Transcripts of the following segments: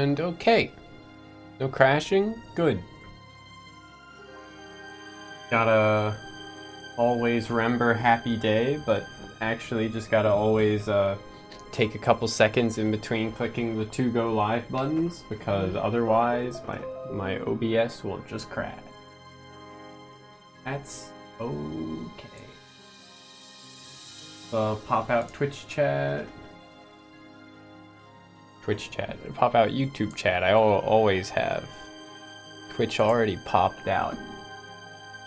And okay. No crashing? Good. Gotta always remember happy day, but actually just gotta always take a couple seconds in between clicking the 2 go live buttons, because otherwise my OBS will just crash. That's okay. Pop out Twitch chat. Pop out YouTube chat. I always have. Twitch already popped out.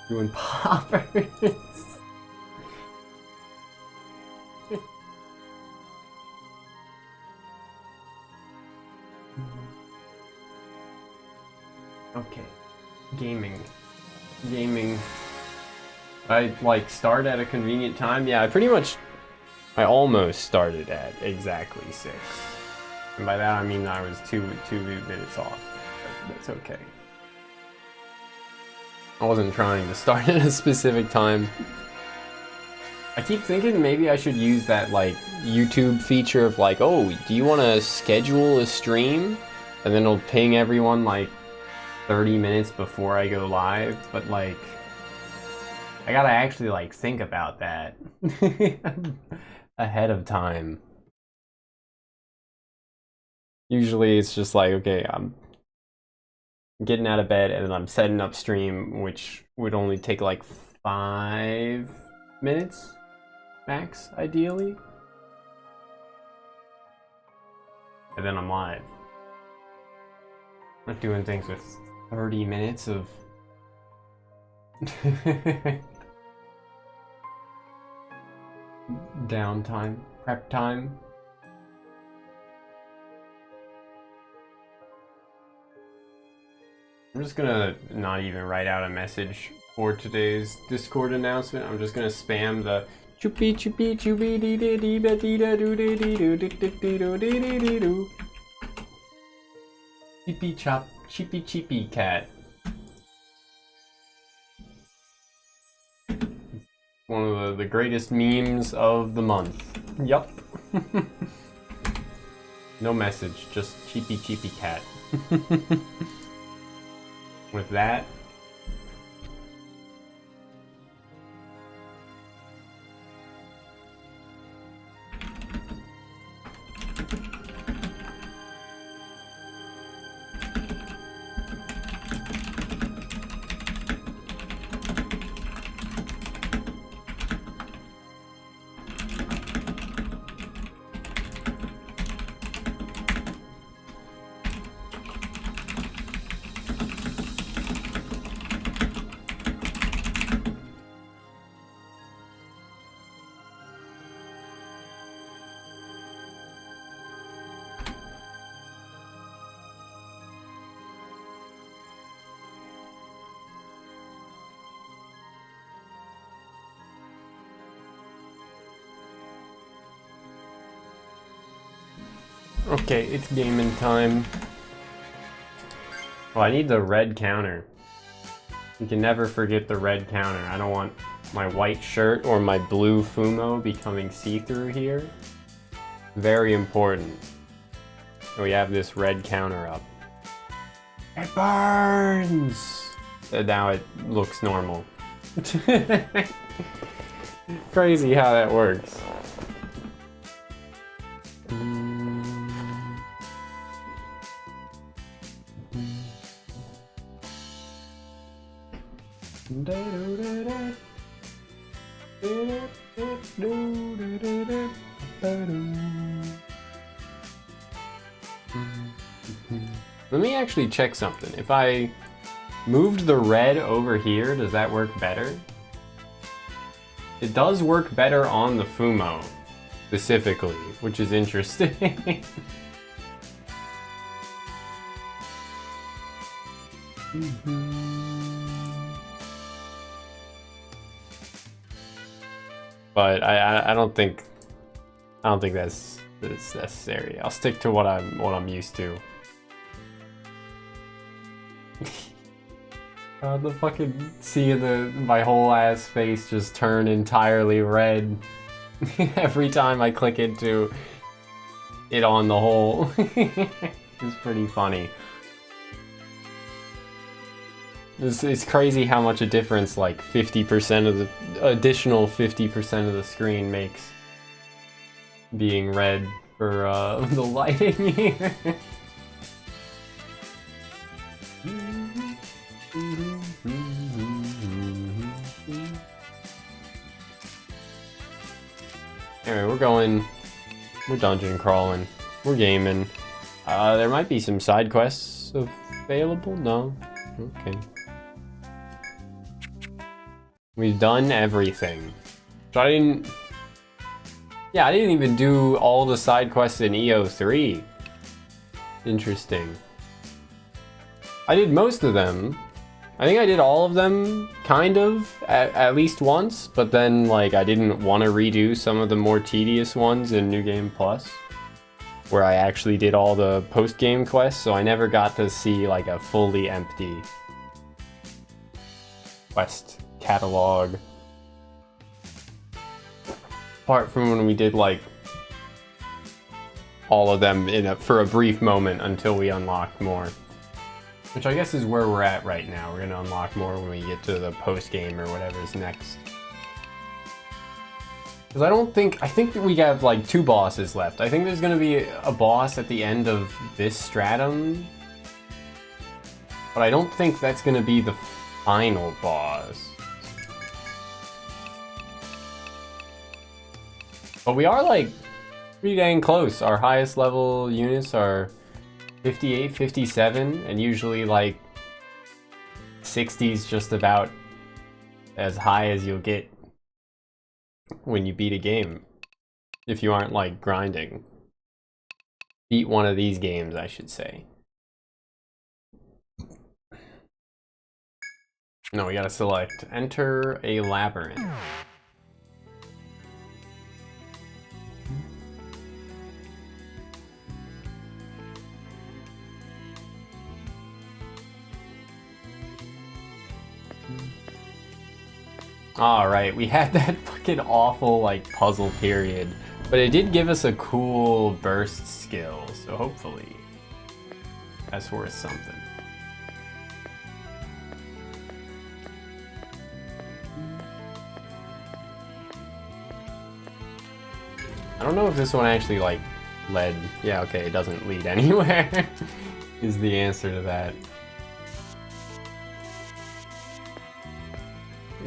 Doing poppers. Okay. Gaming. I like start at a convenient time. Yeah, I almost started at exactly 6. And by that I mean I was two minutes off. But that's okay. I wasn't trying to start at a specific time. I keep thinking maybe I should use that like YouTube feature of like, oh, do you want to schedule a stream? And then it'll ping everyone like 30 minutes before I go live. But like, I gotta actually like think about that ahead of time. Usually it's just like, okay, I'm getting out of bed and then I'm setting up stream, which would only take like 5 minutes max, ideally. And then I'm live. Not doing things with 30 minutes of downtime, prep time. I'm just gonna not even write out a message for today's Discord announcement. I'm just gonna spam the choopy choopy choopy dee dee dee ba dee da doo dee dee doo dee dee dee doo dee dee dee doo. Cheepy chop, cheepy cheepy cat. One of the greatest memes of the month. Yup. No message, just cheepy cheepy cat. With that, okay, it's gaming time. Well, I need the red counter. You can never forget the red counter. I don't want my white shirt or my blue fumo becoming see-through here. Very important. We have this red counter up. It burns! And now it looks normal. Crazy how that works. Let me actually check something. If I moved the red over here, does that work better? It does work better on the Fumo, specifically, which is interesting. But I don't think that's necessary. I'll stick to what I'm used to. The fucking seeing my whole ass face just turn entirely red every time I click into it on the whole. is pretty funny. It's crazy how much a difference like 50% of the additional 50% of the screen makes being red for the lighting here. Anyway, we're dungeon crawling, we're gaming. There might be some side quests available. No, okay. We've done everything. So I didn't even do all the side quests in EO3. Interesting. I did most of them. I think I did all of them, kind of, at least once, but then, like, I didn't want to redo some of the more tedious ones in New Game Plus, where I actually did all the post-game quests, so I never got to see, like, a fully empty quest catalog. Apart from when we did, like, all of them for a brief moment until we unlocked more. Which I guess is where we're at right now. We're gonna unlock more when we get to the post-game or whatever's next. Because I think that we have like 2 bosses left. I think there's gonna be a boss at the end of this stratum. But I don't think that's gonna be the final boss. But we are like pretty dang close. Our highest level units are 58, 57, and usually like 60's just about as high as you'll get when you beat a game. If you aren't like grinding. Beat one of these games, I should say. No, we gotta select enter a labyrinth. Alright, we had that fucking awful, like, puzzle period. But it did give us a cool burst skill, so hopefully that's worth something. I don't know if this one actually, like, led... Yeah, okay, it doesn't lead anywhere, is the answer to that.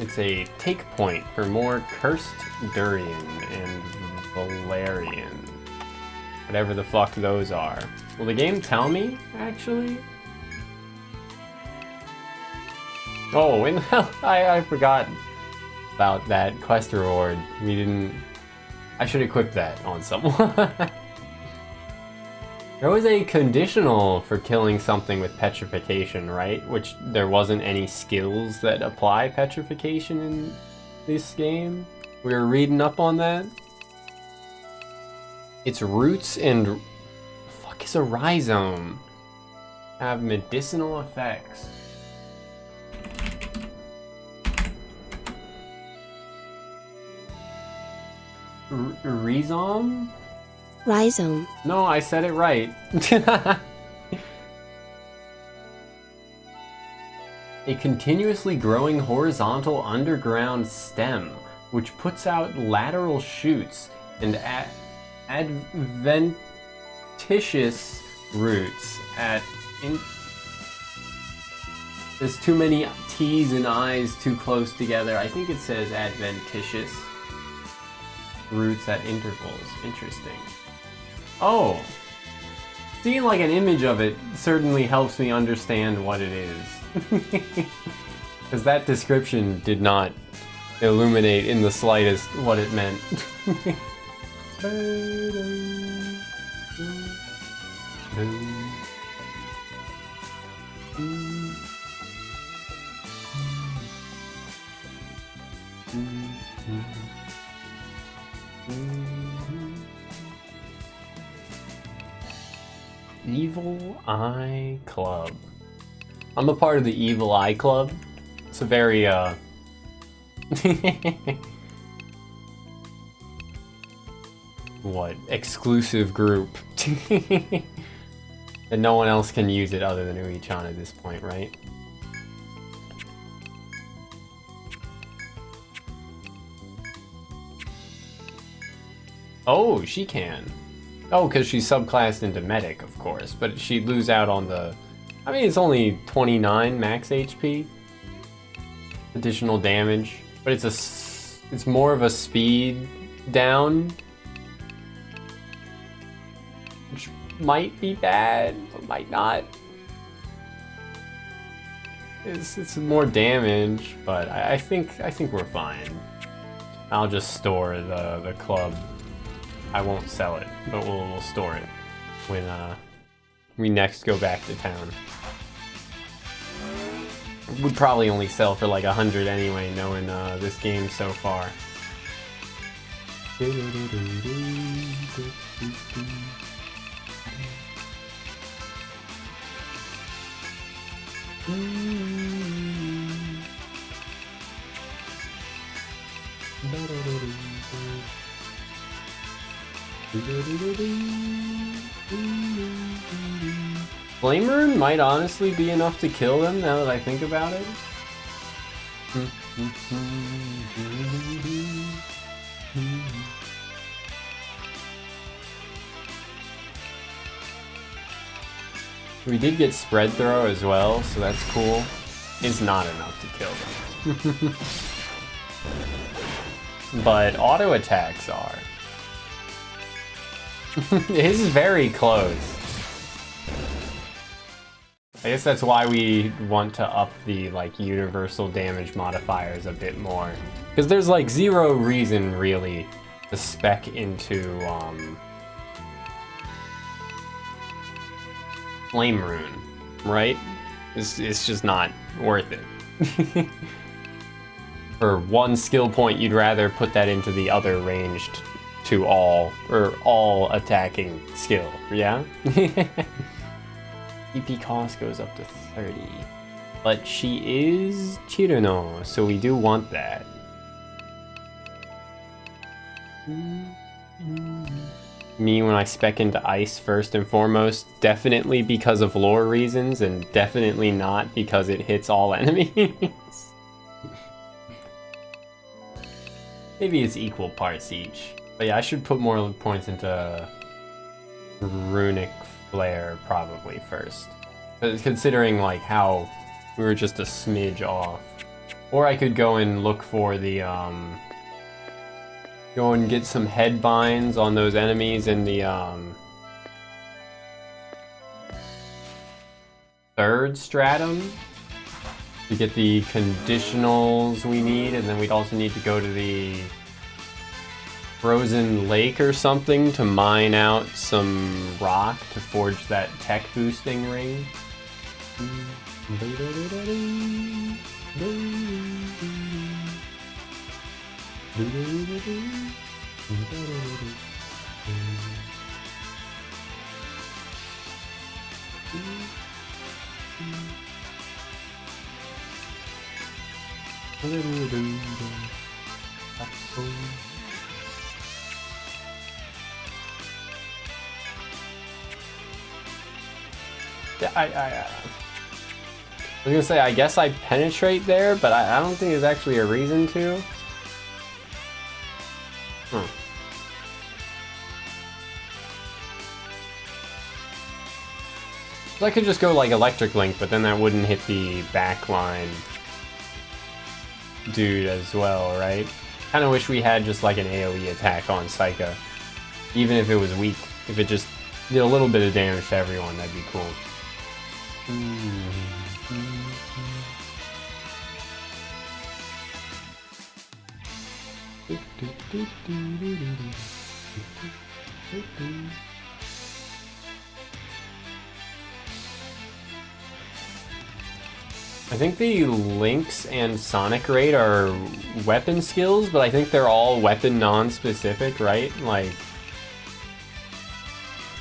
It's a take point for more cursed durian and valerian. Whatever the fuck those are. Will the game tell me, actually? Oh, and I forgot about that quest reward. We didn't... I should equip that on someone. There was a conditional for killing something with petrification, right? Which there wasn't any skills that apply petrification in this game. We were reading up on that. Its roots and... The fuck is a rhizome? Have medicinal effects. Rhizome? Rhizome. No, I said it right. A continuously growing horizontal underground stem, which puts out lateral shoots and adventitious roots at... There's too many T's and I's too close together. I think it says adventitious roots at intervals. Interesting. Oh, seeing like an image of it certainly helps me understand what it is. Because that description did not illuminate in the slightest what it meant. Evil Eye Club. I'm a part of the Evil Eye Club. It's a very, what? Exclusive group. And no one else can use it other than Uichan at this point, right? Oh, she can. Oh, because she's subclassed into Medic, of course. But she'd lose out on the... I mean, it's only 29 max HP. Additional damage. But it's more of a speed down. Which might be bad, but might not. It's more damage, but I think we're fine. I'll just store the club. I won't sell it, but we'll store it when we next go back to town. Would probably only sell for like 100 anyway, knowing this game so far. Flame Rune might honestly be enough to kill them now that I think about it. We did get Spread Throw as well, so that's cool. It's not enough to kill them. But auto attacks are. It is very close. I guess that's why we want to up the like universal damage modifiers a bit more. Because there's like zero reason really to spec into Flame Rune, right? It's just not worth it. For one skill point, you'd rather put that into the other ranged to all attacking skill, yeah? EP cost goes up to 30. But she is Chiruno, so we do want that. Me, when I spec into ice first and foremost, definitely because of lore reasons, and definitely not because it hits all enemies. Maybe it's equal parts each. But yeah, I should put more points into Runic Flare probably first. Considering like how we were just a smidge off. Or I could go and look for the go and get some head binds on those enemies in the third stratum to get the conditionals we need, and then we'd also need to go to the frozen lake or something to mine out some rock to forge that tech boosting ring. Yeah, I was gonna say, I guess I penetrate there, but I don't think there's actually a reason to. So I could just go like Electric Link, but then that wouldn't hit the backline dude as well, right? Kinda wish we had just like an AoE attack on Psycha. Even if it was weak, if it just did a little bit of damage to everyone, that'd be cool. I think the Lynx and Sonic Raid are weapon skills, but I think they're all weapon non-specific, right? Like,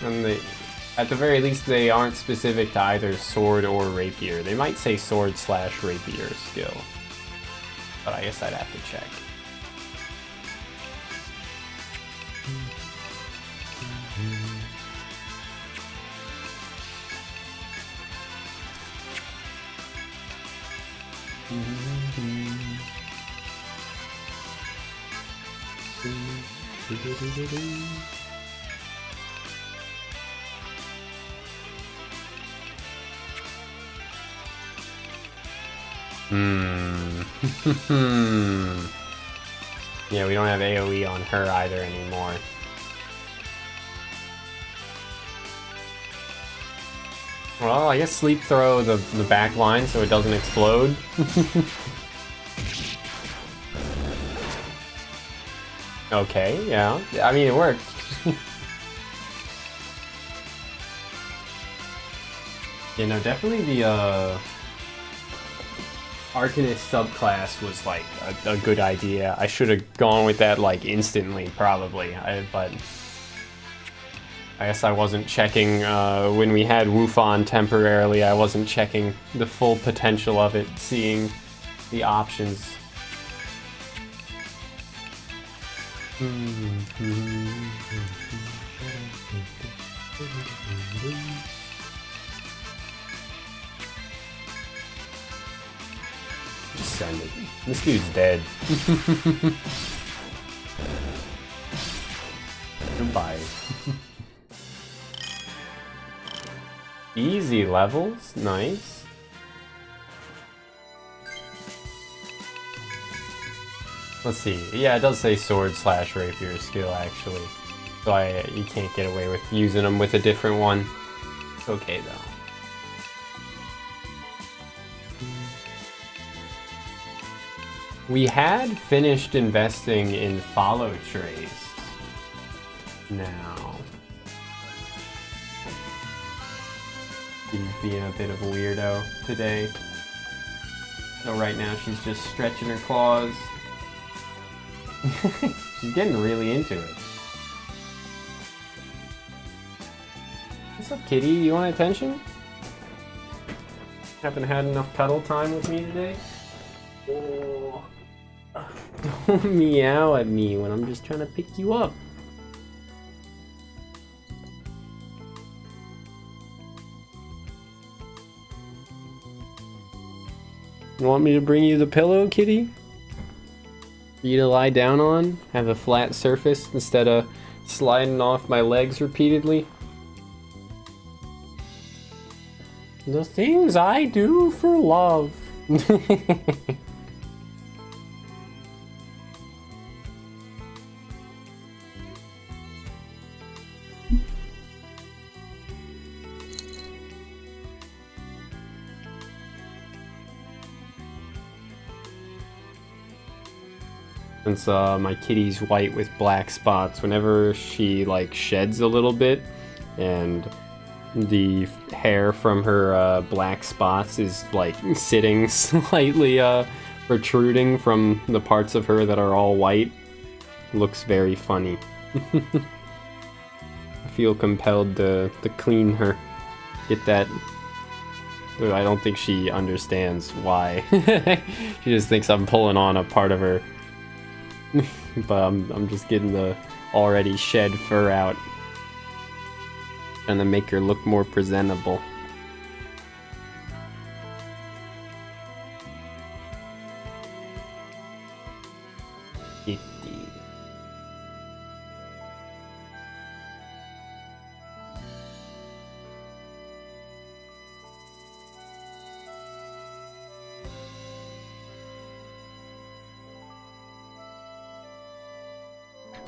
and they, at the very least, they aren't specific to either sword or rapier. They might say sword/rapier skill, but I guess I'd have to check. Yeah, we don't have AoE on her either anymore. Well, I guess sleep throw the back line so it doesn't explode. Okay, yeah. I mean, it worked. You know, definitely the Arcanist subclass was like a good idea. I should have gone with that like instantly, probably. But I guess I wasn't checking when we had Wufan temporarily. I wasn't checking the full potential of it, seeing the options. Just send it. This dude's dead. Goodbye. Easy levels, nice. Let's see. Yeah, it does say sword/rapier skill actually, so you can't get away with using them with a different one. It's okay though. We had finished investing in follow trays. Now, she's being a bit of a weirdo today. So right now she's just stretching her claws. She's getting really into it. What's up, kitty? You want attention? Haven't had enough cuddle time with me today? Oh. Don't meow at me when I'm just trying to pick you up. You want me to bring you the pillow, kitty? For you to lie down on? Have a flat surface instead of sliding off my legs repeatedly? The things I do for love. Since my kitty's white with black spots, whenever she like sheds a little bit and the hair from her black spots is like sitting slightly protruding from the parts of her that are all white, looks very funny. I feel compelled to clean her, get that. I don't think she understands why. She just thinks I'm pulling on a part of her. But I'm just getting the already shed fur out and to make her look more presentable.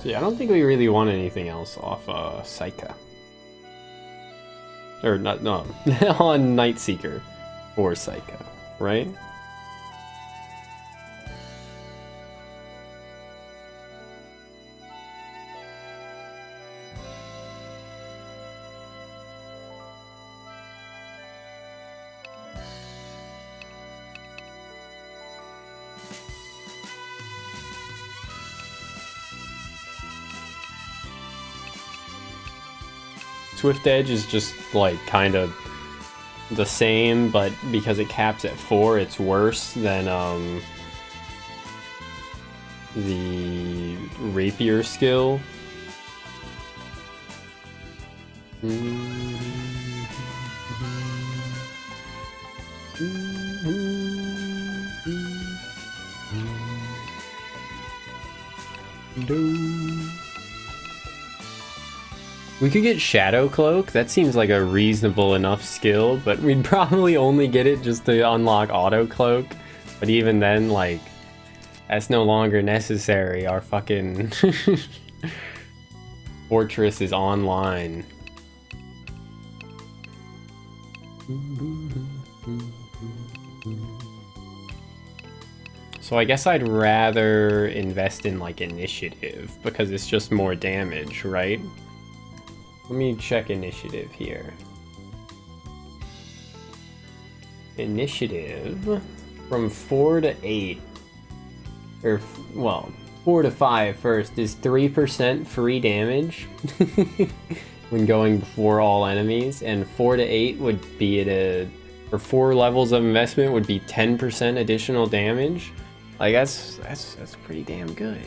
So yeah, I don't think we really want anything else off Psycha. Or not, no, on Nightseeker or Psycha, right? Swift Edge is just like kind of the same, but because it caps at 4, it's worse than the rapier skill. We could get Shadow Cloak. That seems like a reasonable enough skill, but we'd probably only get it just to unlock Auto Cloak. But even then, like, that's no longer necessary. Our fucking fortress is online. So I guess I'd rather invest in like initiative because it's just more damage, right? Let me check initiative here. Initiative from 4 to 8, or well, 4 to 5 first is 3% free damage when going before all enemies, and 4 to 8 would be at a, for 4 levels of investment would be 10% additional damage. Like that's pretty damn good.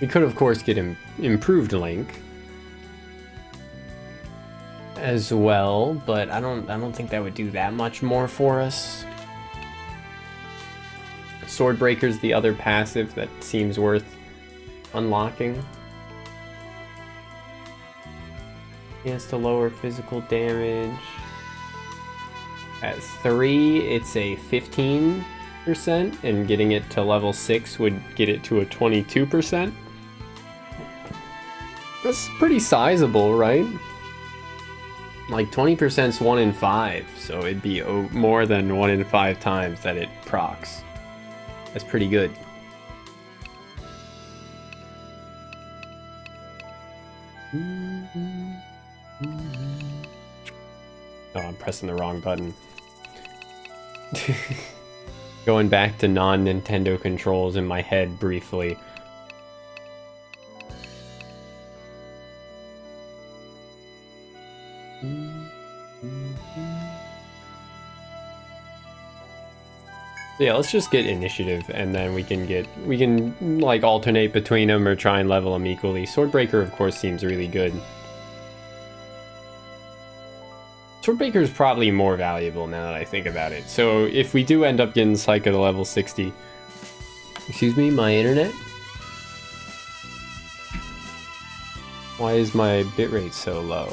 We could of course get improved Link as well, but I don't think that would do that much more for us. Swordbreaker's the other passive that seems worth unlocking. He has to lower physical damage. At 3, it's a 15%, and getting it to level 6 would get it to a 22%. That's pretty sizable, right? Like 20% is 1 in 5, so it'd be more than 1 in 5 times that it procs. That's pretty good. Oh, I'm pressing the wrong button. Going back to non-Nintendo controls in my head briefly. Yeah, let's just get initiative, and then we can like alternate between them or try and level them equally. Swordbreaker, of course, seems really good. Swordbreaker is probably more valuable now that I think about it. So if we do end up getting Psycho to level 60, excuse me, my internet? Why is my bitrate so low?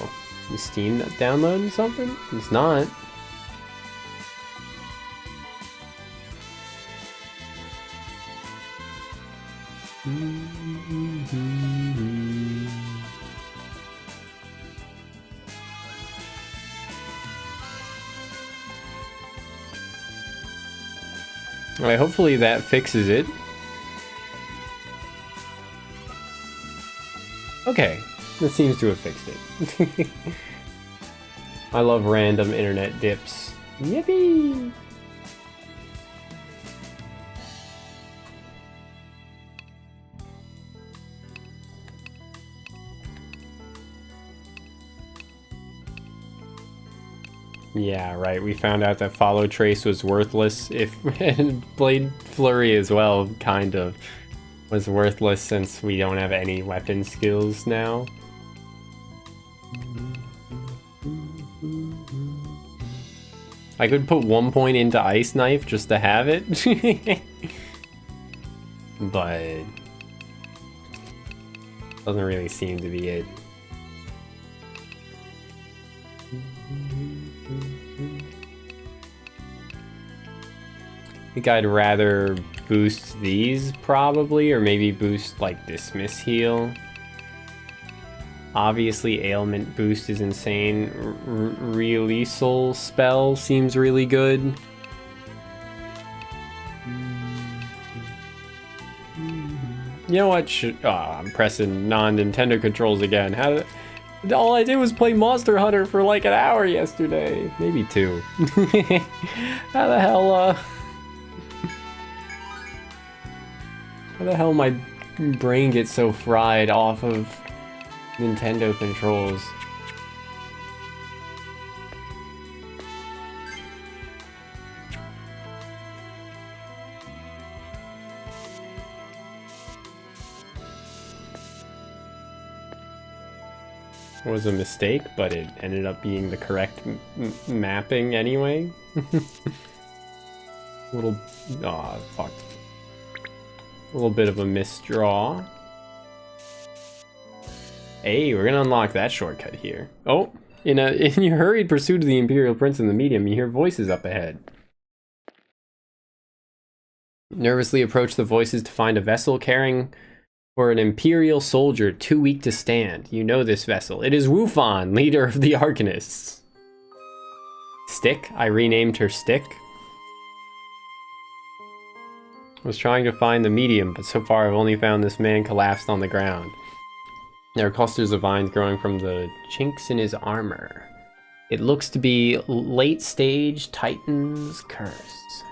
Is Steam downloading something? It's not. Alright, hopefully that fixes it. Okay, that seems to have fixed it. I love random internet dips. Yippee! Yeah, right. We found out that Follow Trace was worthless if and Blade Flurry as well kind of was worthless since we don't have any weapon skills now. I could put 1 point into Ice Knife just to have it. But doesn't really seem to be it. I think I'd rather boost these probably, or maybe boost like Dismiss Heal. Obviously Ailment boost is insane. Releasal spell seems really good. You know what? I'm pressing non-Nintendo controls again. All I did was play Monster Hunter for like an hour yesterday. Maybe 2. How the hell my brain gets so fried off of Nintendo controls? It was a mistake, but it ended up being the correct mapping anyway. Little... Aw, fuck. A little bit of a misdraw. Hey, we're gonna unlock that shortcut here. Oh, in your hurried pursuit of the Imperial Prince in the medium, you hear voices up ahead. Nervously approach the voices to find a vessel carrying for an Imperial soldier too weak to stand. You know this vessel. It is Wufan, leader of the Arcanists. Stick? I renamed her Stick. I was trying to find the medium, but so far I've only found this man collapsed on the ground. There are clusters of vines growing from the chinks in his armor. It looks to be late-stage Titan's curse.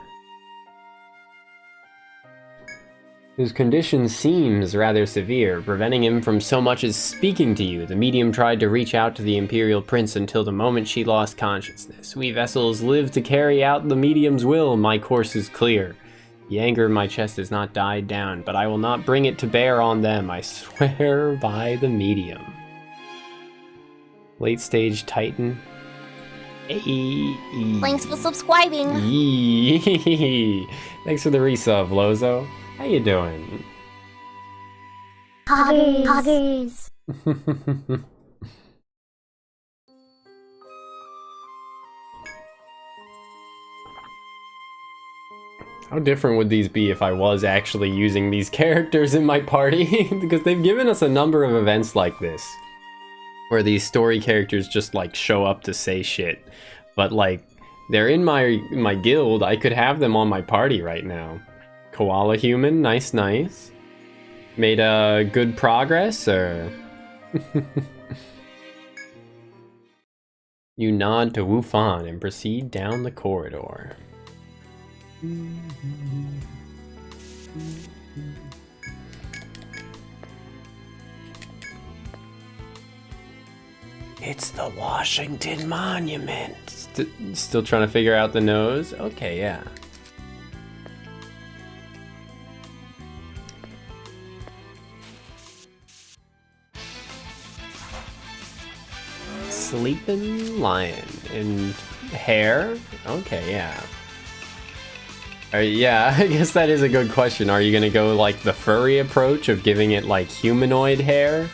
His condition seems rather severe, preventing him from so much as speaking to you. The medium tried to reach out to the Imperial Prince until the moment she lost consciousness. We vessels live to carry out the medium's will. My course is clear. The anger in my chest has not died down, but I will not bring it to bear on them. I swear by the medium. Late stage Titan. Thanks for subscribing. Thanks for the resub, Lozo. How you doing? Huggies. How different would these be if I was actually using these characters in my party? Because they've given us a number of events like this, where these story characters just like show up to say shit. But like, they're in my guild, I could have them on my party right now. Koala human, nice, nice. Made good progress, or? You nod to Wufan and proceed down the corridor. It's the Washington Monument. Still trying to figure out the nose? Okay, yeah. Sleeping lion and hair? Okay, yeah. Yeah, I guess that is a good question. Are you gonna go like the furry approach of giving it like humanoid hair?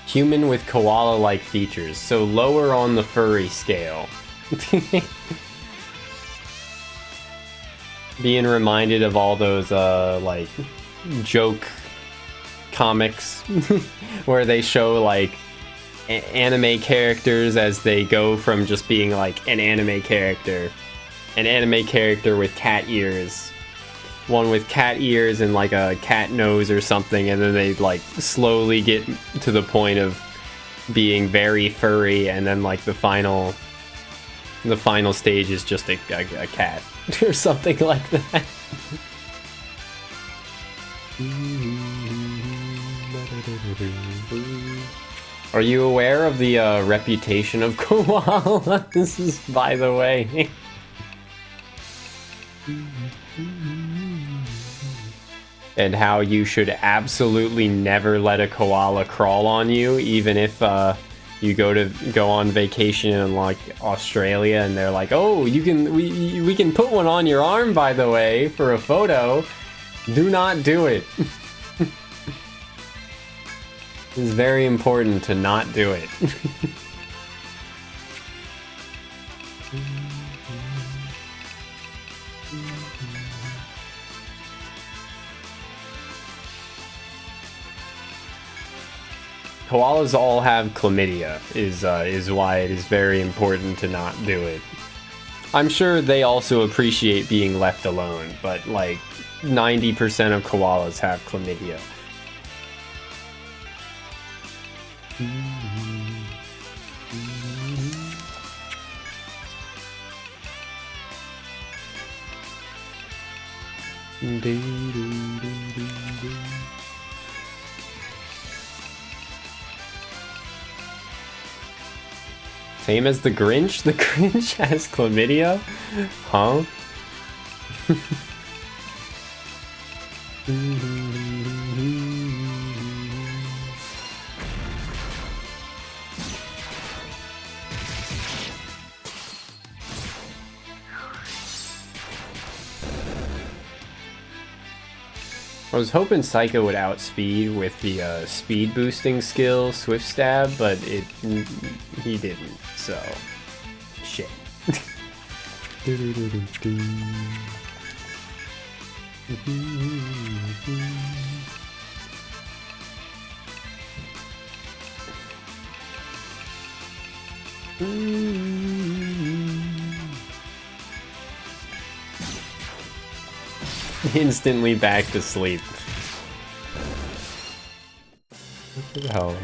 Human with koala-like features, so lower on the furry scale. Being reminded of all those like joke comics where they show like anime characters as they go from just being like an anime character with cat ears, one with cat ears and like a cat nose or something, and then they like slowly get to the point of being very furry, and then like the final stage is just a cat or something like that. Are you aware of the reputation of koalas, by the way? And how you should absolutely never let a koala crawl on you, even if you go on vacation in like Australia and they're like, oh, we can put one on your arm, by the way, for a photo. Do not do it. It's very important to not do it. Koalas all have chlamydia, is why it is very important to not do it. I'm sure they also appreciate being left alone, but like 90% of koalas have chlamydia. Same as the Grinch? The Grinch has chlamydia? Huh? I was hoping Psycho would outspeed with the speed boosting skill, Swift Stab, but he didn't, so shit. Instantly back to sleep. What the hell?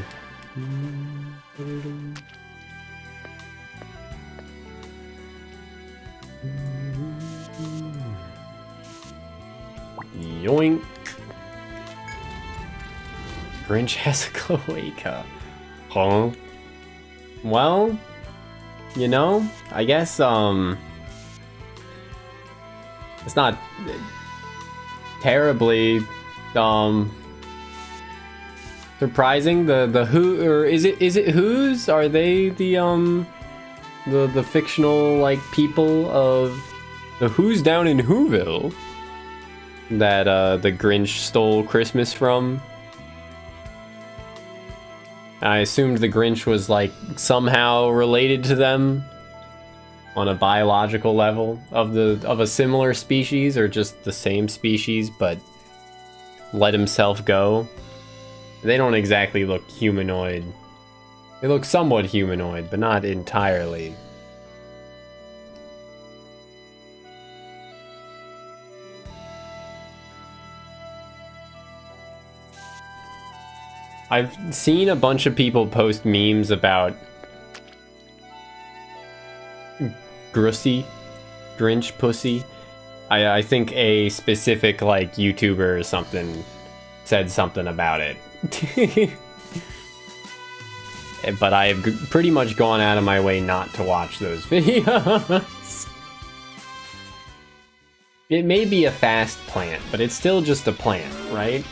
Yoink. Grinch has a cloaca. Huh? Well, you know, I guess, it's not terribly, surprising. The Who, or is it Who's? Are they the fictional, like, people of the Who's down in Whoville that, the Grinch stole Christmas from? I assumed the Grinch was, like, somehow related to them on a biological level of a similar species, or just the same species, but let himself go. They don't exactly look humanoid. They look somewhat humanoid, but not entirely. I've seen a bunch of people post memes about Grinch pussy. I think a specific, like, YouTuber or something said something about it. But I've pretty much gone out of my way not to watch those videos. It may be a fast plant, but it's still just a plant, right?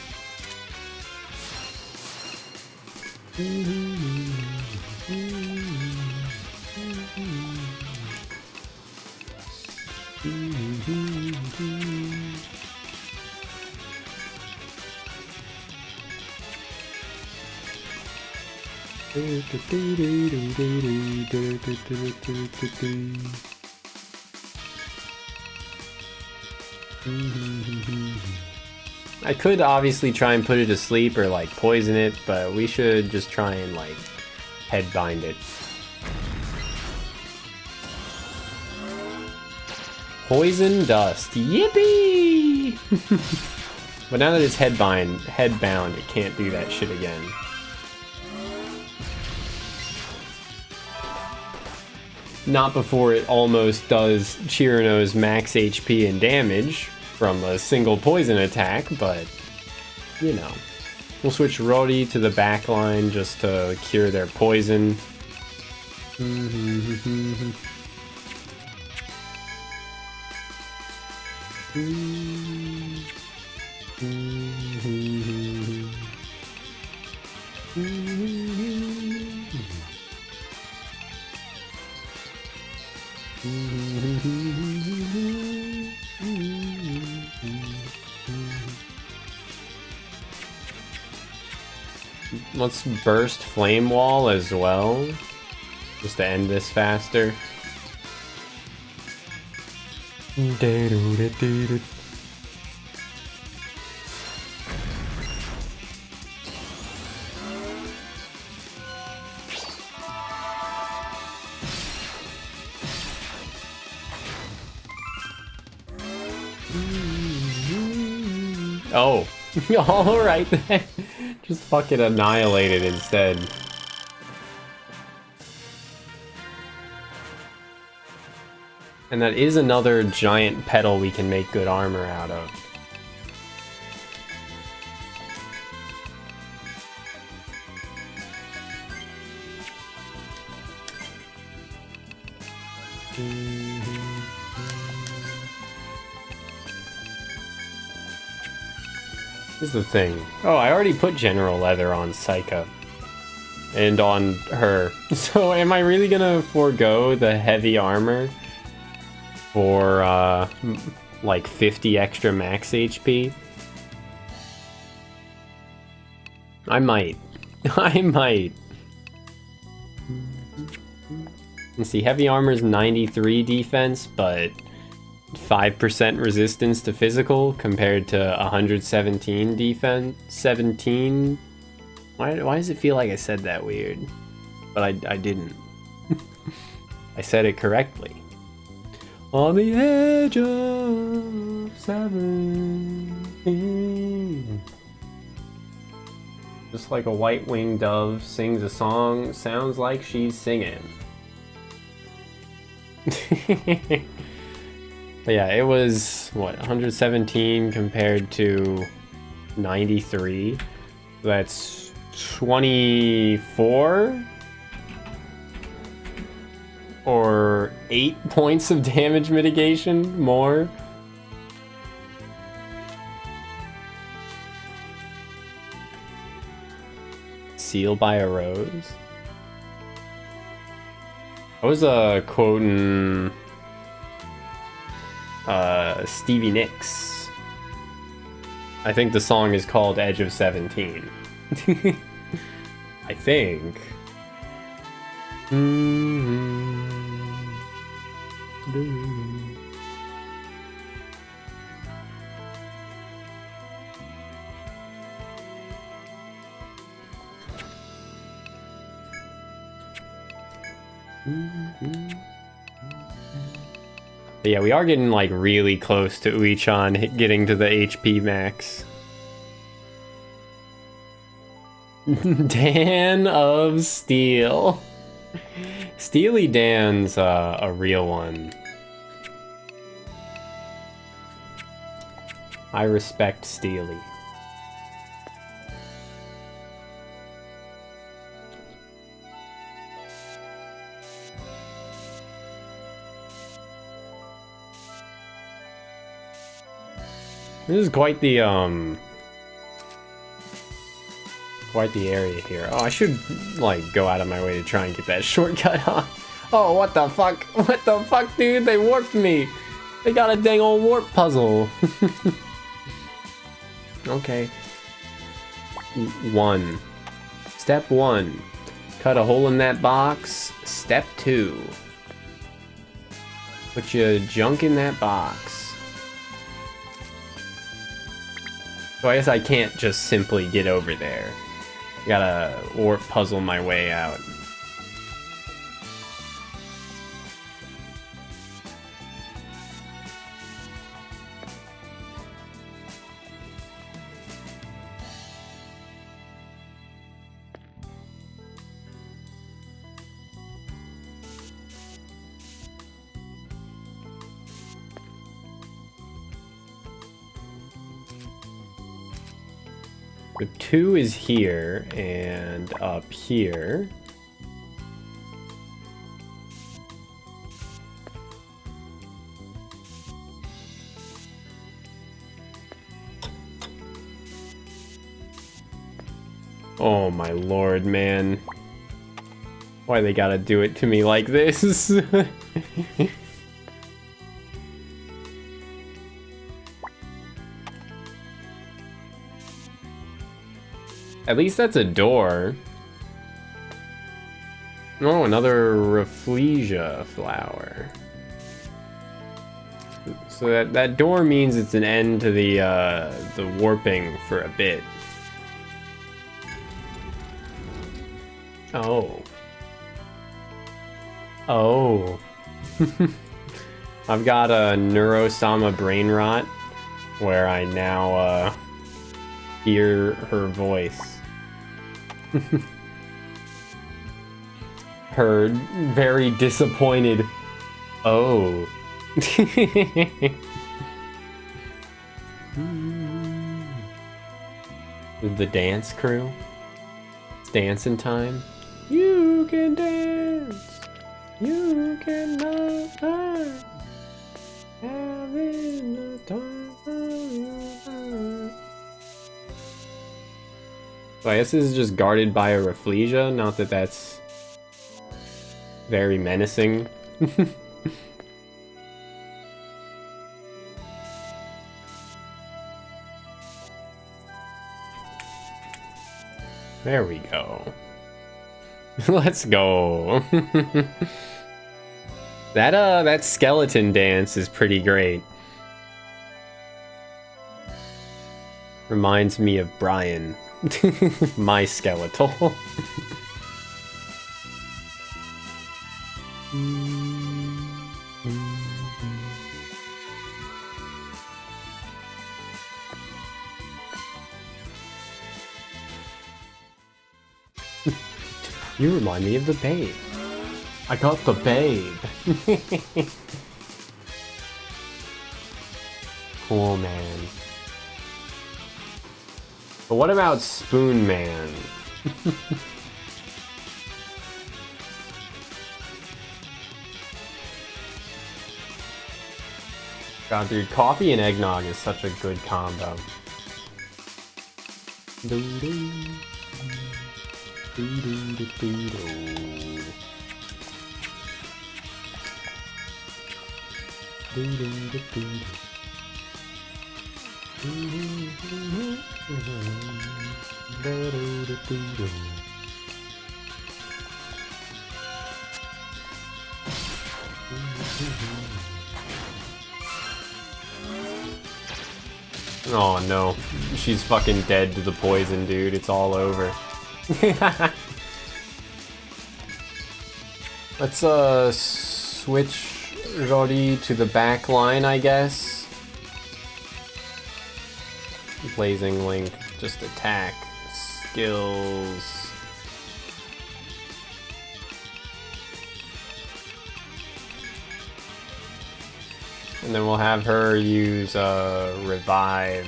I could obviously try and put it to sleep or, like, poison it, but we should just try and, like, headbind it. Poison dust. Yippee! But now that it's headbound, it can't do that shit again. Not before it almost does Chirino's max HP and damage from a single poison attack, but, you know. We'll switch Roddy to the back line just to cure their poison. Let's burst Flame Wall as well, just to end this faster. Oh, alright then. Just fucking annihilate it instead. And that is another giant petal we can make good armor out of. Here's the thing. Oh, I already put General Leather on Saika. And on her. So am I really gonna forego the heavy armor for like 50 extra max HP? I might. I might. Let's see, heavy armor is 93 defense, but 5% resistance to physical compared to 117 defense. 17. Why does it feel like I said that weird? But I didn't. I said it correctly. On the edge of 17. Just like a white-winged dove sings a song, sounds like she's singing. But yeah, it was, what, 117 compared to 93? That's 24? Or 8 points of damage mitigation more? Sealed by a rose? I was quoting Stevie Nicks. I think the song is called Edge of 17. I think. But yeah, we are getting like really close to Uichan getting to the HP max. Dan of Steel. Steely Dan's a real one. I respect Steely. This is quite the area here. Oh, I should like go out of my way to try and get that shortcut on. Oh, what the fuck? What the fuck, dude? They warped me. They got a dang old warp puzzle. Okay. Step 1. Cut a hole in that box. Step 2. Put your junk in that box. So I guess I can't just simply get over there. I gotta warp puzzle my way out. The 2 is here and up here. Oh my lord, man. Why they gotta do it to me like this? At least that's a door. Oh, another Rafflesia flower. So that door means it's an end to the warping for a bit. Oh. Oh. I've got a Neurosama brain rot where I now hear her voice. Her very disappointed oh. The dance crew. It's dancing time. You can dance. You can not hide. Having the time of your life. So I guess this is just guarded by a Rafflesia, not that that's very menacing. There we go. Let's go. That skeleton dance is pretty great. Reminds me of Brian, my skeletal. You remind me of the babe. I got the babe. Cool, man. But what about Spoon Man? God, dude, coffee and eggnog is such a good combo. Oh no, she's fucking dead to the poison, dude. It's all over. Let's switch Roddy to the back line, I guess. Blazing Link, just attack, skills. And then we'll have her use revive.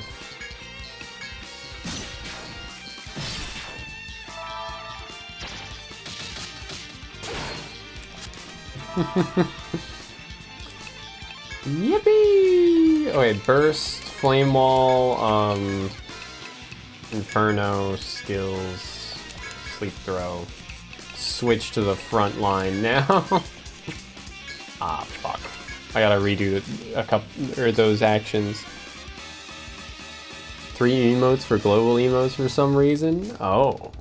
Yippee! Okay, burst, flame wall, inferno, skills, sleep throw. Switch to the front line now. Ah, fuck. I gotta redo a couple or those actions. 3 emotes for global emotes for some reason. Oh.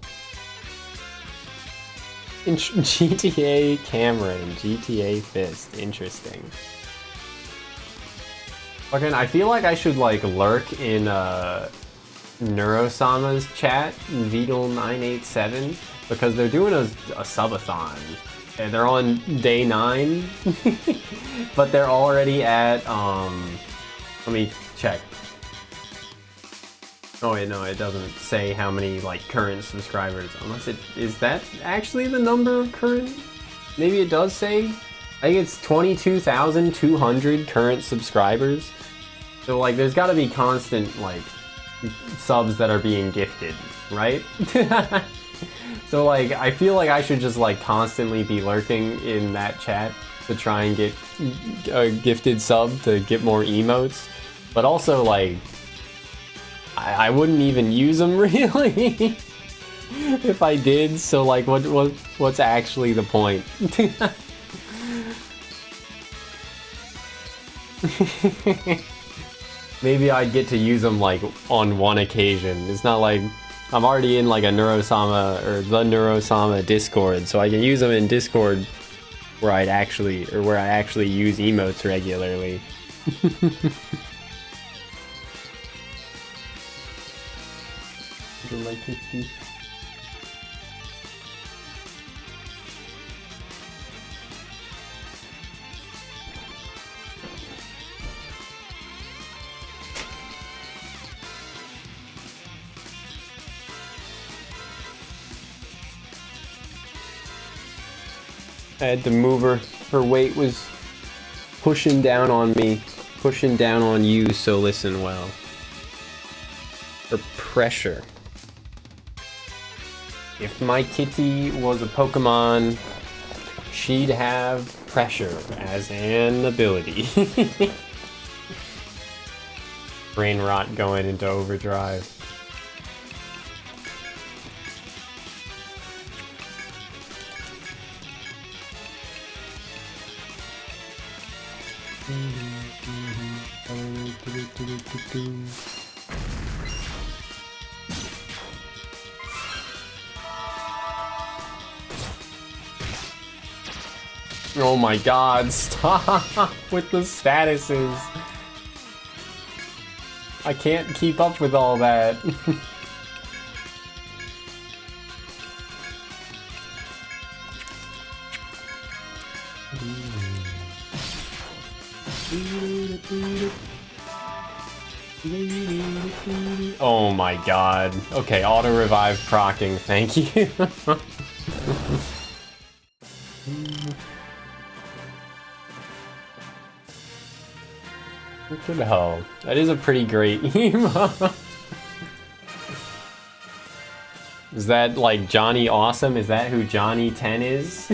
GTA Cameron, GTA Fist. Interesting. Fucking, I feel like I should like lurk in Neurosama's chat, Beetle987, because they're doing a subathon. And they're on day 9, but they're already at let me check. Oh wait, no, it doesn't say how many like current subscribers, unless it is that actually the number of current. Maybe it does say. I think it's 22,200 current subscribers. So like, there's got to be constant like subs that are being gifted, right? So like, I feel like I should just like constantly be lurking in that chat to try and get a gifted sub to get more emotes. But also like, I wouldn't even use them really if I did. So like, what's actually the point? Maybe I'd get to use them like on one occasion. It's not like I'm already in like a Neurosama or the Neurosama Discord, so I can use them in Discord where I actually use emotes regularly. I had to move her. Her weight was pushing down on me, pushing down on you, so listen well. Her pressure. If my kitty was a Pokemon, she'd have pressure as an ability. Brain rot going into overdrive. Oh my god, stop with the statuses. I can't keep up with all that. Oh my god. Okay, auto revive procking, thank you. What the hell? That is a pretty great emote. Is that like Johnny Awesome? Is that who Johnny 10 is?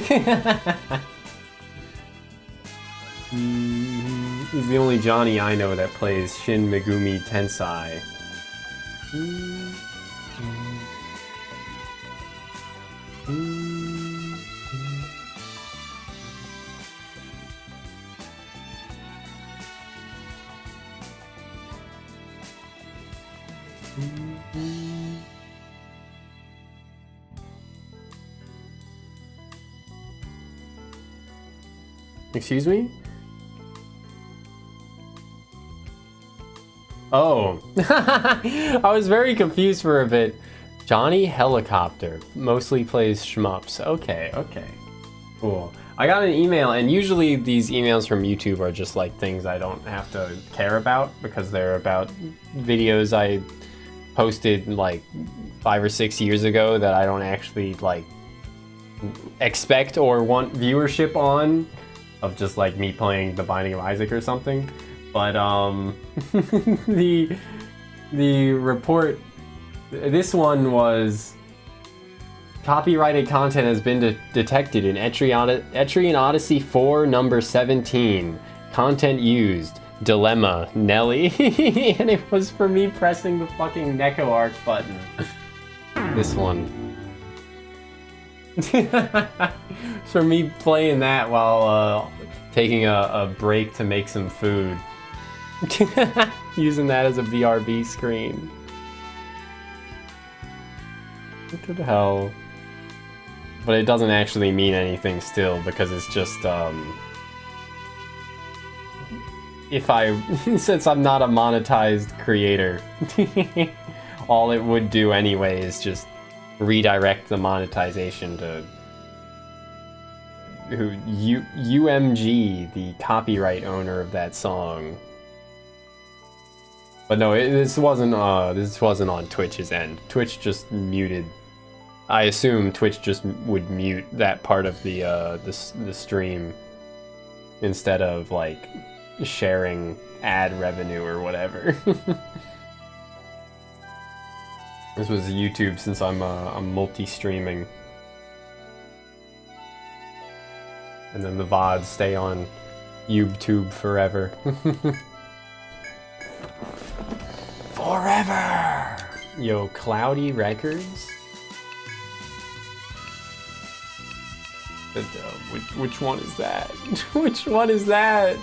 He's the only Johnny I know that plays Shin Megumi Tensei. Excuse me? Oh. I was very confused for a bit. Johnny Helicopter mostly plays shmups. Okay, okay. Cool. I got an email, and usually these emails from YouTube are just like things I don't have to care about because they're about videos I posted like 5 or 6 years ago that I don't actually like expect or want viewership on, of just like me playing The Binding of Isaac or something. But the report, this one was copyrighted content has been detected in Etrian Odyssey IV number 17. Content used. Dilemma. Nelly. And it was for me pressing the fucking Neko Arc button. This one. For me playing that while taking a break to make some food. Using that as a BRB screen. What the hell? But it doesn't actually mean anything still, because it's just, if since I'm not a monetized creator, all it would do anyway is just redirect the monetization to UMG, the copyright owner of that song. But no, this wasn't on Twitch's end. Twitch just muted. I assume Twitch just would mute that part of the stream instead of like sharing ad revenue or whatever. This was YouTube, since I'm multi-streaming, and then the VODs stay on YouTube forever. Forever! Yo, Cloudy Records? Which one is that? Which one is that?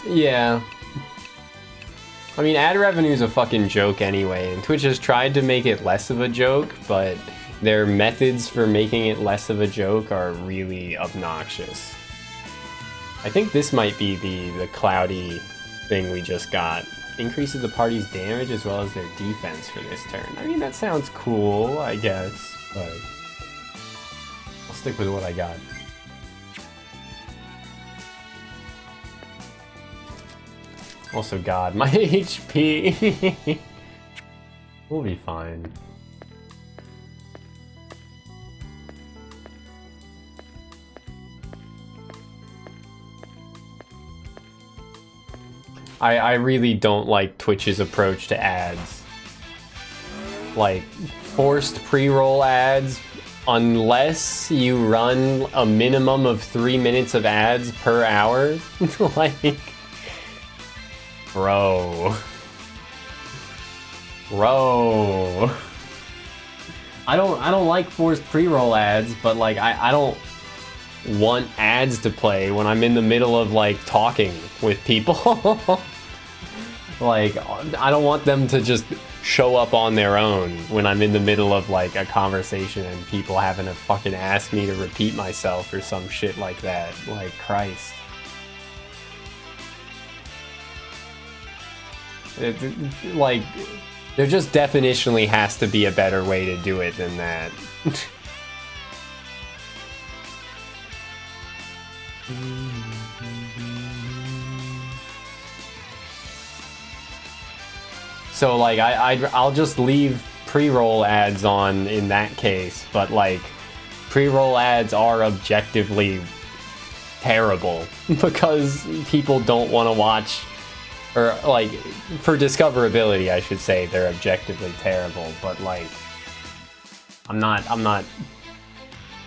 Yeah. I mean, ad revenue is a fucking joke anyway, and Twitch has tried to make it less of a joke, but their methods for making it less of a joke are really obnoxious. I think this might be the cloudy thing we just got. Increases the party's damage as well as their defense for this turn. I mean, that sounds cool, I guess, but I'll stick with what I got. Also, God, my HP! We'll be fine. I really don't like Twitch's approach to ads. Like, forced pre-roll ads, unless you run a minimum of 3 minutes of ads per hour. Like, bro. I don't like forced pre-roll ads, but like I don't want ads to play when I'm in the middle of like talking with people. Like, I don't want them to just show up on their own when I'm in the middle of like a conversation and people having to fucking ask me to repeat myself or some shit like that. Like, Christ. Like, there just definitionally has to be a better way to do it than that. So like I'll just leave pre-roll ads on in that case, but like pre-roll ads are objectively terrible because people don't want to watch, or like for discoverability I should say they're objectively terrible, but like I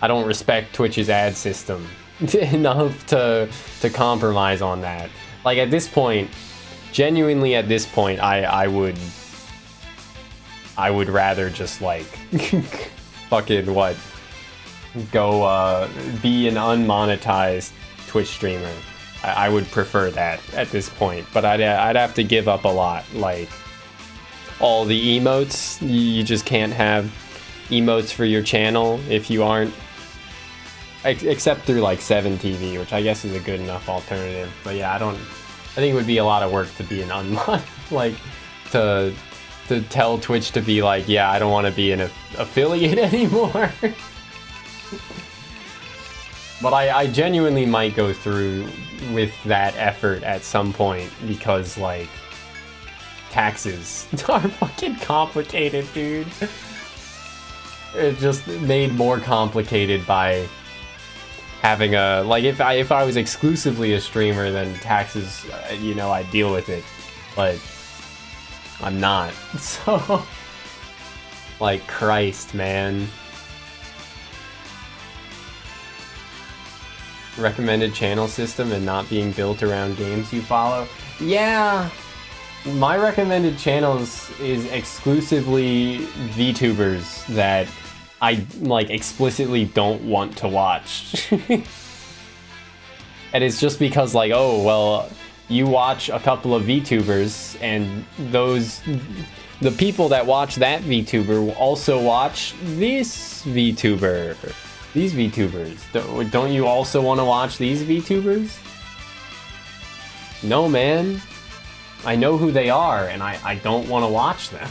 don't respect Twitch's ad system enough to compromise on that. Like at this point, genuinely at this point, I would rather just like fucking what, go be an unmonetized Twitch streamer. I would prefer that at this point, but I'd have to give up a lot, like all the emotes. You just can't have emotes for your channel if you aren't, except through like 7TV, which I guess is a good enough alternative. But yeah, I think it would be a lot of work to be an unmod, like to tell Twitch to be like, yeah, I don't want to be an affiliate anymore. But I genuinely might go through with that effort at some point because like taxes are fucking complicated, dude. It just made more complicated by having a, like, if I was exclusively a streamer, then taxes, you know, I deal with it, but I'm not. So, like, Christ, man. Recommended channel system and not being built around games you follow? Yeah, my recommended channels is exclusively VTubers that I, like, explicitly don't want to watch. And it's just because, like, oh, well, you watch a couple of VTubers, and the people that watch that VTuber will also watch this VTuber. These VTubers. Don't you also want to watch these VTubers? No, man. I know who they are, and I don't want to watch them.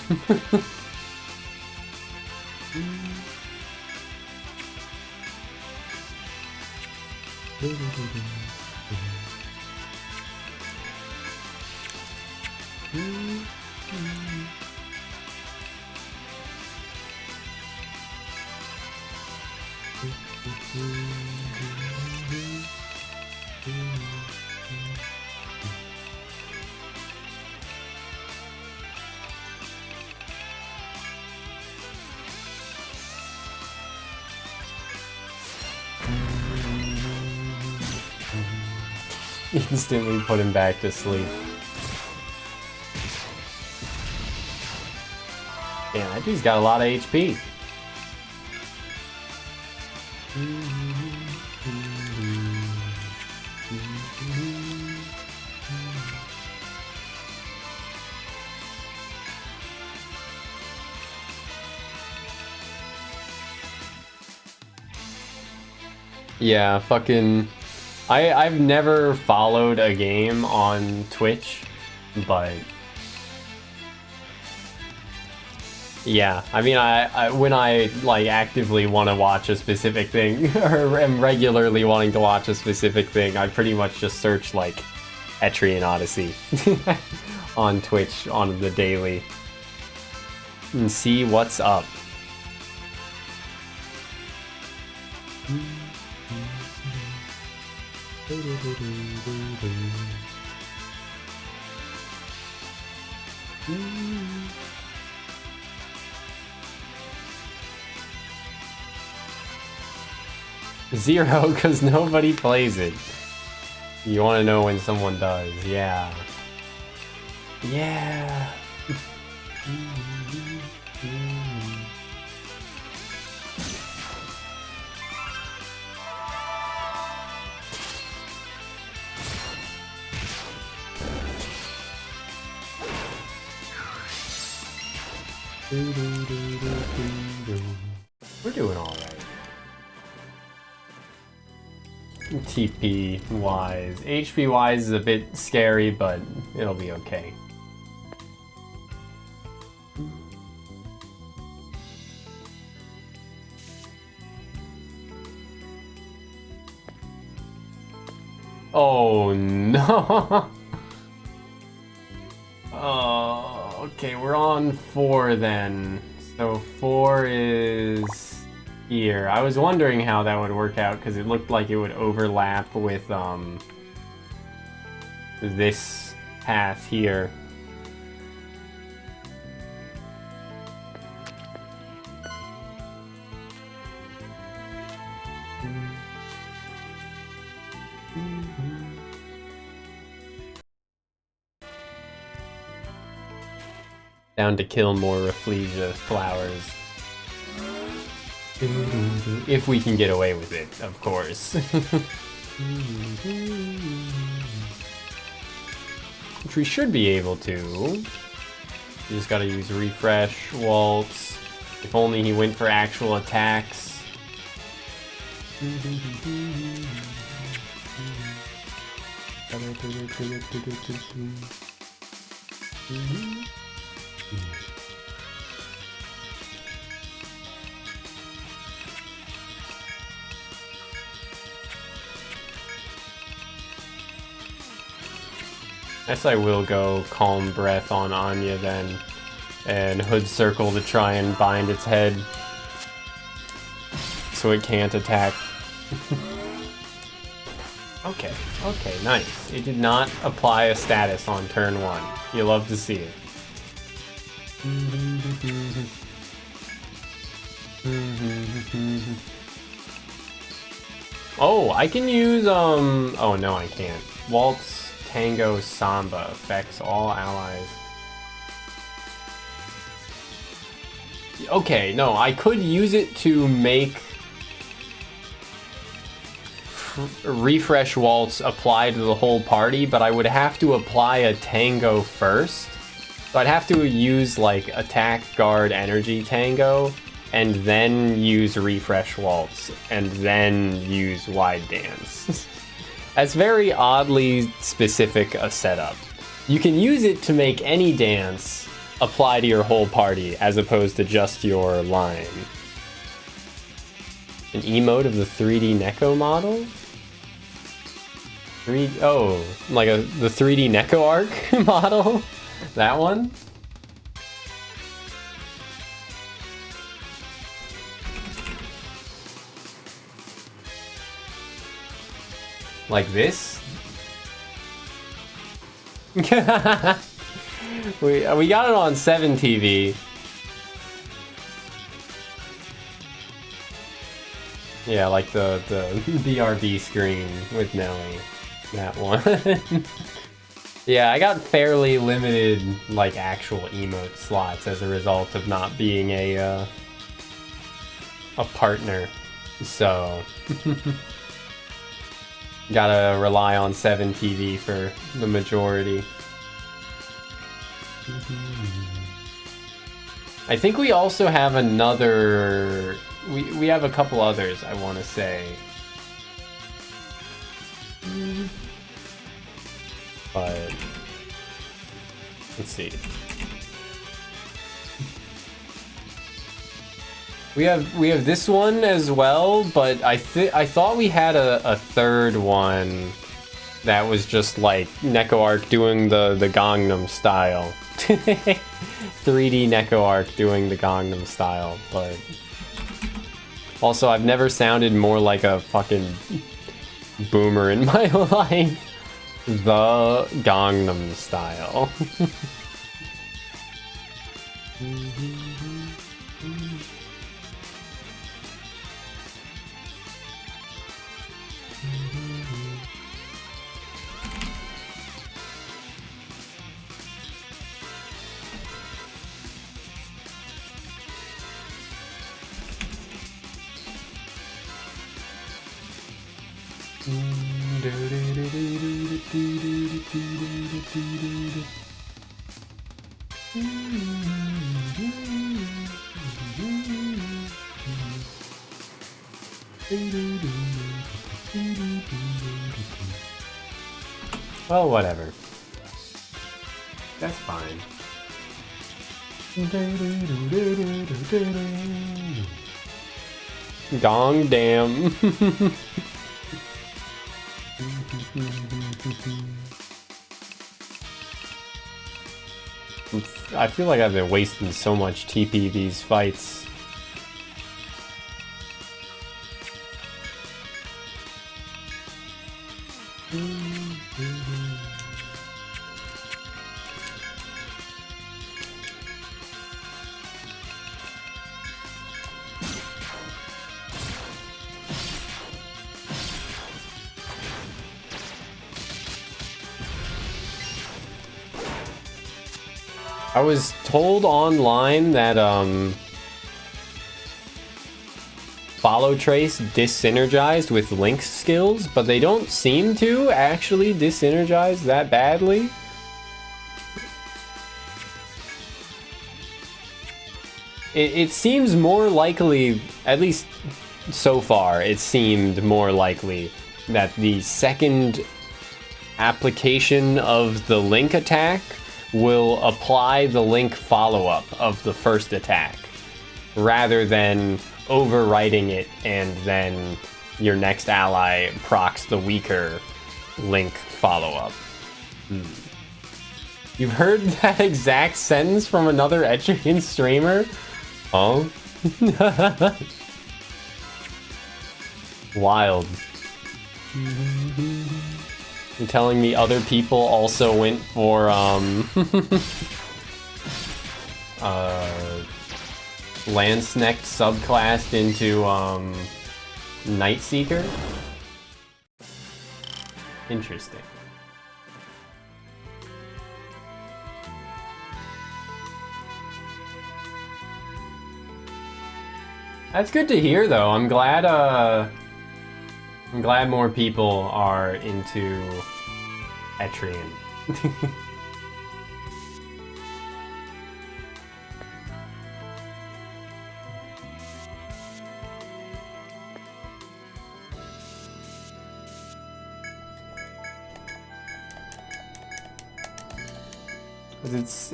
Instantly put him back to sleep. Damn, that dude's got a lot of HP. Yeah, fucking... I've never followed a game on Twitch, but... yeah, I mean, I when I, like, actively want to watch a specific thing, or am regularly wanting to watch a specific thing, I pretty much just search, like, Etrian Odyssey on Twitch on the daily and see what's up. Zero, because nobody plays it. You want to know when someone does, yeah. Yeah. We're doing alright. TP wise. HP wise is a bit scary, but it'll be okay. Oh no! Oh, okay, we're on 4 then. So 4 is here. I was wondering how that would work out because it looked like it would overlap with this path here. Down to kill more Rafflesia flowers. If we can get away with it, of course. Which we should be able to. You just gotta use refresh, waltz. If only he went for actual attacks. Guess I will go Calm Breath on Anya then, and Hood Circle to try and bind its head so it can't attack. Okay, nice. It did not apply a status on turn 1. You love to see it. Oh, I can use, oh no I can't. Waltz Tango Samba affects all allies. Okay, no, I could use it to make Refresh Waltz apply to the whole party, but I would have to apply a Tango first. So I'd have to use like Attack, Guard, Energy Tango, and then use Refresh Waltz, and then use Wide Dance. That's very oddly specific a setup. You can use it to make any dance apply to your whole party, as opposed to just your line. An emote of the 3D Neko model? Oh, like the 3D Neko Arc model? That one? Like this? we got it on 7 TV. Yeah, like the BRB screen with Nelly. That one. Yeah, I got fairly limited like actual emote slots as a result of not being a partner. So gotta rely on 7 TV for the majority. I think we also have another... We have a couple others, I want to say. But... let's see. We have this one as well, but I thought we had a third one that was just like Neko Arc doing the Gangnam Style. 3D Neko Arc doing the Gangnam Style, but also I've never sounded more like a fucking boomer in my life. The Gangnam Style. Well, whatever. That's fine. Gong damn. I feel like I've been wasting so much TP these fights. I was told online that Follow Trace dis-synergized with Link's skills, but they don't seem to actually dis-synergize that badly. It seems more likely, at least so far, it seemed more likely that the second application of the Link attack will apply the Link follow-up of the first attack, rather than overwriting it and then your next ally procs the weaker Link follow-up. You've heard that exact sentence from another Etrian streamer? Oh? Wild. You're telling me other people also went for, Landsnecht subclassed into, Nightseeker? Interesting. That's good to hear, though. I'm glad more people are into Etrian.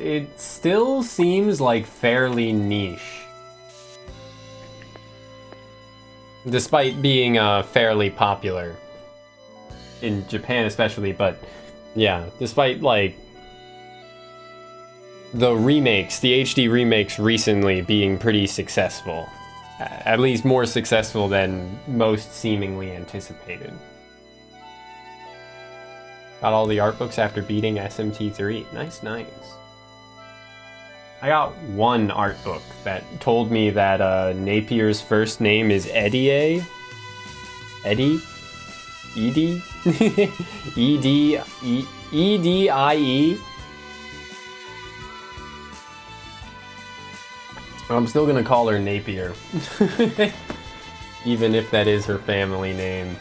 It still seems like fairly niche. Despite being fairly popular in Japan especially, but yeah, despite like the remakes, the HD remakes recently being pretty successful, at least more successful than most seemingly anticipated. Got all the art books after beating SMT3. Nice, nice. I got one art book that told me that Napier's first name is Eddie. Eddie? Edie? E-D-I-E? I'm still gonna call her Napier. Even if that is her family name.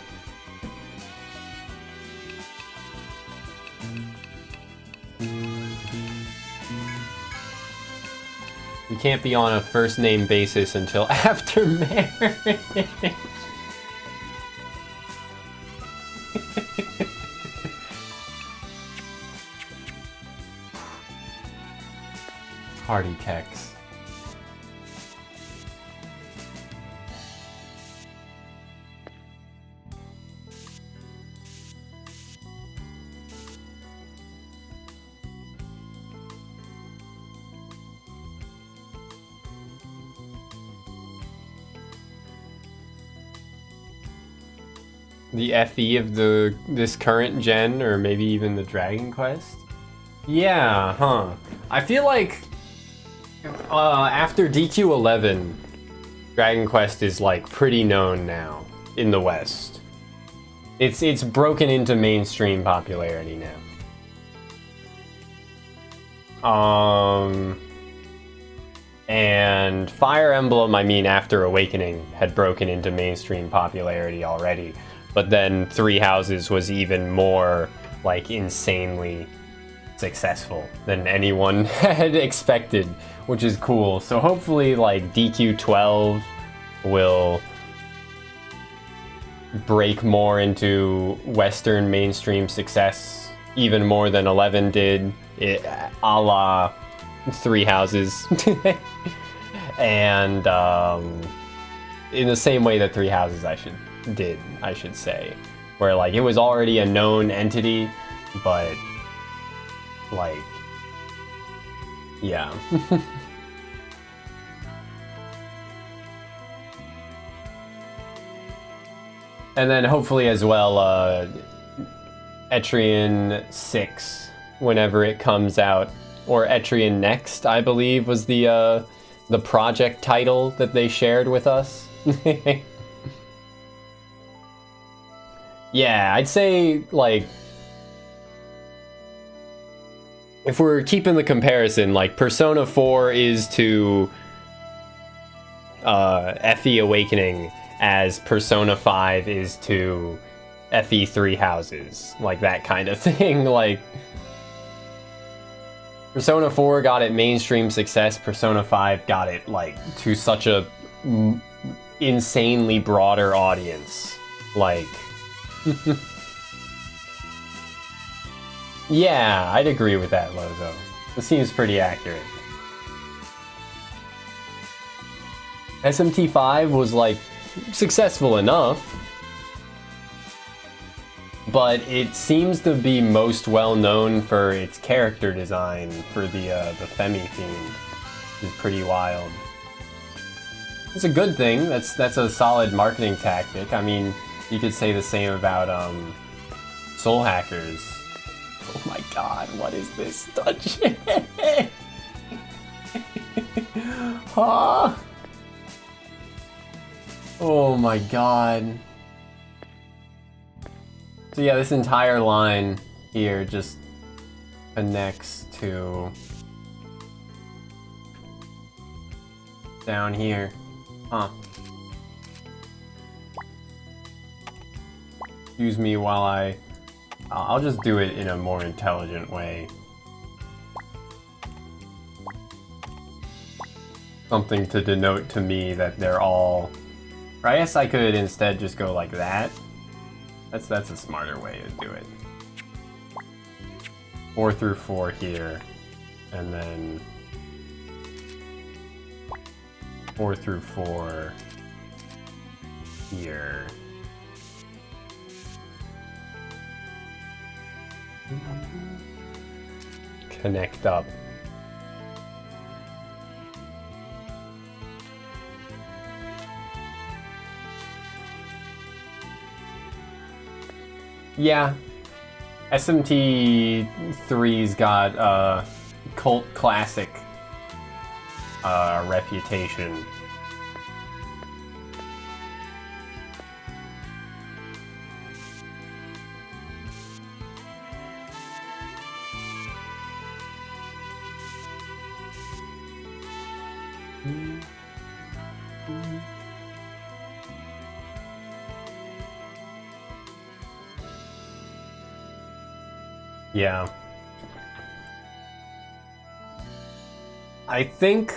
We can't be on a first name basis until after marriage. Party Kex. The FE of this current gen, or maybe even the Dragon Quest? Yeah, huh. I feel like after DQ11, Dragon Quest is like pretty known now in the West. It's broken into mainstream popularity now. And Fire Emblem, I mean, after Awakening had broken into mainstream popularity already. But then Three Houses was even more, like, insanely successful than anyone had expected, which is cool. So hopefully like DQ12 will break more into Western mainstream success, even more than 11 did, a la Three Houses. And in the same way that Three Houses I should say, where like it was already a known entity, but like, yeah. And then hopefully as well, Etrian 6, whenever it comes out, or Etrian Next, I believe was the project title that they shared with us. Yeah, I'd say, like, if we're keeping the comparison, like, Persona 4 is to FE Awakening as Persona 5 is to FE Three Houses, like that kind of thing. Like, Persona 4 got it mainstream success, Persona 5 got it, like, to such a insanely broader audience. Like, yeah, I'd agree with that, Lozo. It seems pretty accurate. SMT5 was, like, successful enough, but it seems to be most well known for its character design for the Femi theme, which is pretty wild. It's a good thing. That's a solid marketing tactic. I mean, you could say the same about Soul Hackers. Oh my god, what is this dungeon? Huh? Oh my god. So yeah, this entire line here just connects to down here. Huh. Excuse me while I'll just do it in a more intelligent way. Something to denote to me that they're all... Or I guess I could instead just go like that. That's a smarter way to do it. 4 through 4 here, and then 4 through 4 here. Connect up. Yeah, SMT3's got cult classic reputation. Yeah. I think...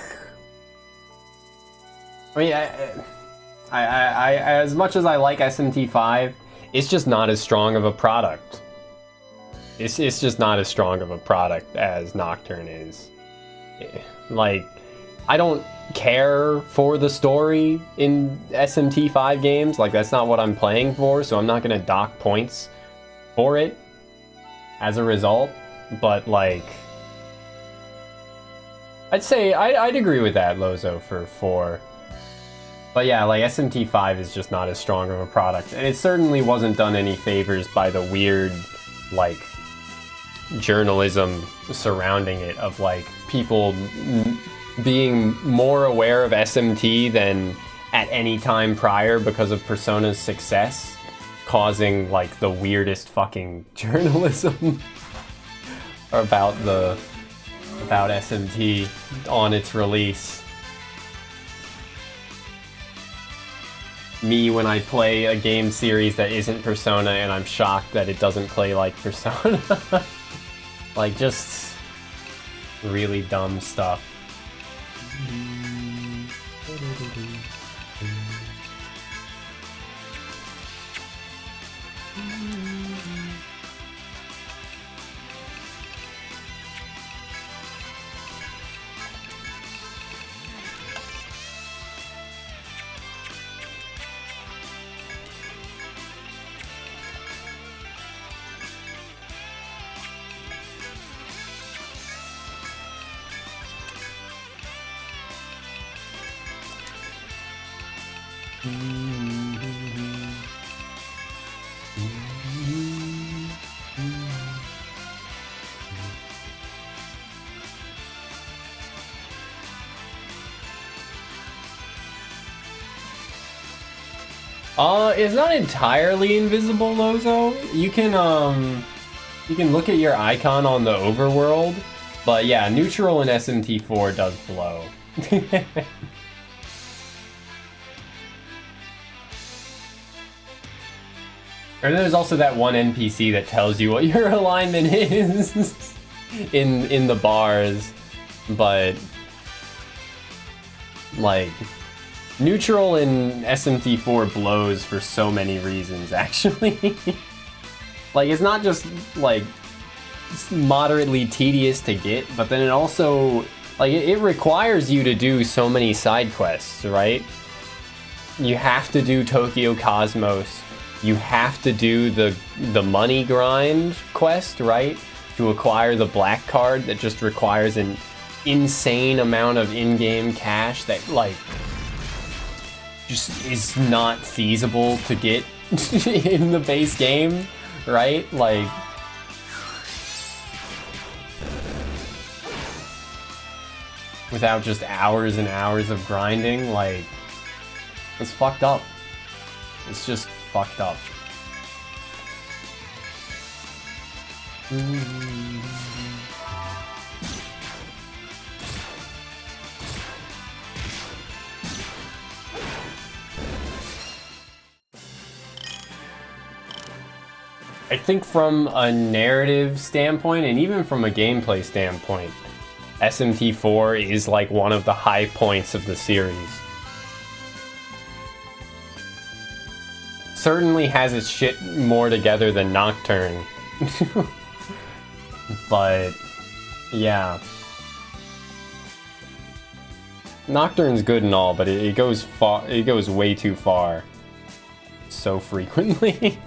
I mean, I as much as I like SMT5, it's just not as strong of a product. It's just not as strong of a product as Nocturne is. Like, I don't care for the story in SMT5 games. Like, that's not what I'm playing for, so I'm not gonna dock points for it as a result, but like, I'd say I'd agree with that, Lozo, for 4. But yeah, like, SMT5 is just not as strong of a product, and it certainly wasn't done any favors by the weird, like, journalism surrounding it of, like, people being more aware of SMT than at any time prior because of Persona's success, causing, like, the weirdest fucking journalism about SMT on its release. Me when I play a game series that isn't Persona and I'm shocked that it doesn't play like Persona. Like, just really dumb stuff. It's not entirely invisible, Lozo. You can look at your icon on the overworld, but yeah, neutral in SMT4 does blow. And there's also that one NPC that tells you what your alignment is in the bars, but like neutral in SMT4 blows for so many reasons, actually. Like, it's not just like moderately tedious to get, but then it also like it requires you to do so many side quests, right? You have to do Tokyo Cosmos. You have to do the money grind quest, right? To acquire the black card that just requires an insane amount of in-game cash that, like, just is not feasible to get in the base game, right? Like, without just hours and hours of grinding, like, it's fucked up. It's just fucked up. I think from a narrative standpoint, and even from a gameplay standpoint, SMT4 is like one of the high points of the series. Certainly has its shit more together than Nocturne. But yeah, Nocturne's good and all, but it goes far. It goes way too far, so frequently.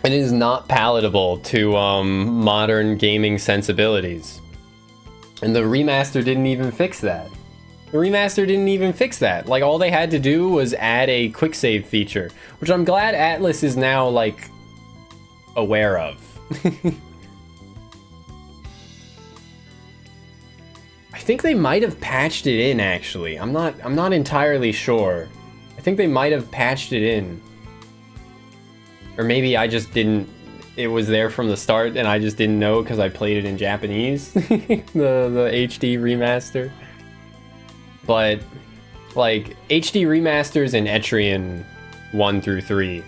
It is not palatable to modern gaming sensibilities. And the remaster didn't even fix that. The remaster didn't even fix that. Like, all they had to do was add a quick save feature, which I'm glad Atlas is now, like, aware of. I think they might have patched it in, actually. I'm not entirely sure. I think they might have patched it in. Or maybe I just didn't. It was there from the start and I just didn't know because I played it in Japanese. the HD remaster. But like HD remasters in Etrian 1 through 3,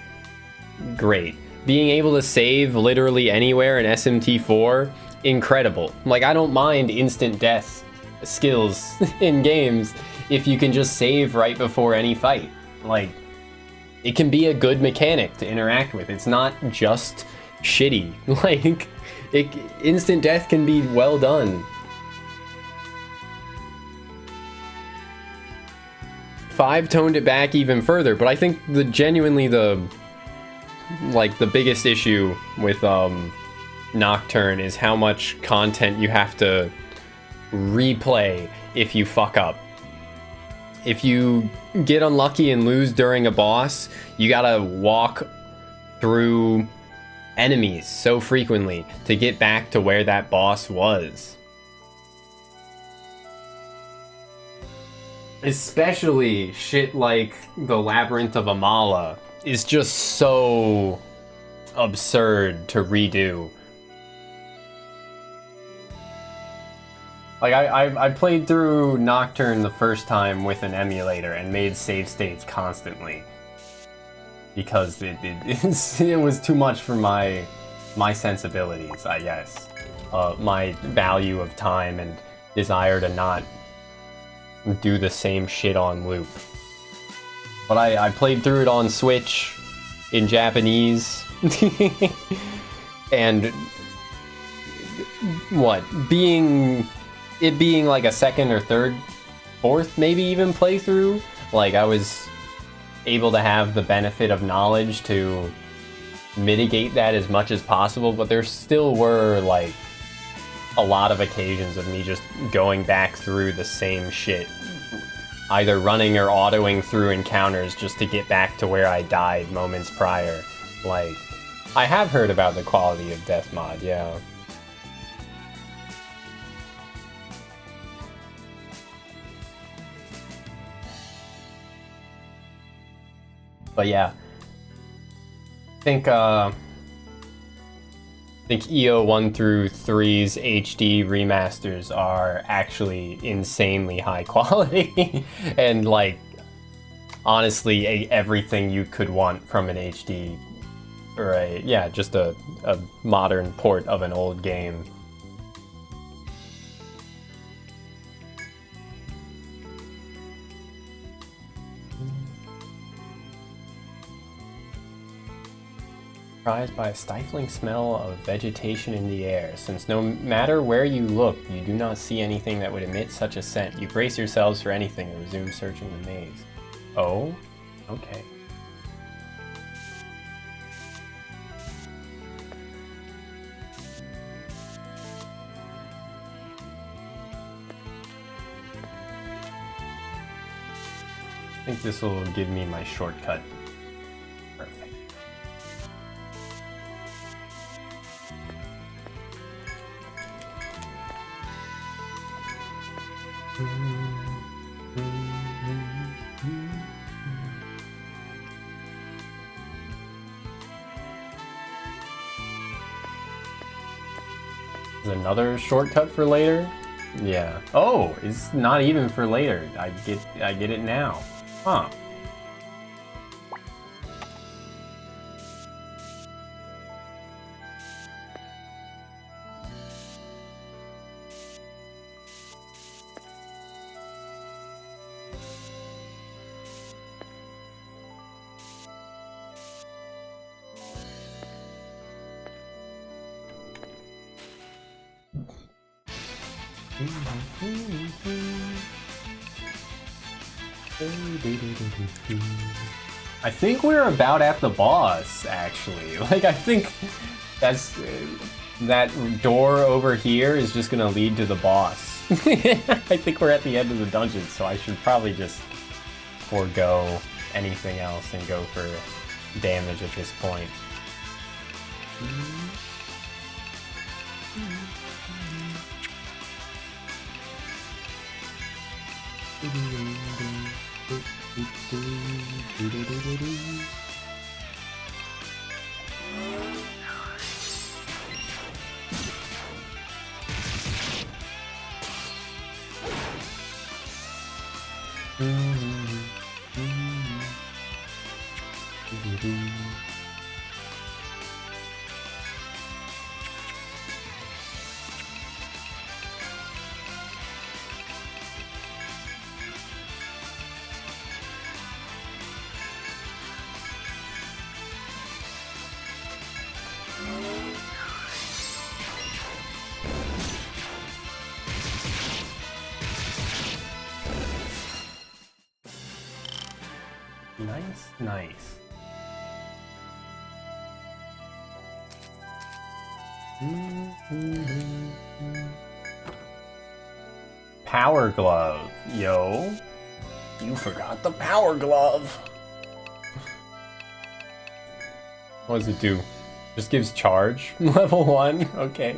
great. Being able to save literally anywhere in SMT4, incredible. Like, I don't mind instant death skills in games if you can just save right before any fight. Like, it can be a good mechanic to interact with. It's not just shitty. Like, instant death can be well done. 5 toned it back even further, but I think genuinely the biggest issue with Nocturne is how much content you have to replay if you fuck up. If you get unlucky and lose during a boss, you gotta walk through enemies so frequently to get back to where that boss was. Especially shit like the Labyrinth of Amala is just so absurd to redo. Like, I played through Nocturne the first time with an emulator and made save states constantly. because it was too much for my sensibilities, I guess. My value of time and desire to not do the same shit on loop. But I played through it on Switch in Japanese. And what, being like a second or third, fourth maybe even playthrough, like I was able to have the benefit of knowledge to mitigate that as much as possible, but there still were like a lot of occasions of me just going back through the same shit, either running or autoing through encounters just to get back to where I died moments prior. Like, I have heard about the quality of Death Mod, yeah. But yeah, I think EO 1 through 3's HD remasters are actually insanely high quality and like honestly everything you could want from an HD or just a modern port of an old game. Surprised by a stifling smell of vegetation in the air. Since no matter where you look, you do not see anything that would emit such a scent. You brace yourselves for anything and resume searching the maze. Oh? Okay. I think this will give me my shortcut. Perfect. Is another shortcut for later? Yeah. Oh, it's not even for later. I get it now. Huh. I think we're about at the boss, actually. Like, I think that's that door over here is just gonna lead to the boss. I think we're at the end of the dungeon, so I should probably just forego anything else and go for damage at this point. Nice. Power glove, yo. You forgot the power glove. What does it do? Just gives charge. Level 1? Okay.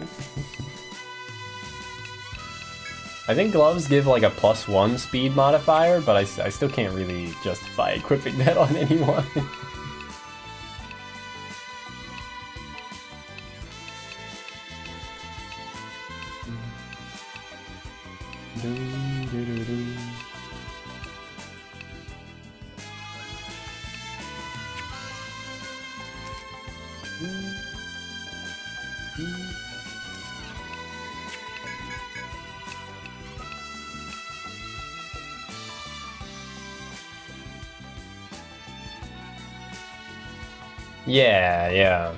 I think gloves give like a +1 speed modifier, but I still can't really justify equipping that on anyone. Yeah, yeah.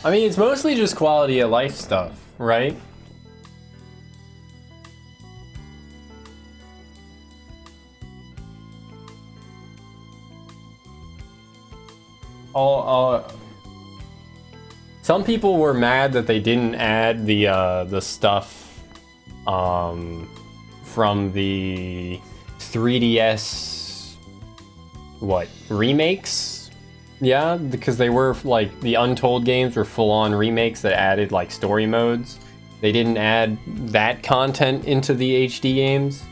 I mean, it's mostly just quality of life stuff, right? Some people were mad that they didn't add the stuff from the 3DS remakes. Yeah, because they were like the Untold games were full-on remakes that added like story modes. They didn't add that content into the HD games.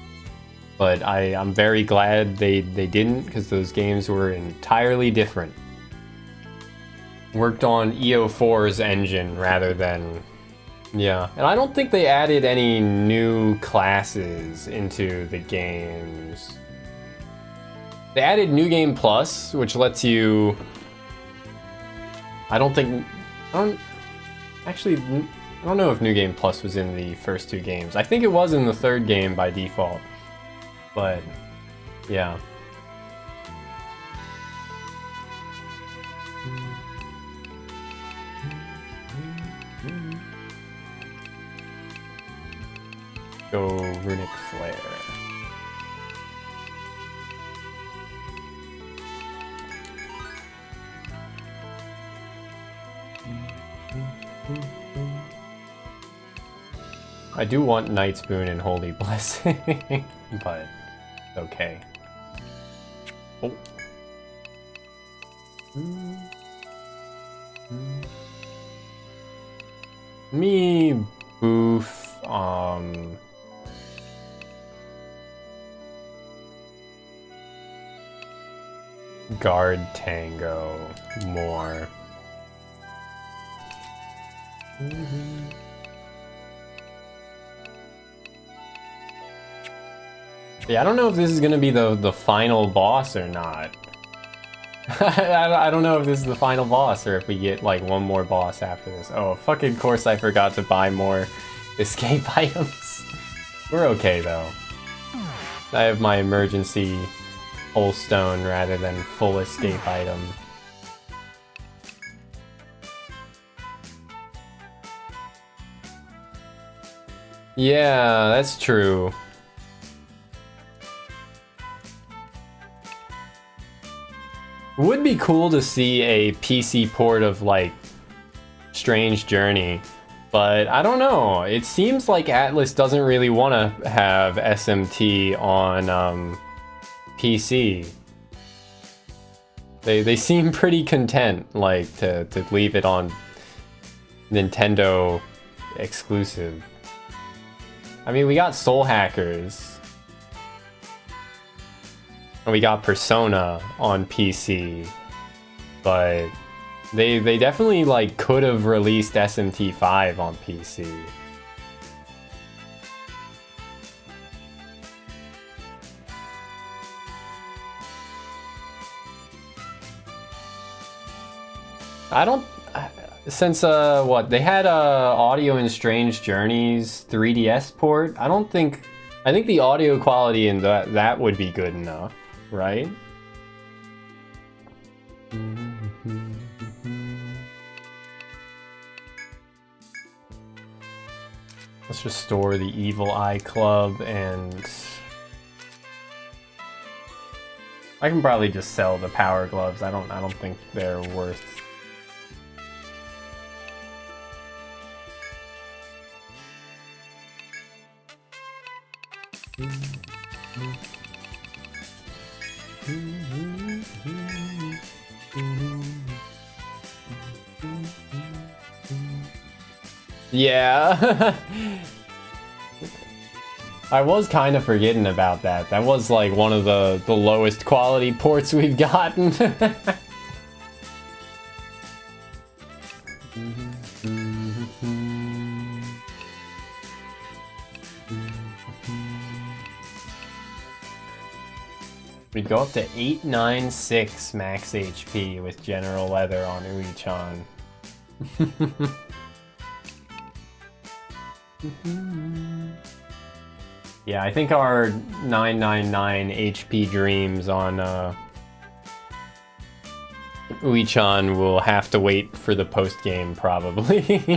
But I'm very glad they didn't, because those games were entirely different. Worked on EO4's engine rather than... Yeah, and I don't think they added any new classes into the games. They added New Game Plus, which lets you... I don't know if New Game Plus was in the first two games. I think it was in the third game by default. But, yeah. Go Runic Flare. I do want Knight's Boon and Holy Blessing, but okay. Oh. Me boof guard Tango more. Yeah, I don't know if this is gonna be the final boss or not. I don't know if this is the final boss or if we get like one more boss after this. Oh, fucking course I forgot to buy more escape items. We're okay though. I have my emergency whole stone rather than full escape item. Yeah, that's true. Would be cool to see a PC port of like Strange Journey, but I don't know. It seems like Atlas doesn't really want to have SMT on PC. They seem pretty content like to leave it on Nintendo exclusive. I mean, we got Soul Hackers. And we got Persona on PC, but they definitely like could have released SMT5 on PC. I don't... Since, what, they had audio in Strange Journeys 3DS port, I think the audio quality in that would be good enough, right? Let's restore the Evil Eye Club, and I can probably just sell the Power Gloves. I don't think they're worth... Yeah. I was kind of forgetting about that. That was like one of the lowest quality ports we've gotten. We'd go up to 896 max HP with General Leather on Uichan. Yeah, I think our 999 HP dreams on Uichan will have to wait for the post-game, probably.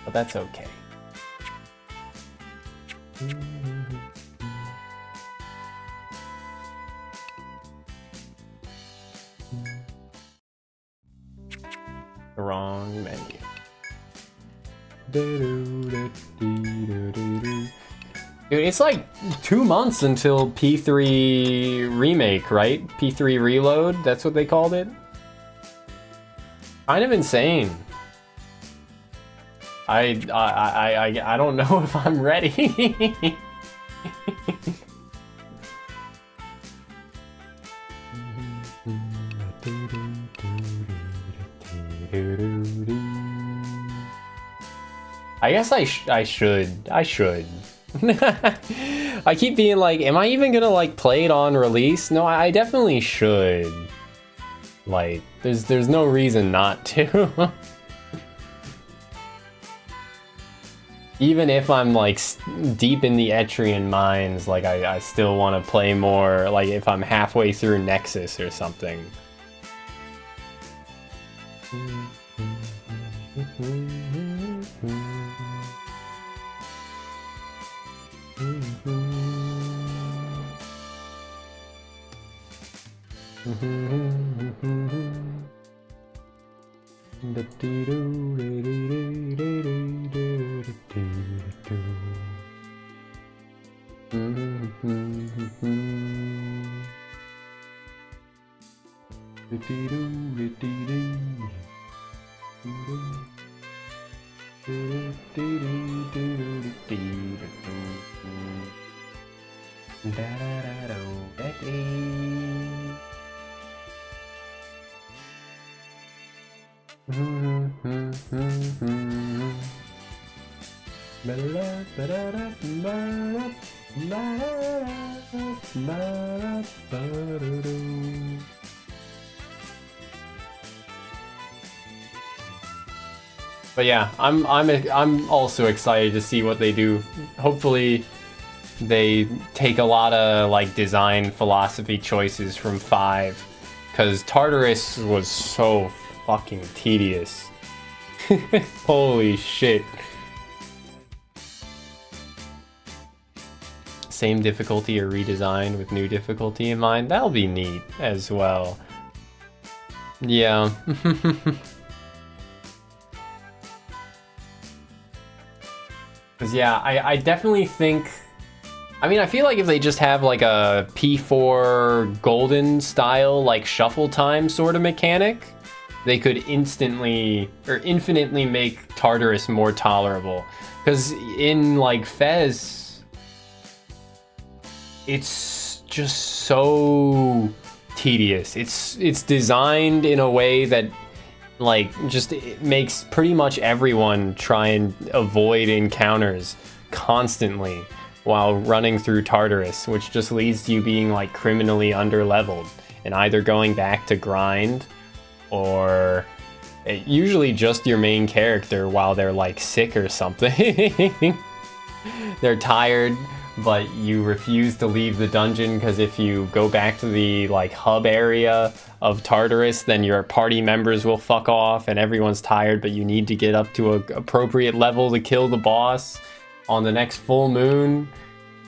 But that's okay. Wrong menu. Dude, it's like 2 months until P3 Remake, right? P3 Reload, that's what they called it? Kind of insane. I don't know if I'm ready. I guess I should. I keep being like, am I even gonna like play it on release? No, I definitely should. Like, there's no reason not to. Even if I'm like deep in the Etrian mines, like I still want to play more, like if I'm halfway through Nexus or something. But yeah, I'm also excited to see what they do. Hopefully they take a lot of like design philosophy choices from 5, because Tartarus was so fucking tedious. Holy shit. Same difficulty or redesigned with new difficulty in mind. That'll be neat as well. Yeah. Because yeah, I definitely think... I mean, I feel like if they just have like a P4 golden style, like shuffle time sort of mechanic, they could instantly or infinitely make Tartarus more tolerable. Because in like Fez, it's just so tedious. It's designed in a way that like just it makes pretty much everyone try and avoid encounters constantly while running through Tartarus, which just leads to you being like criminally underleveled and either going back to grind or usually just your main character while they're like sick or something. They're tired, but you refuse to leave the dungeon because if you go back to the like hub area of Tartarus, then your party members will fuck off and everyone's tired, but you need to get up to an appropriate level to kill the boss on the next full moon,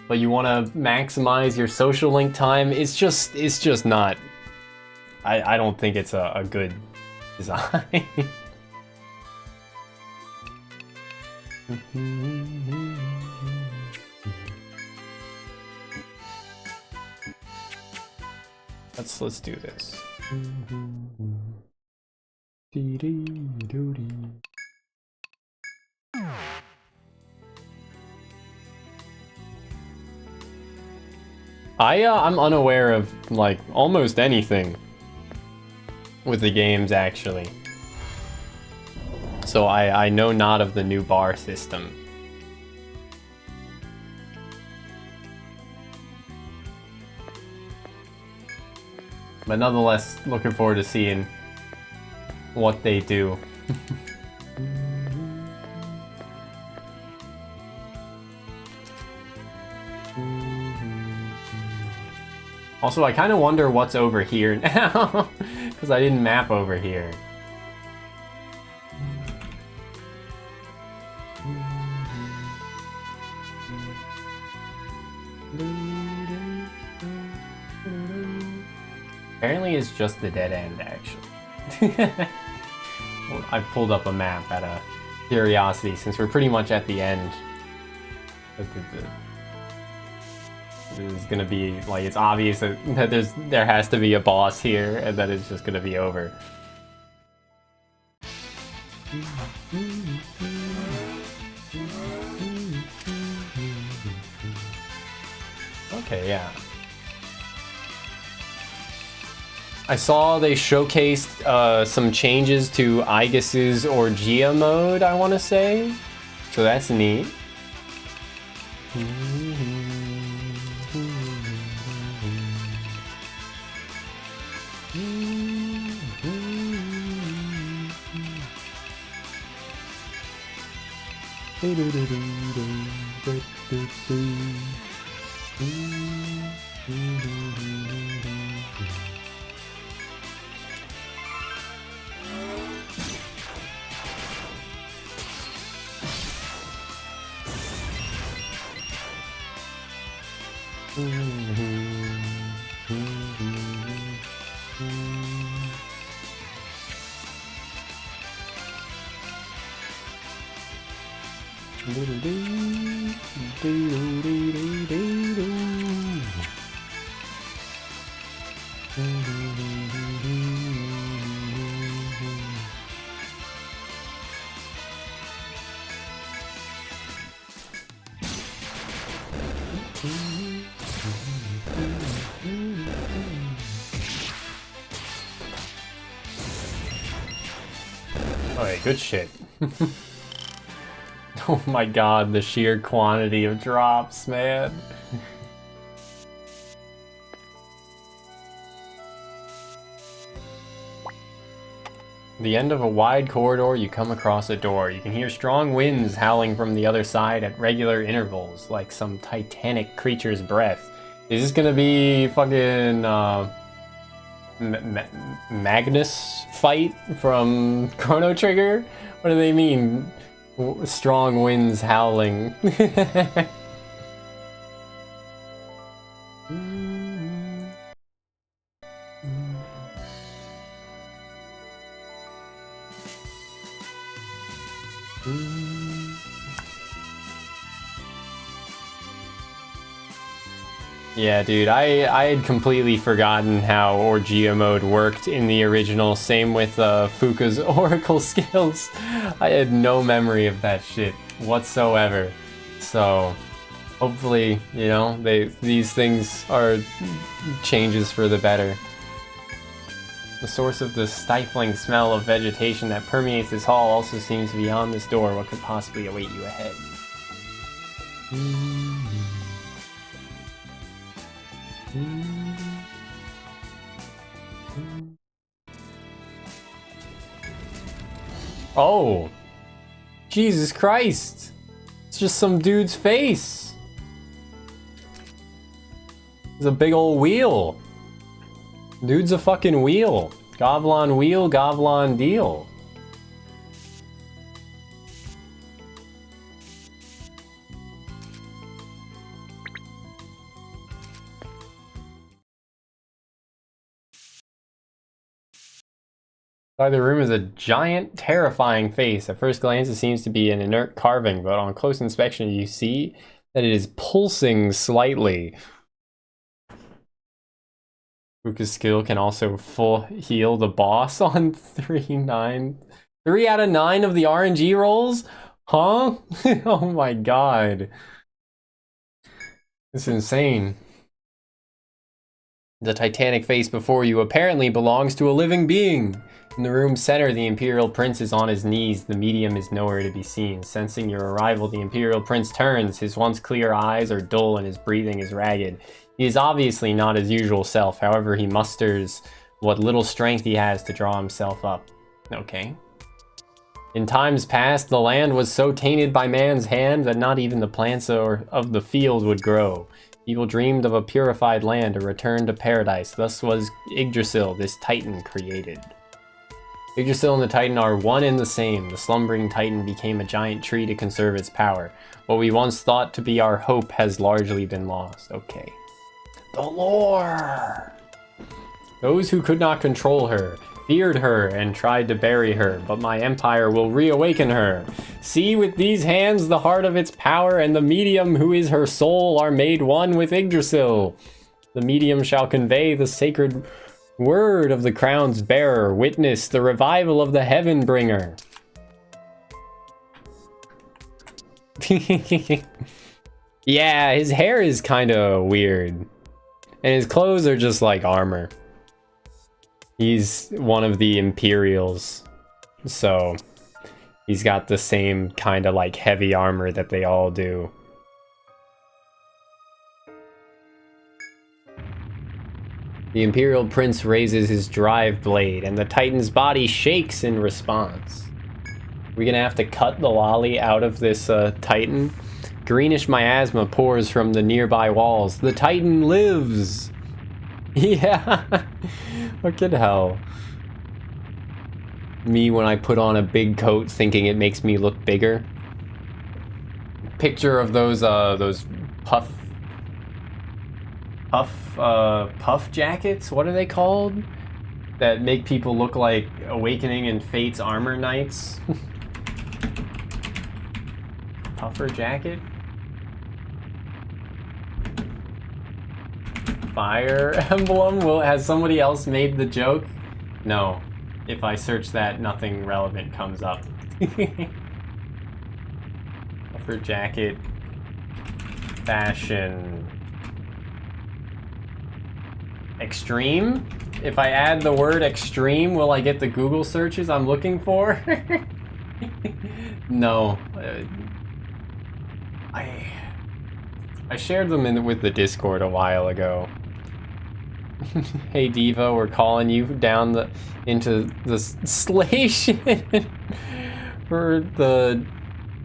but you want to maximize your social link time. It's just not, I don't think it's a good design. Let's do this. I'm unaware of like almost anything with the games actually. So I know not of the new bar system. But nonetheless, looking forward to seeing what they do. Also, I kind of wonder what's over here now, because I didn't map over here. Apparently it's just the dead end, actually. Well, I pulled up a map out of curiosity, since we're pretty much at the end. It's gonna be, like, it's obvious that there has to be a boss here, and that it's just gonna be over. Okay, yeah. I saw they showcased some changes to Aegis's Orgia mode, I want to say. So that's neat. Alright, good shit. Oh my god, the sheer quantity of drops, man. The end of a wide corridor, you come across a door. You can hear strong winds howling from the other side at regular intervals, like some titanic creature's breath. Is this gonna be fucking, Magnus fight from Chrono Trigger? What do they mean? Strong winds howling. Yeah, dude, I had completely forgotten how Orgia mode worked in the original. Same with Fuka's Oracle skills. I had no memory of that shit whatsoever. So, hopefully, you know, these things are changes for the better. The source of the stifling smell of vegetation that permeates this hall also seems beyond this door. What could possibly await you ahead? Oh! Jesus Christ! It's just some dude's face! It's a big old wheel! Dude's a fucking wheel! Govlon wheel, Govlon deal. Inside the room is a giant, terrifying face. At first glance, it seems to be an inert carving, but on close inspection, you see that it is pulsing slightly. Fuka's skill can also full heal the boss on 3 out of 9 of the RNG rolls? Huh? Oh my god. It's insane. The titanic face before you apparently belongs to a living being. In the room's center, the Imperial Prince is on his knees. The medium is nowhere to be seen. Sensing your arrival, the Imperial Prince turns. His once clear eyes are dull and his breathing is ragged. He is obviously not his usual self, however he musters what little strength he has to draw himself up. Okay. In times past, the land was so tainted by man's hand that not even the plants of the field would grow. People dreamed of a purified land, a return to paradise. Thus was Yggdrasil, this titan, created. Yggdrasil and the Titan are one and the same. The slumbering Titan became a giant tree to conserve its power. What we once thought to be our hope has largely been lost. Okay. The lore! Those who could not control her feared her and tried to bury her, but my empire will reawaken her. See, with these hands, the heart of its power and the medium who is her soul are made one with Yggdrasil. The medium shall convey the sacred word of the crown's bearer, witness the revival of the heaven bringer. Yeah, his hair is kind of weird. And his clothes are just like armor. He's one of the Imperials. So he's got the same kind of like heavy armor that they all do. The Imperial Prince raises his drive blade, and the Titan's body shakes in response. We're gonna have to cut the lolly out of this Titan. Greenish miasma pours from the nearby walls. The Titan lives! Yeah! Look at hell. Me when I put on a big coat thinking it makes me look bigger. Picture of those puff jackets? What are they called? That make people look like Awakening and Fate's armor knights. Puffer jacket? Fire emblem? Has somebody else made the joke? No. If I search that, nothing relevant comes up. Puffer jacket. Fashion. Extreme? If I add the word extreme, will I get the Google searches I'm looking for? No. I shared them with the Discord a while ago. Hey Diva, we're calling you down into the station for the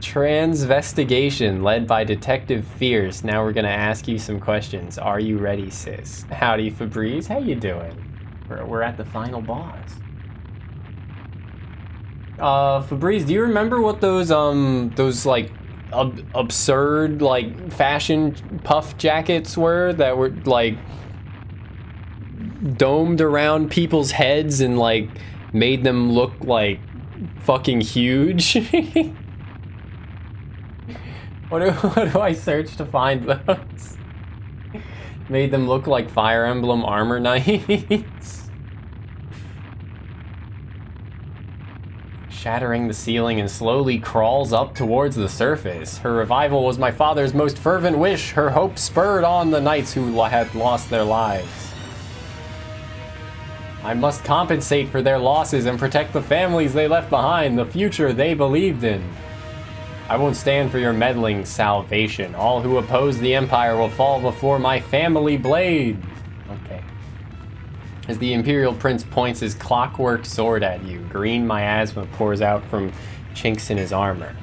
transvestigation led by Detective Fierce. Now we're gonna ask you some questions. Are you ready, sis? Howdy, Febreze. How you doing? We're at the final boss. Febreze, do you remember what those like absurd like fashion puff jackets were that were like domed around people's heads and like made them look like fucking huge? What do I search to find those? Made them look like Fire Emblem armor knights. Shattering the ceiling and slowly crawls up towards the surface. Her revival was my father's most fervent wish. Her hope spurred on the knights who had lost their lives. I must compensate for their losses and protect the families they left behind, the future they believed in. I won't stand for your meddling, Salvation. All who oppose the Empire will fall before my family blade. Okay. As the Imperial Prince points his clockwork sword at you, green miasma pours out from chinks in his armor.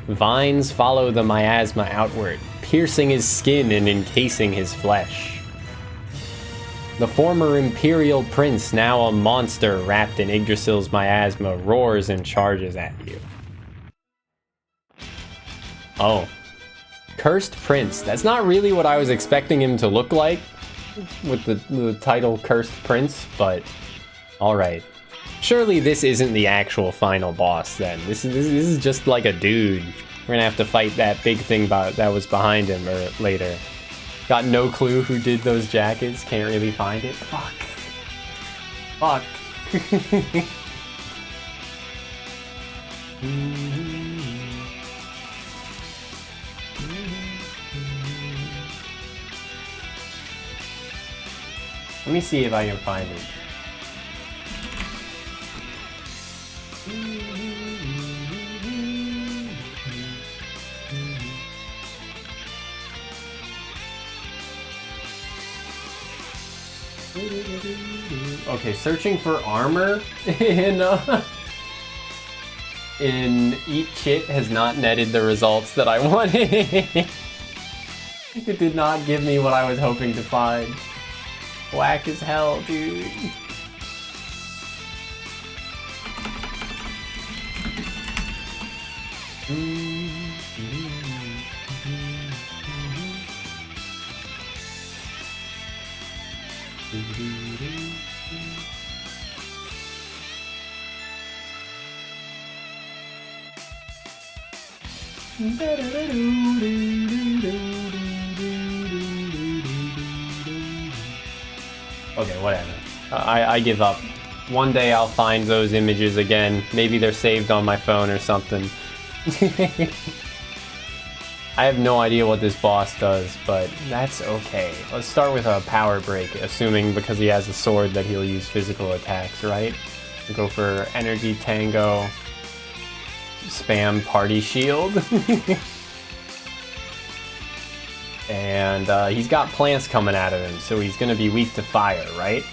Vines follow the miasma outward, piercing his skin and encasing his flesh. The former Imperial Prince, now a monster wrapped in Yggdrasil's miasma, roars and charges at you. Oh. Cursed Prince. That's not really what I was expecting him to look like with the title Cursed Prince, but alright. Surely this isn't the actual final boss then. This is just like a dude. We're gonna have to fight that big thing that was behind him later. Got no clue who did those jackets. Can't really find it. Fuck. Fuck. Let me see if I can find it. Okay, searching for armor in Eat Chit has not netted the results that I wanted. It did not give me what I was hoping to find. Whack as hell, dude. Okay, whatever. I give up. One day I'll find those images again. Maybe they're saved on my phone or something. I have no idea what this boss does, but that's okay. Let's start with a power break, assuming because he has a sword that he'll use physical attacks, right? We'll go for Energy Tango, spam Party Shield. And he's got plants coming out of him, so he's gonna be weak to fire, right?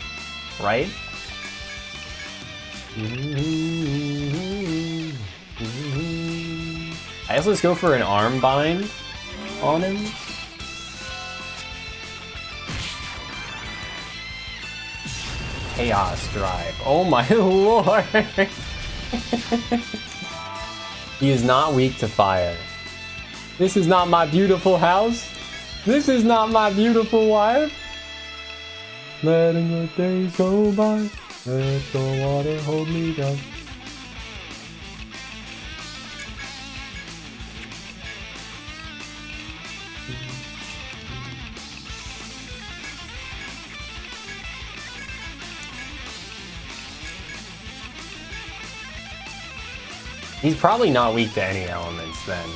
Right? I guess let's go for an arm bind on him. Chaos Drive. Oh my lord! He is not weak to fire. This is not my beautiful house. This is not my beautiful wife. Letting the days go by. Let the water hold me down. He's probably not weak to any elements then.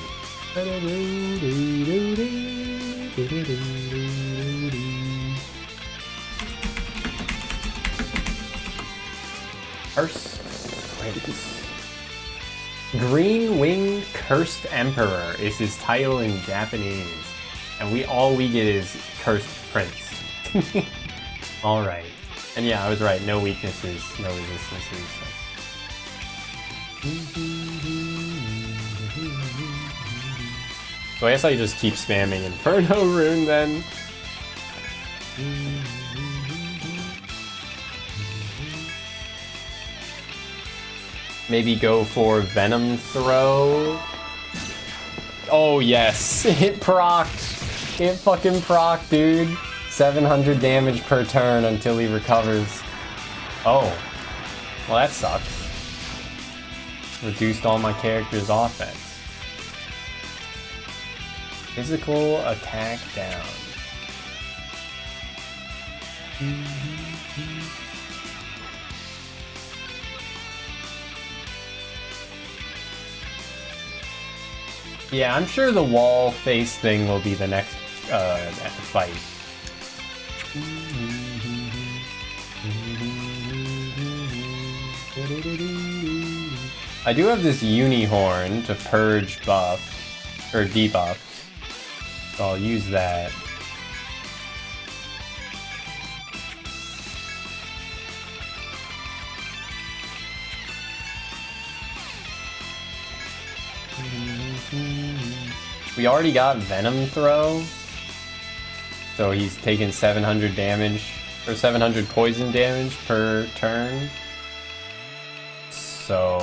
Cursed Prince. Green Winged Cursed Emperor is his title in Japanese. And all we get is Cursed Prince. Alright. And yeah, I was right, no weaknesses, no resistances. So I guess I just keep spamming Inferno Rune then. Maybe go for Venom Throw. Oh yes, it procced. It fucking procced, dude. 700 damage per turn until he recovers. Oh, well that sucks. Reduced all my character's offense. Physical attack down. Yeah, I'm sure the wall face thing will be the next fight. I do have this Unihorn to purge buffs, or debuffs, so I'll use that. We already got Venom Throw, so he's taking 700 damage, or 700 poison damage per turn. So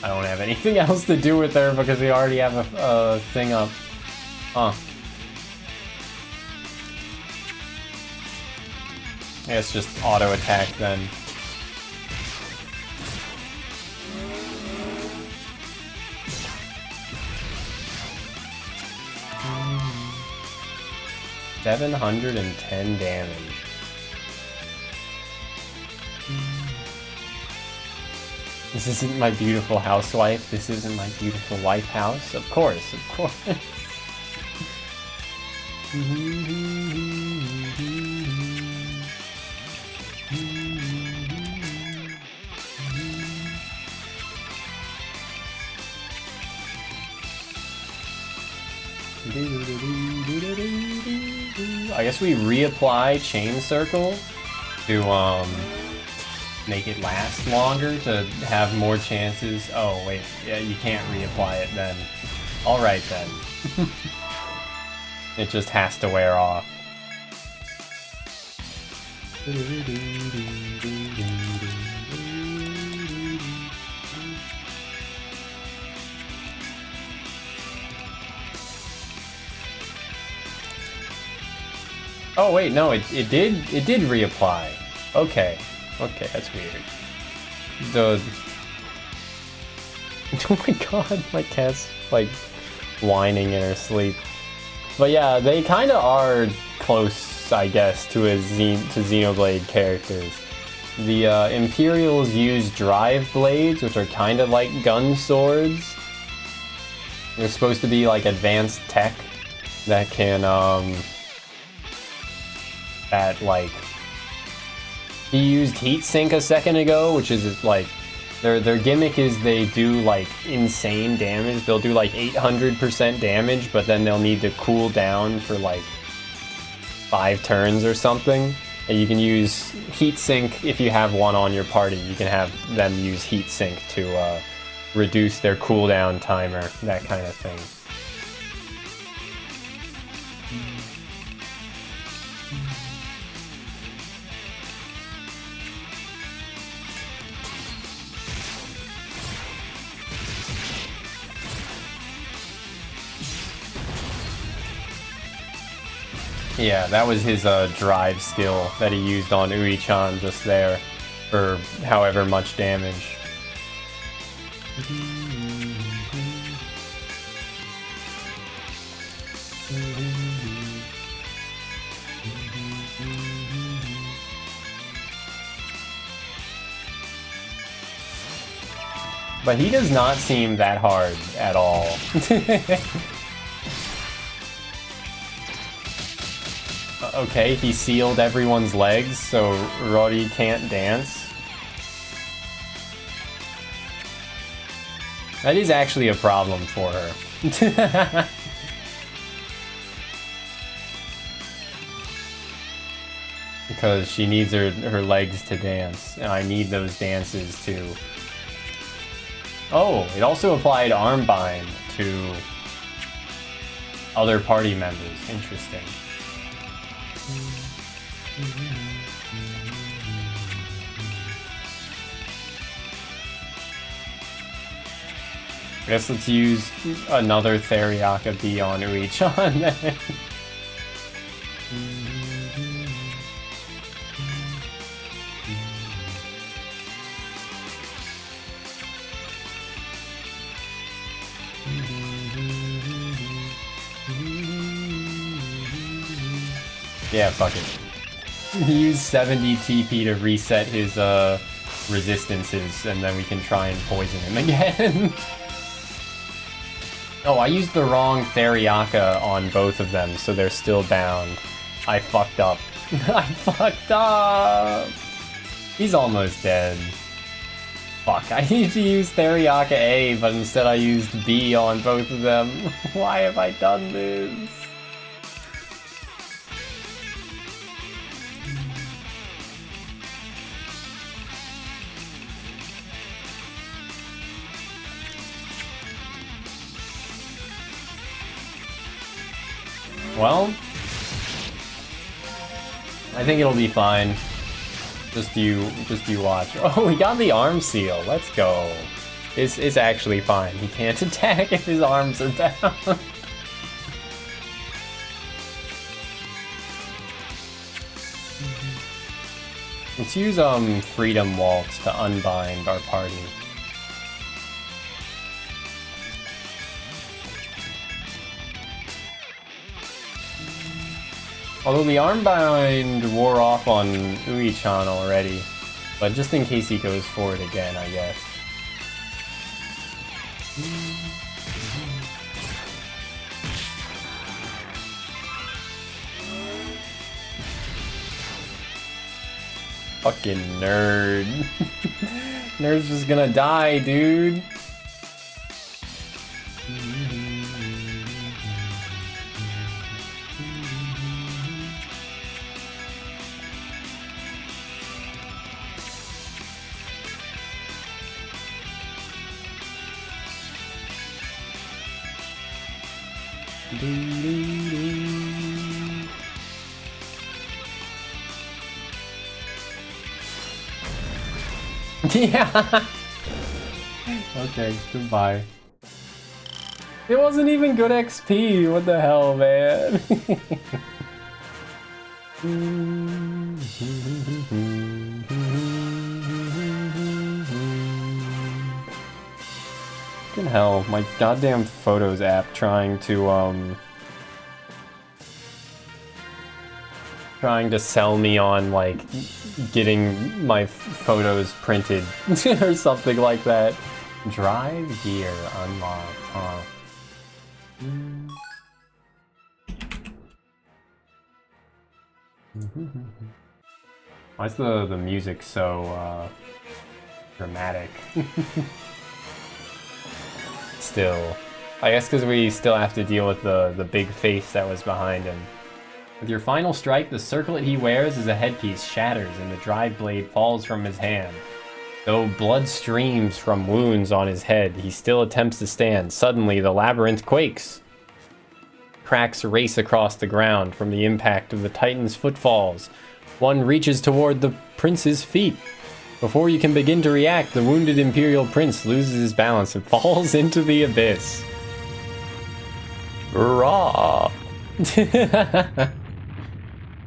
I don't have anything else to do with her because we already have a thing up. Huh. I guess just auto attack then. $710 damage. This isn't my beautiful housewife. This isn't my beautiful wife house. Of course, of course. I guess we reapply Chain Circle to make it last longer, to have more chances. Oh wait, yeah, you can't reapply it then. Alright then. It just has to wear off. Oh wait, no, it did reapply. Okay, that's weird. Oh my god, my cat's like whining in her sleep. But yeah, they kind of are close, I guess, to Xenoblade characters. The Imperials use drive blades, which are kind of like gun swords. They're supposed to be like advanced tech that can that like he used heatsink a second ago, which is like their gimmick is they do like insane damage. They'll do like 800% damage, but then they'll need to cool down for like 5 turns or something. And you can use heatsink if you have one on your party. You can have them use heatsink to reduce their cooldown timer, that kind of thing. Yeah, that was his drive skill that he used on Ui-chan just there, for however much damage. But he does not seem that hard at all. Okay, he sealed everyone's legs, so Rory can't dance. That is actually a problem for her. Because she needs her legs to dance, and I need those dances too. Oh, it also applied Armbind to other party members. Interesting. I guess let's use another Theriaka B on Ui-chan then. Yeah, fuck it. He used 70 TP to reset his resistances, and then we can try and poison him again. Oh, I used the wrong Theriaka on both of them, so they're still bound. I fucked up. I fucked up! He's almost dead. Fuck, I need to use Theriaka A, but instead I used B on both of them. Why have I done this? Well, I think it'll be fine. Just you watch. Oh, we got the arm seal. Let's go. It's actually fine. He can't attack if his arms are bound. Let's use Freedom Waltz to unbind our party. Although the armbind wore off on Ui-chan already, but just in case he goes for it again, I guess. Fucking nerd. Nerd's just gonna die, dude. Yeah. Okay, goodbye. It wasn't even good XP. What the hell, man? Fucking hell, my goddamn Photos app trying to sell me on like getting my photos printed or something like that. Drive gear unlocked, huh? Why is the music so dramatic? Still, I guess because we still have to deal with the big face that was behind him. With your final strike, the circlet he wears as a headpiece shatters and the drive blade falls from his hand. Though blood streams from wounds on his head, he still attempts to stand. Suddenly, the labyrinth quakes. Cracks race across the ground from the impact of the Titan's footfalls. One reaches toward the prince's feet. Before you can begin to react, the wounded Imperial Prince loses his balance and falls into the abyss. Raw.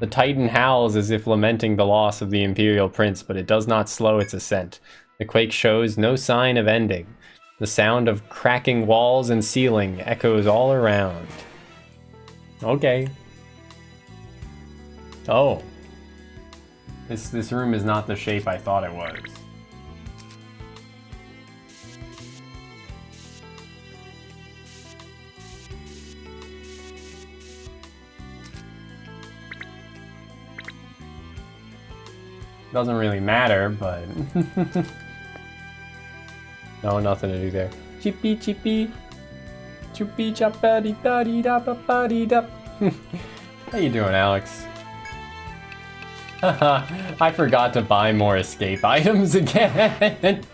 The Titan howls as if lamenting the loss of the Imperial Prince, but it does not slow its ascent. The quake shows no sign of ending. The sound of cracking walls and ceiling echoes all around. Okay. Oh. This room is not the shape I thought it was. Doesn't really matter, but no, nothing to do there. Chippy chippy, choopy choppa da dee da ba ba dee da. How you doing, Alex? Haha, I forgot to buy more escape items again.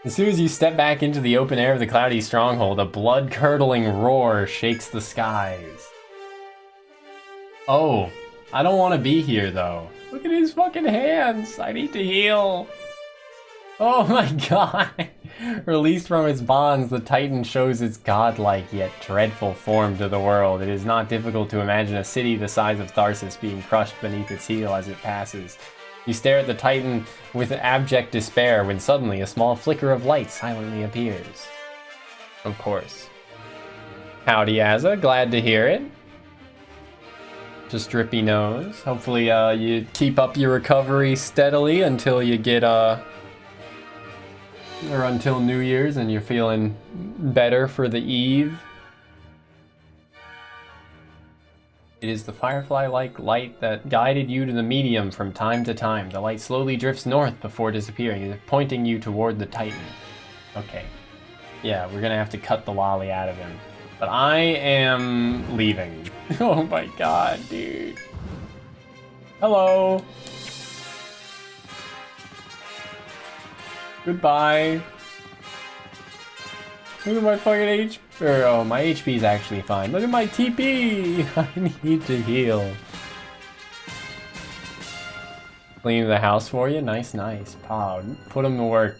As soon as you step back into the open air of the cloudy stronghold, a blood-curdling roar shakes the skies. Oh, I don't want to be here though. Look at his fucking hands. I need to heal. Oh my god. Released from its bonds, the Titan shows its godlike yet dreadful form to the world. It is not difficult to imagine a city the size of Tharsis being crushed beneath its heel as it passes. You stare at the Titan with abject despair when suddenly a small flicker of light silently appears. Of course. Howdy, Azza. Glad to hear it. Just drippy nose. Hopefully you keep up your recovery steadily until you get or until New Year's and you're feeling better for the eve. It is the firefly-like light that guided you to the medium from time to time. The light slowly drifts north before disappearing, pointing you toward the Titan. Okay. Yeah, we're gonna have to cut the lolly out of him. But I am leaving. Oh my god, dude. Hello. Goodbye. Look at my fucking HP. Oh, my HP is actually fine. Look at my TP. I need to heal. Clean the house for you. Nice, nice. Pow. Put him to work.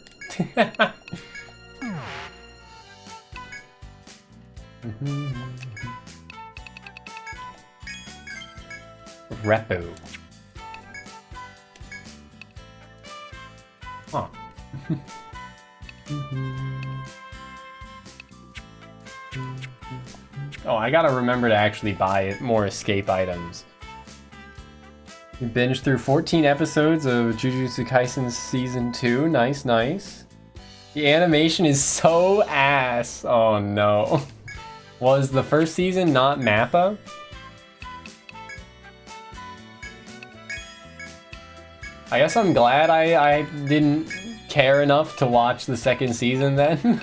Repo. Huh. Oh, I gotta remember to actually buy more escape items. We binged through 14 episodes of Jujutsu Kaisen Season 2. Nice, nice. The animation is so ass. Oh no. Was the first season not Mappa? I guess I'm glad I didn't care enough to watch the second season then.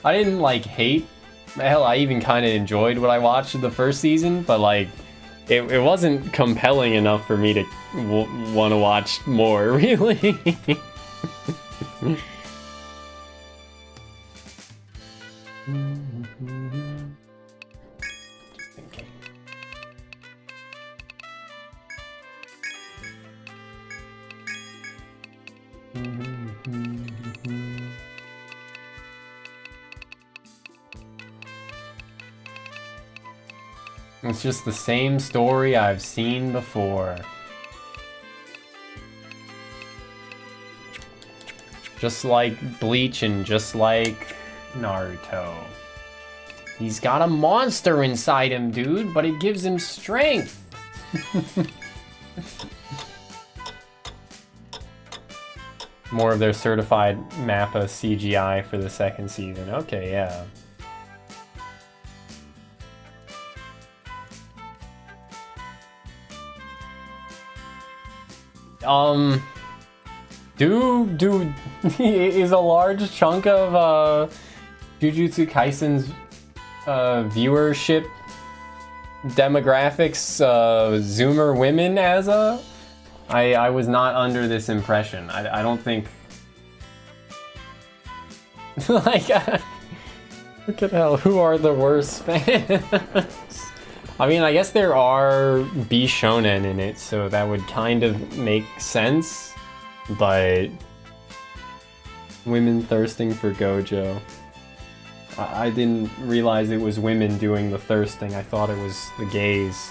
I didn't like hate. Hell, I even kind of enjoyed what I watched in the first season, but like, it wasn't compelling enough for me to want to watch more, really. It's just the same story I've seen before. Just like Bleach and just like Naruto. He's got a monster inside him, dude, but it gives him strength. More of their certified Mappa CGI for the second season. Okay, yeah. Dude, is a large chunk of Jujutsu Kaisen's viewership demographics Zoomer women as a? I was not under this impression. I don't think. Like, look at hell. Who are the worst fans? I mean, I guess there are B shonen in it, so that would kind of make sense. But women thirsting for Gojo. I didn't realize it was women doing the thirsting. I thought it was the gays.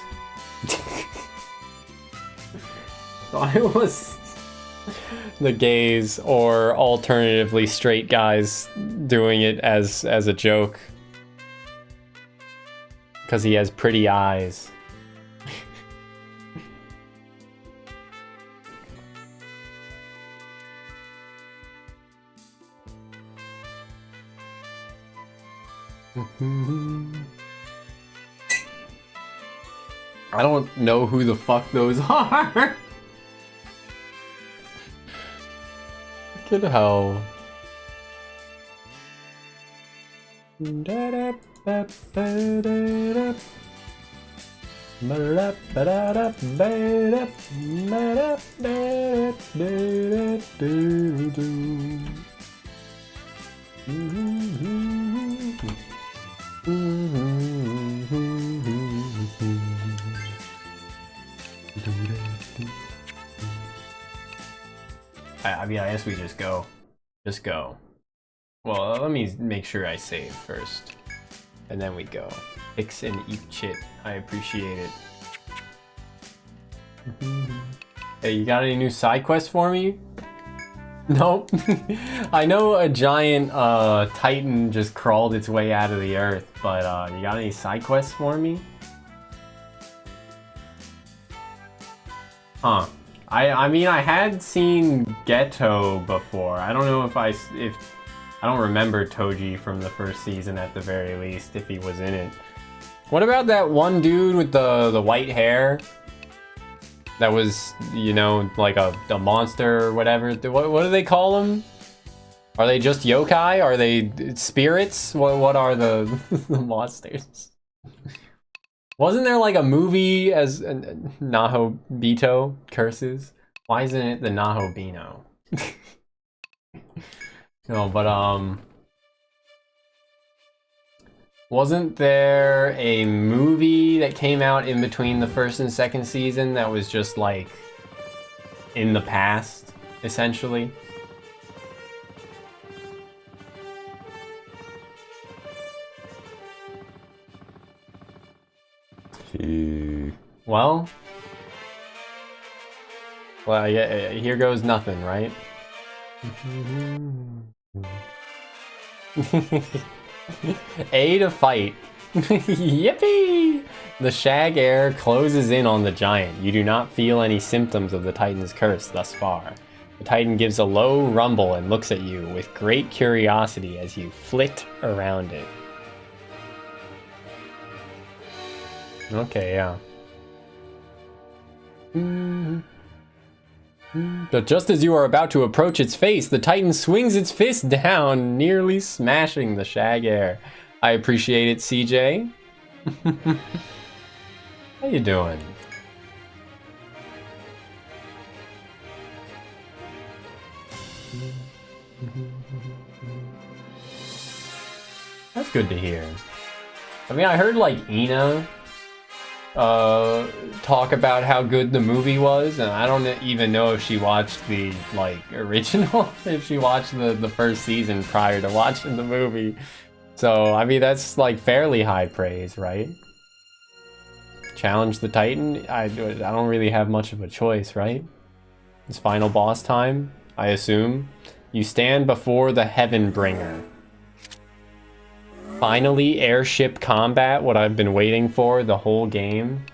Thought it was the gays, or alternatively straight guys doing it as a joke. Because he has pretty eyes. I don't know who the fuck those are. Look at how. I mean, I guess we just go. Just go. Well, let me make sure I save first. And then we go. Fix and eat shit. I appreciate it. Hey, you got any new side quests for me? Nope. I know a giant titan just crawled its way out of the earth, but you got any side quests for me? Huh. I mean, I had seen Geto before. I don't know if I don't remember Toji from the first season at the very least, if he was in it. What about that one dude with the white hair? That was, you know, like a monster or whatever. What do they call them? Are they just yokai? Are they spirits? What are the monsters? Wasn't there like a movie as Nahobito curses? Why isn't it the Nahobino? No, but wasn't there a movie that came out in between the first and second season that was just like in the past, essentially? Well, yeah, here goes nothing, right? A to fight. Yippee! The shag air closes in on the giant. You do not feel any symptoms of the Titan's curse thus far. The Titan gives a low rumble and looks at you with great curiosity as you flit around it. Okay, yeah. But just as you are about to approach its face, the Titan swings its fist down, nearly smashing the shag air. I appreciate it, CJ. How you doing? That's good to hear. I mean, I heard like Ina talk about how good the movie was, and I don't even know if she watched the like original, if she watched the first season prior to watching the movie. So I mean, that's like fairly high praise, right? Challenge the Titan? I don't really have much of a choice, right? It's final boss time, I assume. You stand before the Heavenbringer. Finally, airship combat, what I've been waiting for the whole game.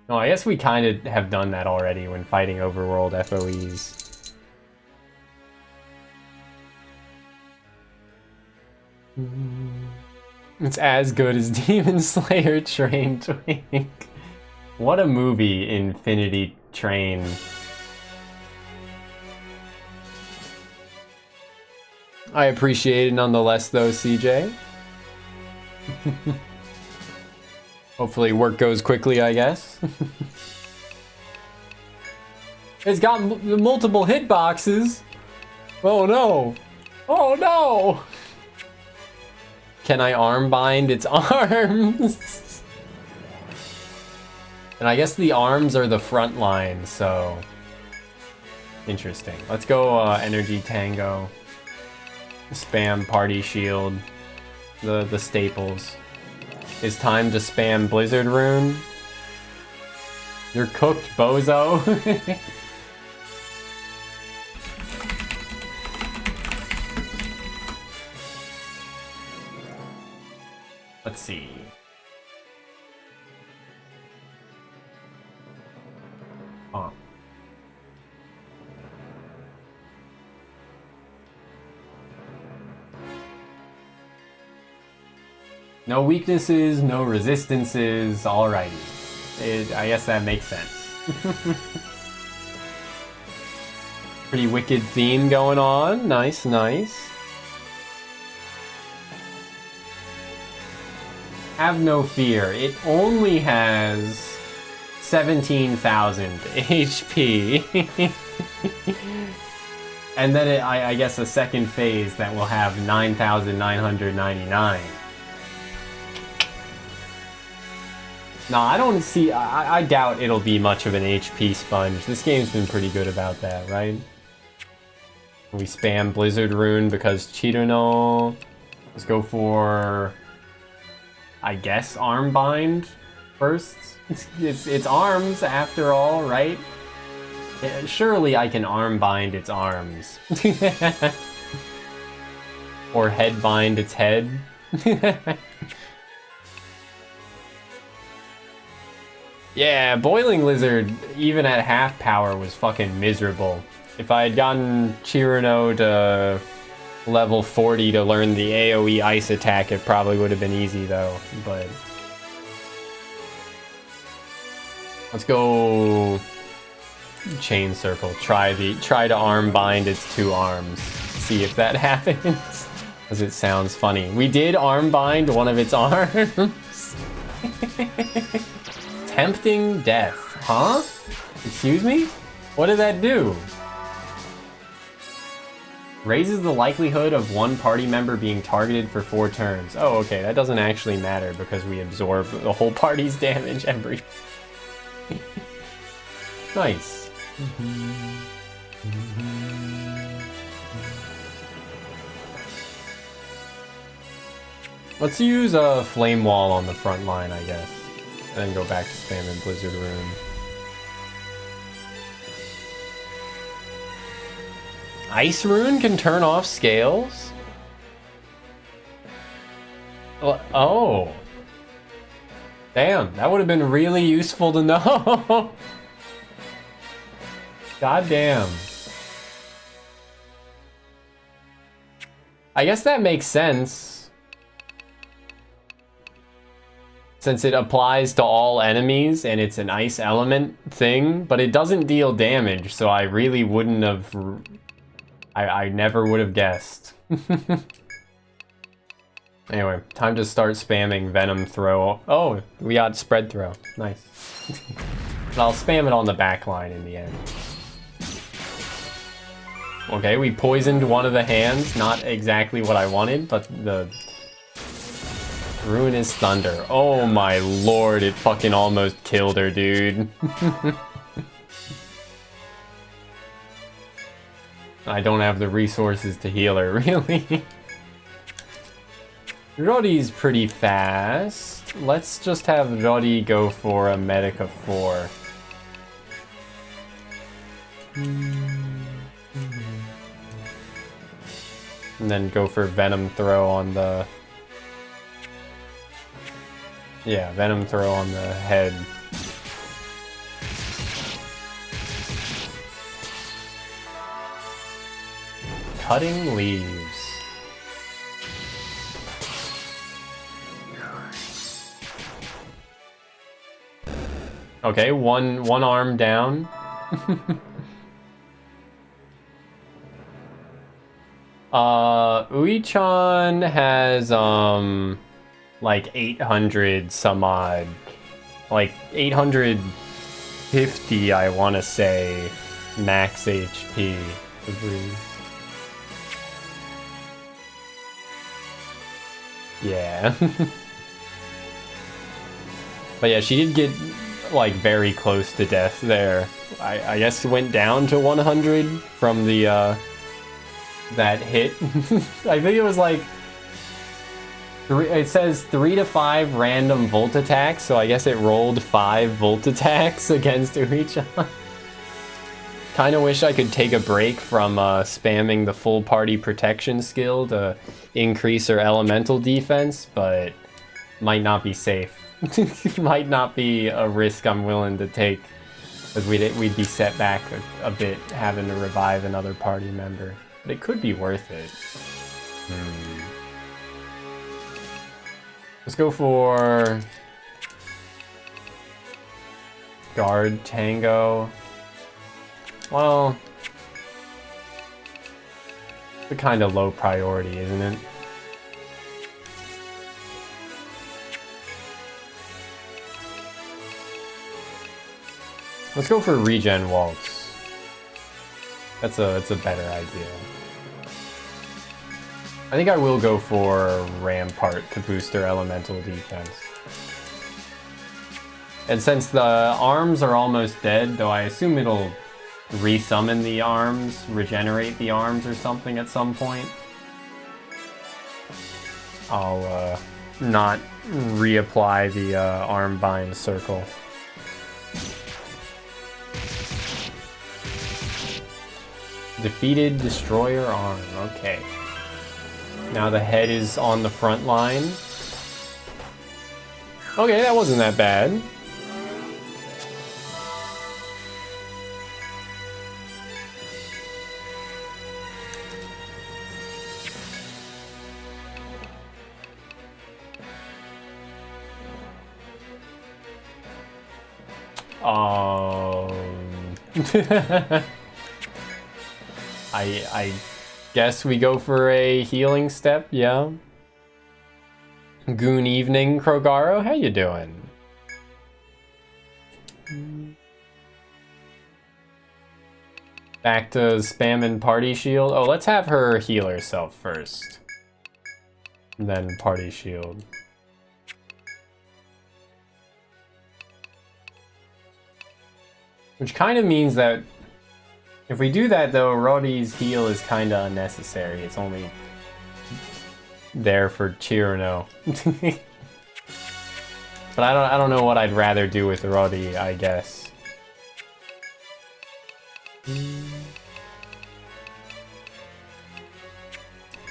No, I guess we kind of have done that already when fighting overworld FOEs. It's as good as Demon Slayer Train Twink. What a movie, Infinity Train. I appreciate it nonetheless, though, CJ. Hopefully work goes quickly, I guess. It's got multiple hitboxes. Oh no. Oh no. Can I arm bind its arms? And I guess the arms are the front line, so... Interesting. Let's go Energy Tango. Spam Party Shield. The staples. It's time to spam Blizzard Rune. You're cooked, bozo. Let's see. Oh. No weaknesses, no resistances, alrighty. I guess that makes sense. Pretty wicked theme going on. Nice, nice. Have no fear. It only has 17,000 HP. And then I guess a second phase that will have 9,999. No, I don't see... I doubt it'll be much of an HP sponge. This game's been pretty good about that, right? We spam Blizzard Rune because Chiruno. Let's go for... I guess arm bind first? It's arms after all, right? Surely I can arm bind its arms. Or head bind its head. Yeah, Boiling Lizard, even at half power, was fucking miserable. If I had gotten Chiruno to level 40 to learn the AoE ice attack, it probably would have been easy though, but... Let's go... Chain Circle. Try to arm bind its two arms. See if that happens. Because it sounds funny. We did arm bind one of its arms. Tempting Death. Huh? Excuse me? What did that do? Raises the likelihood of one party member being targeted for 4 turns. Oh, okay, that doesn't actually matter because we absorb the whole party's damage every... Nice. Let's use a Flame Wall on the front line, I guess. And then go back to spamming Blizzard Rune. Ice Rune can turn off scales? Oh. Damn, that would have been really useful to know. God damn. I guess that makes sense. Since it applies to all enemies and it's an ice element thing, but it doesn't deal damage, so I really wouldn't have... I never would have guessed. Anyway, time to start spamming Venom Throw. Oh, we got Spread Throw. Nice. I'll spam it on the back line in the end. okay, we poisoned one of the hands. Not exactly what I wanted, but the Ruinous Thunder. Oh my lord, it fucking almost killed her, dude. I don't have the resources to heal her, really. Roddy's pretty fast. Let's just have Roddy go for a medic of 4. And then go for Venom Throw on the... Yeah, Venom Throw on the head. Cutting Leaves. Okay, one arm down. Uichan has like 800 some odd, like 850 I want to say max HP to breathe. Yeah. But yeah, she did get like very close to death there. I guess it went down to 100 from the that hit. I think it was like it says 3 to 5 random volt attacks, so I guess it rolled 5 volt attacks against Uichan. Kind of wish I could take a break from spamming the full party protection skill to increase her elemental defense, but might not be safe. Might not be a risk I'm willing to take, because we'd be set back a bit having to revive another party member. But it could be worth it. Let's go for Guard Tango. Well, it's a kind of low priority, isn't it? Let's go for Regen Waltz. That's a better idea. I think I will go for Rampart to boost their elemental defense. And since the arms are almost dead, though I assume it'll resummon the arms, regenerate the arms or something at some point, I'll not reapply the arm bind circle. Defeated Destroyer Arm, okay. Now the head is on the front line. Okay, that wasn't that bad. I guess we go for a healing step, yeah. Goon evening, Krogaro, how you doing? Back to spamming party shield. Oh, let's have her heal herself first. And then party shield. Which kind of means that if we do that, though, Roddy's heal is kind of unnecessary. It's only there for Chirano. But I don't know what I'd rather do with Roddy, I guess.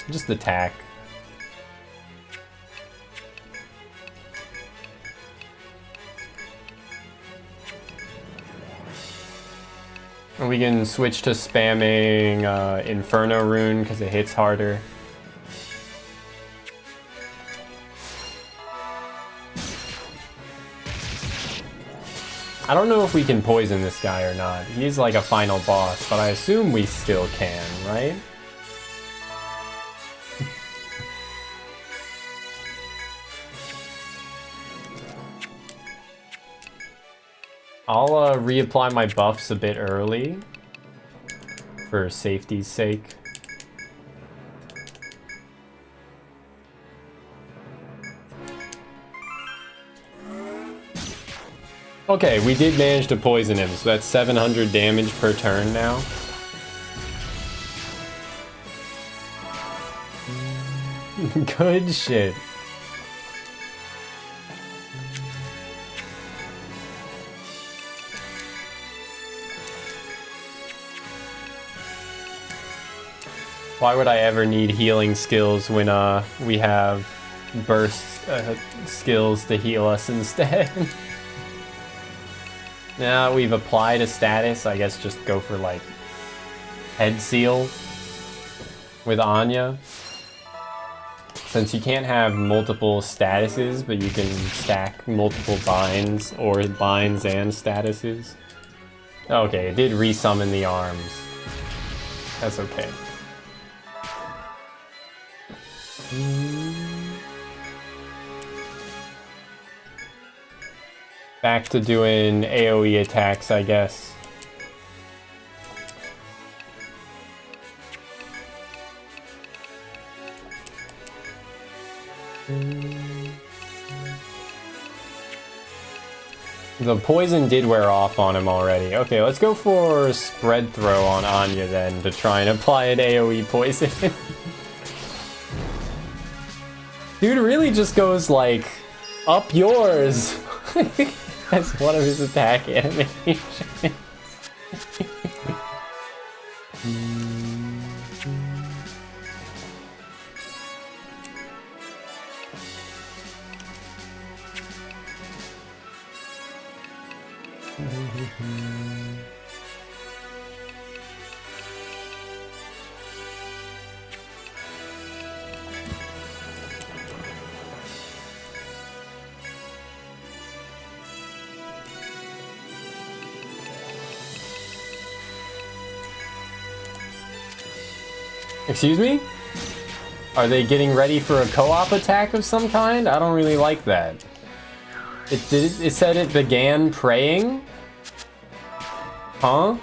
Just attack. We can switch to spamming Inferno Rune because it hits harder. I don't know if we can poison this guy or not. He's like a final boss, but I assume we still can, right? I'll reapply my buffs a bit early. for safety's sake. Okay, we did manage to poison him, so that's 700 damage per turn now. Good shit. Why would I ever need healing skills when we have burst skills to heal us instead? Now we've applied a status, I guess just go for like head seal with Anya. Since you can't have multiple statuses, but you can stack multiple binds or binds and statuses. Okay, it did resummon the arms. That's okay. Back to doing AoE attacks, I guess. The poison did wear off on him already. Okay, let's go for spread throw on Anya then to try and apply an AoE poison. Dude really just goes like, up yours. That's one of his attack animations. Excuse me? Are they getting ready for a co-op attack of some kind? I don't really like that. It said it began praying? Huh?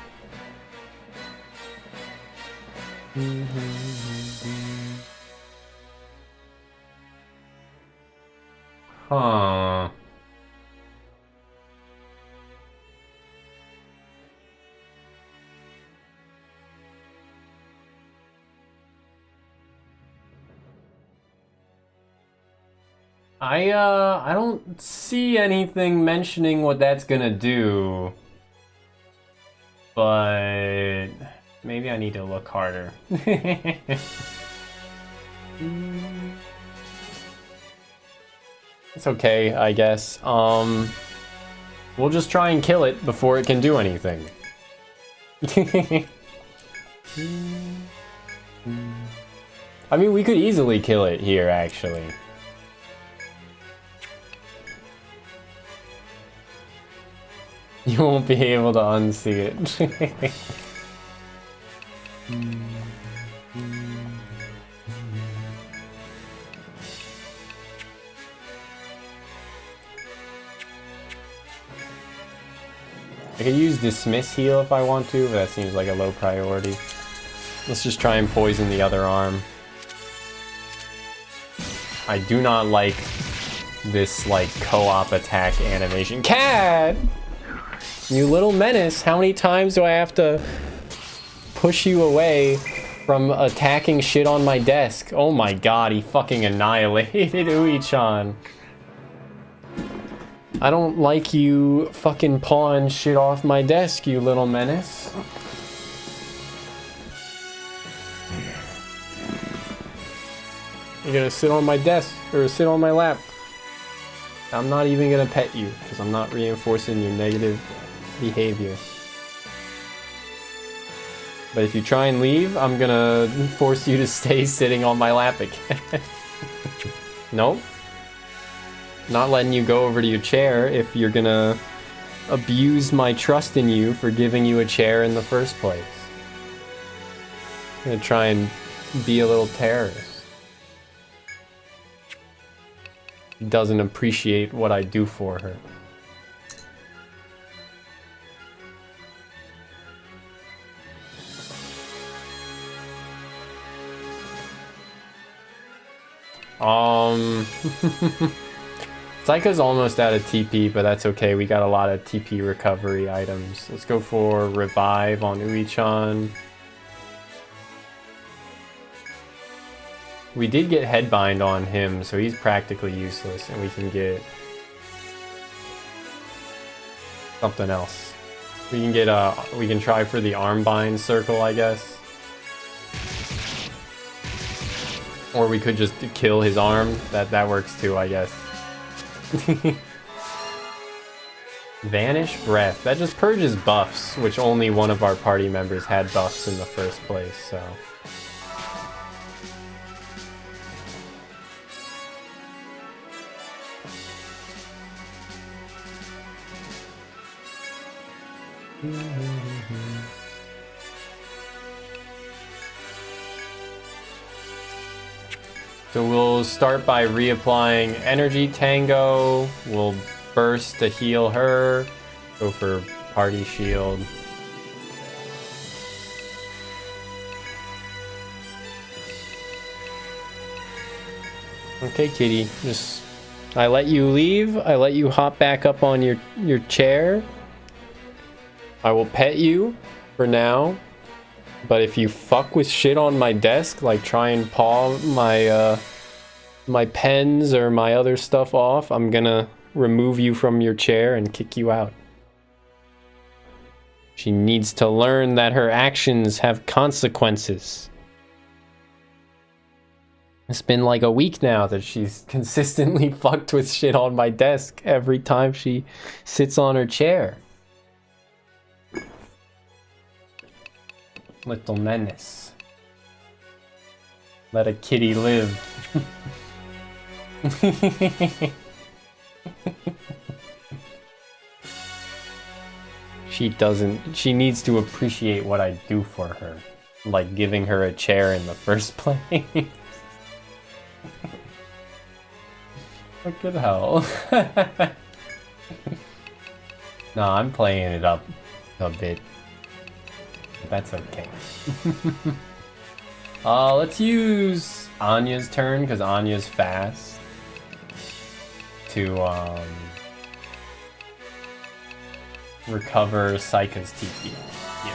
Huh. I don't see anything mentioning what that's gonna do. But maybe I need to look harder. It's okay, I guess. We'll just try and kill it before it can do anything. I mean, we could easily kill it here, actually. You won't be able to unsee it. I could use Dismiss Heal if I want to, but that seems like a low priority. Let's just try and poison the other arm. I do not like this, like, co-op attack animation. Cat! You little menace, how many times do I have to push you away from attacking shit on my desk? Oh my god, he fucking annihilated Ui-chan. I don't like you fucking pawing shit off my desk, you little menace. You're gonna sit on my desk, or sit on my lap. I'm not even gonna pet you, because I'm not reinforcing your negative behavior. But if you try and leave, I'm gonna force you to stay sitting on my lap again. Nope. Not letting you go over to your chair if you're gonna abuse my trust in you for giving you a chair in the first place. I'm gonna try and be a little terrorist. Doesn't appreciate what I do for her. Saika's almost out of TP, but that's okay. We got a lot of TP recovery items. Let's go for Revive on Uichan. We did get Headbind on him, so he's practically useless, and we can get something else. We can get we can try for the Armbind circle, I guess. Or we could just kill his arm. That works too, I guess. Vanish Breath. That just purges buffs, which only one of our party members had buffs in the first place, so. So we'll start by reapplying Energy Tango. We'll burst to heal her. Go for Party Shield. Okay, kitty. Just I let you leave. I let you hop back up on your chair. I will pet you for now. But if you fuck with shit on my desk, like try and paw my my pens or my other stuff off, I'm gonna remove you from your chair and kick you out. She needs to learn that her actions have consequences. It's been like a week now that she's consistently fucked with shit on my desk every time she sits on her chair. Little menace. Let a kitty live. She needs to appreciate what I do for her. Like giving her a chair in the first place. What the hell? No, I'm playing it up a bit. That's okay. Let's use Anya's turn, because Anya's fast. To, recover Saika's TP here.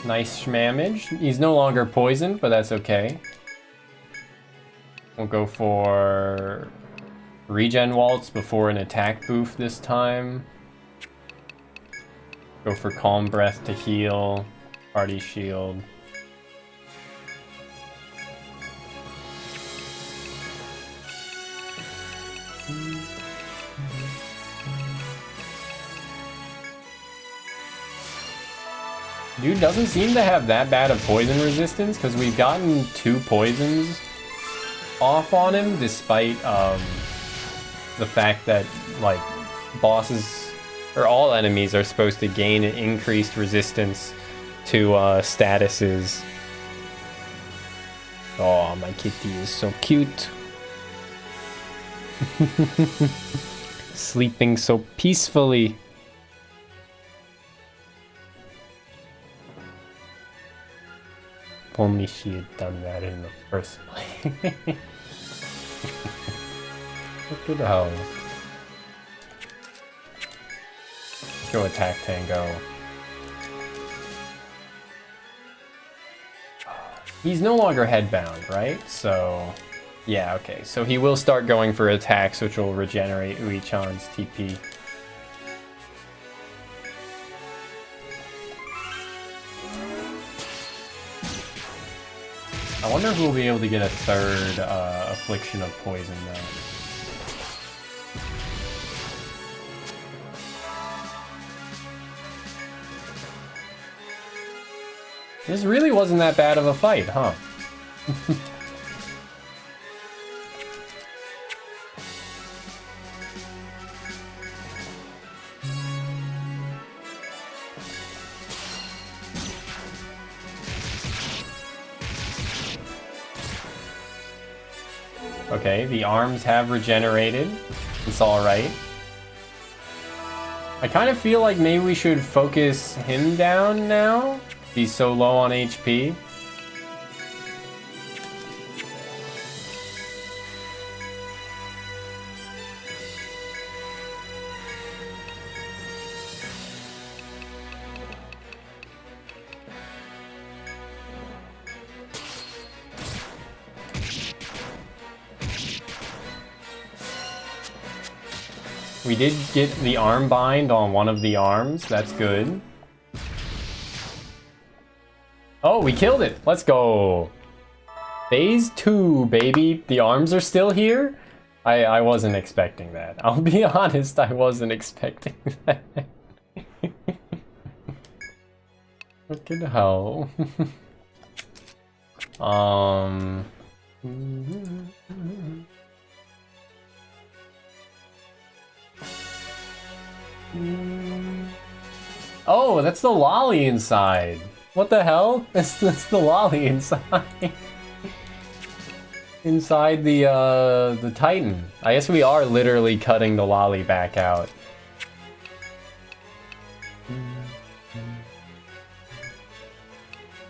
Nice shmamage. He's no longer poisoned, but that's okay. We'll go for Regen Waltz before an attack boost this time. Go for Calm Breath to heal. Party Shield. Dude doesn't seem to have that bad of poison resistance, because we've gotten 2 poisons off on him, despite the fact that, like, bosses or all enemies are supposed to gain an increased resistance to statuses. Oh, my kitty is so cute. Sleeping so peacefully. If only she had done that in the first place. What the hell? Let's go attack Tango. He's no longer headbound, right? So, yeah, okay. So he will start going for attacks, which will regenerate Uichan's TP. I wonder if we'll be able to get a third Affliction of Poison, though. This really wasn't that bad of a fight, huh? Okay, the arms have regenerated. It's alright. I kind of feel like maybe we should focus him down now. He's so low on HP. We did get the arm bind on one of the arms. That's good. Oh, we killed it. Let's go. Phase 2, baby. The arms are still here? I wasn't expecting that. I'll be honest, I wasn't expecting that. Fucking hell. Oh, that's the lolly inside. What the hell? That's the lolly inside. Inside the Titan. I guess we are literally cutting the lolly back out.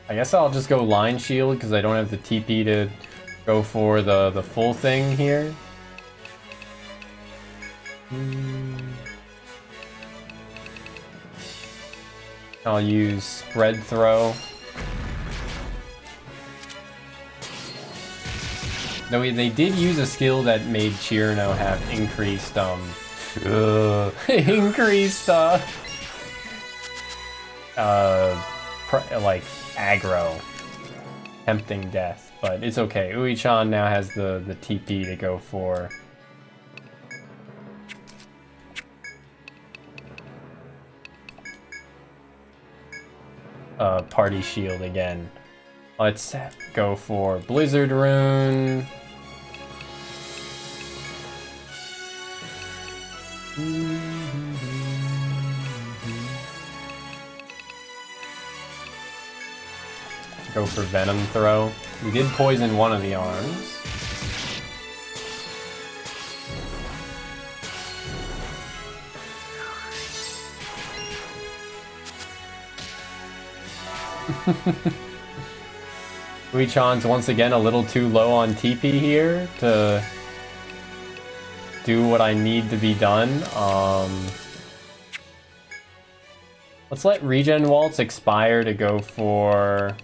I guess I'll just go line shield because I don't have the TP to go for the full thing here. I'll use spread throw. Though they did use a skill that made Chirino have increased increased like aggro, tempting death, but it's okay. Ui-chan now has the TP to go for. Party shield again. Let's go for Blizzard Rune. Go for Venom Throw. We did poison one of the arms. Ui-chan's once again a little too low on TP here to do what I need to be done. Let's let Regen Waltz expire to go for...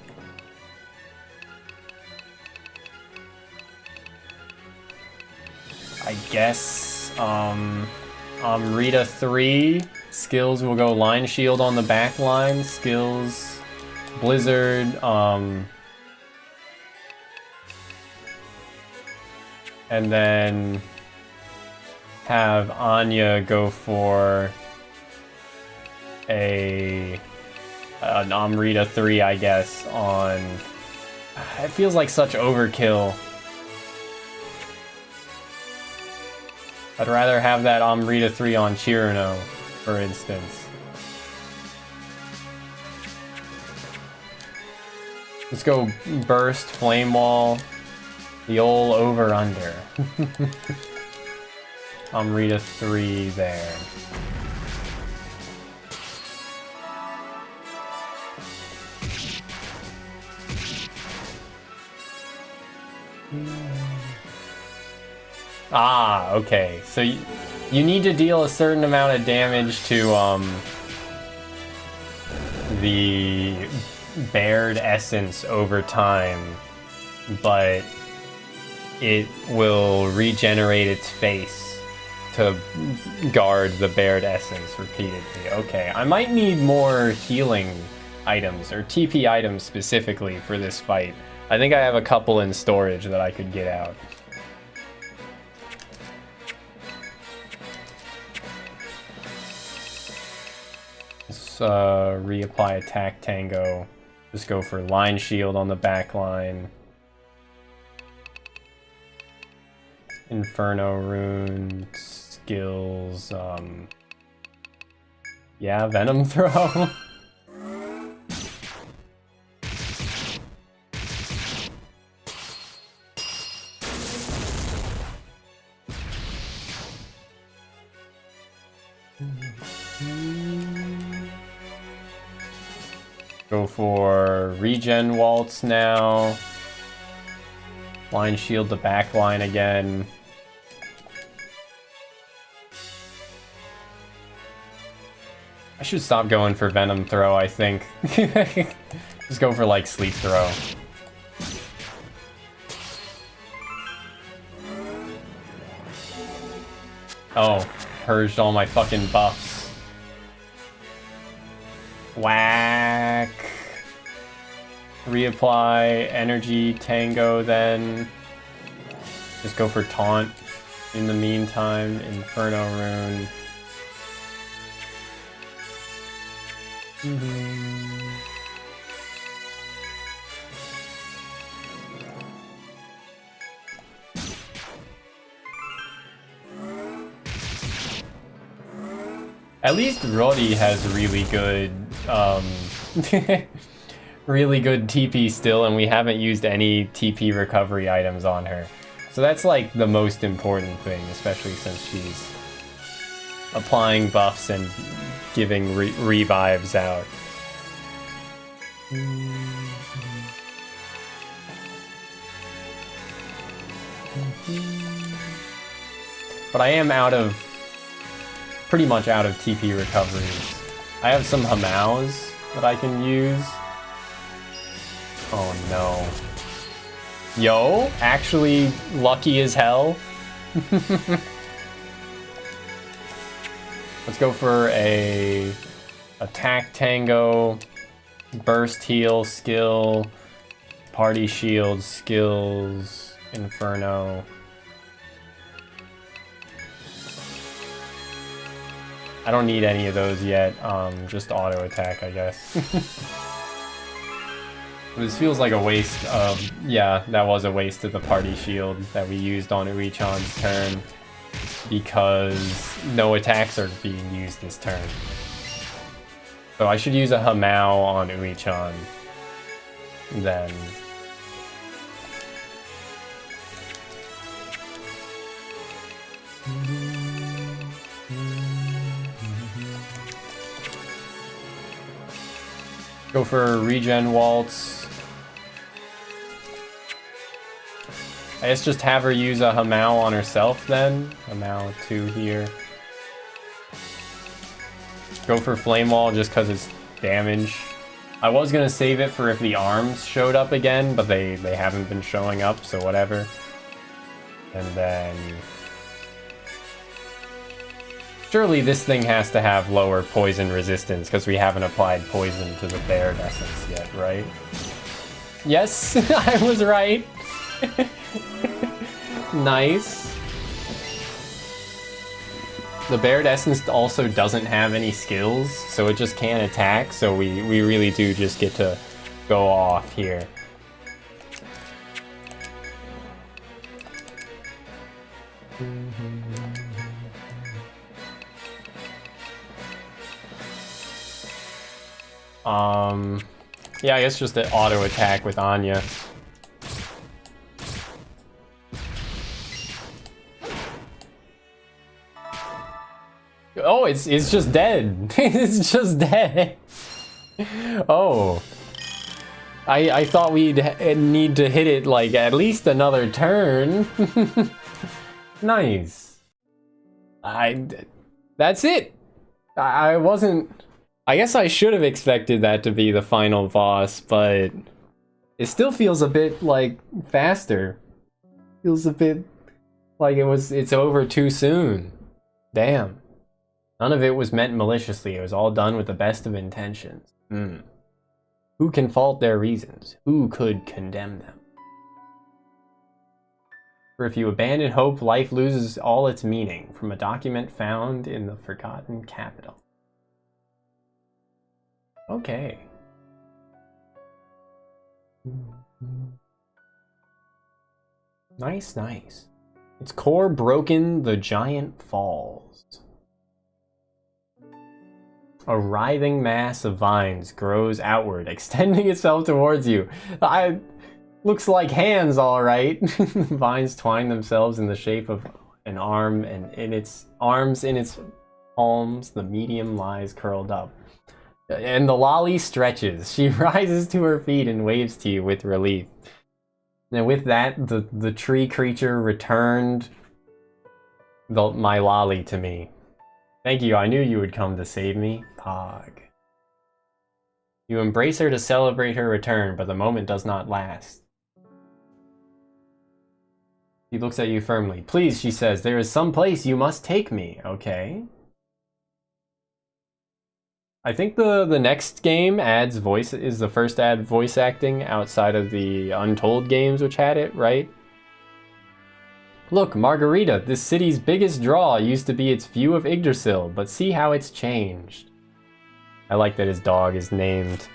I guess, Amrita 3. Skills will go Line Shield on the back line. Skills... Blizzard, and then have Anya go for an Amrita 3, I guess, on... It feels like such overkill. I'd rather have that Amrita 3 on Chirino, for instance. Let's go Burst, Flame Wall, the old over-under. Amrita 3 there. Ah, okay. So you need to deal a certain amount of damage to the Bared Essence over time, but it will regenerate its face to guard the Bared Essence repeatedly. Okay, I might need more healing items, or TP items specifically for this fight. I think I have a couple in storage that I could get out. Let's reapply Attack Tango. Just go for Line Shield on the back line. Inferno Rune, skills, yeah, Venom Throw. Go for regen waltz now. Line shield the back line again. I should stop going for venom throw, I think. Just go for like sleep throw. Oh, purged all my fucking buffs. Whack. Reapply energy tango then. Just go for taunt. In the meantime, Inferno rune. At least Roddy has really good really good TP still, and we haven't used any TP recovery items on her. So that's like the most important thing, especially since she's applying buffs and giving revives out. But I am pretty much out of TP recoveries. I have some Hamaus that I can use. Oh no. Yo, actually lucky as hell. Let's go for a attack tango, burst heal skill, party shield skills, inferno. I don't need any of those yet, just auto attack, I guess. This feels like a waste of, yeah, that was a waste of the party shield that we used on Uichan's turn, because no attacks are being used this turn. So I should use a Hamao on Uichan, then. Go for regen waltz. I guess just have her use a Hamao on herself then. Hamao 2 here. Go for flame wall just because it's damage. I was gonna save it for if the arms showed up again, but they haven't been showing up, so whatever. And then surely this thing has to have lower poison resistance because we haven't applied poison to the Baird Essence yet, right? Yes, I was right. Nice. The Baird Essence also doesn't have any skills, so it just can't attack, so we really do just get to go off here. Yeah, I guess just an auto attack with Anya. Oh, it's just dead. It's just dead. Oh. I thought we'd need to hit it like at least another turn. Nice. That's it. I wasn't... I guess I should have expected that to be the final boss, but it still feels a bit like faster. Feels a bit like it's over too soon. Damn. None of it was meant maliciously. It was all done with the best of intentions. Who can fault their reasons? Who could condemn them? For if you abandon hope, life loses all its meaning. From a document found in the Forgotten Capital. Okay. Nice, nice. Its core broken, the giant falls. A writhing mass of vines grows outward, extending itself towards you. Looks like hands, all right. Vines twine themselves in the shape of an arm, and in its arms, in its palms, the medium lies curled up. And the lolly stretches. She rises to her feet and waves to you with relief. And with that, the tree creature returned my lolly to me. Thank you, I knew you would come to save me. Pog. You embrace her to celebrate her return, but the moment does not last. She looks at you firmly. Please, she says, there is some place you must take me. Okay. I think the next game is the first add voice acting outside of the Untold games which had it, right? Look, Margarita, this city's biggest draw used to be its view of Yggdrasil, but see how it's changed. I like that his dog is named.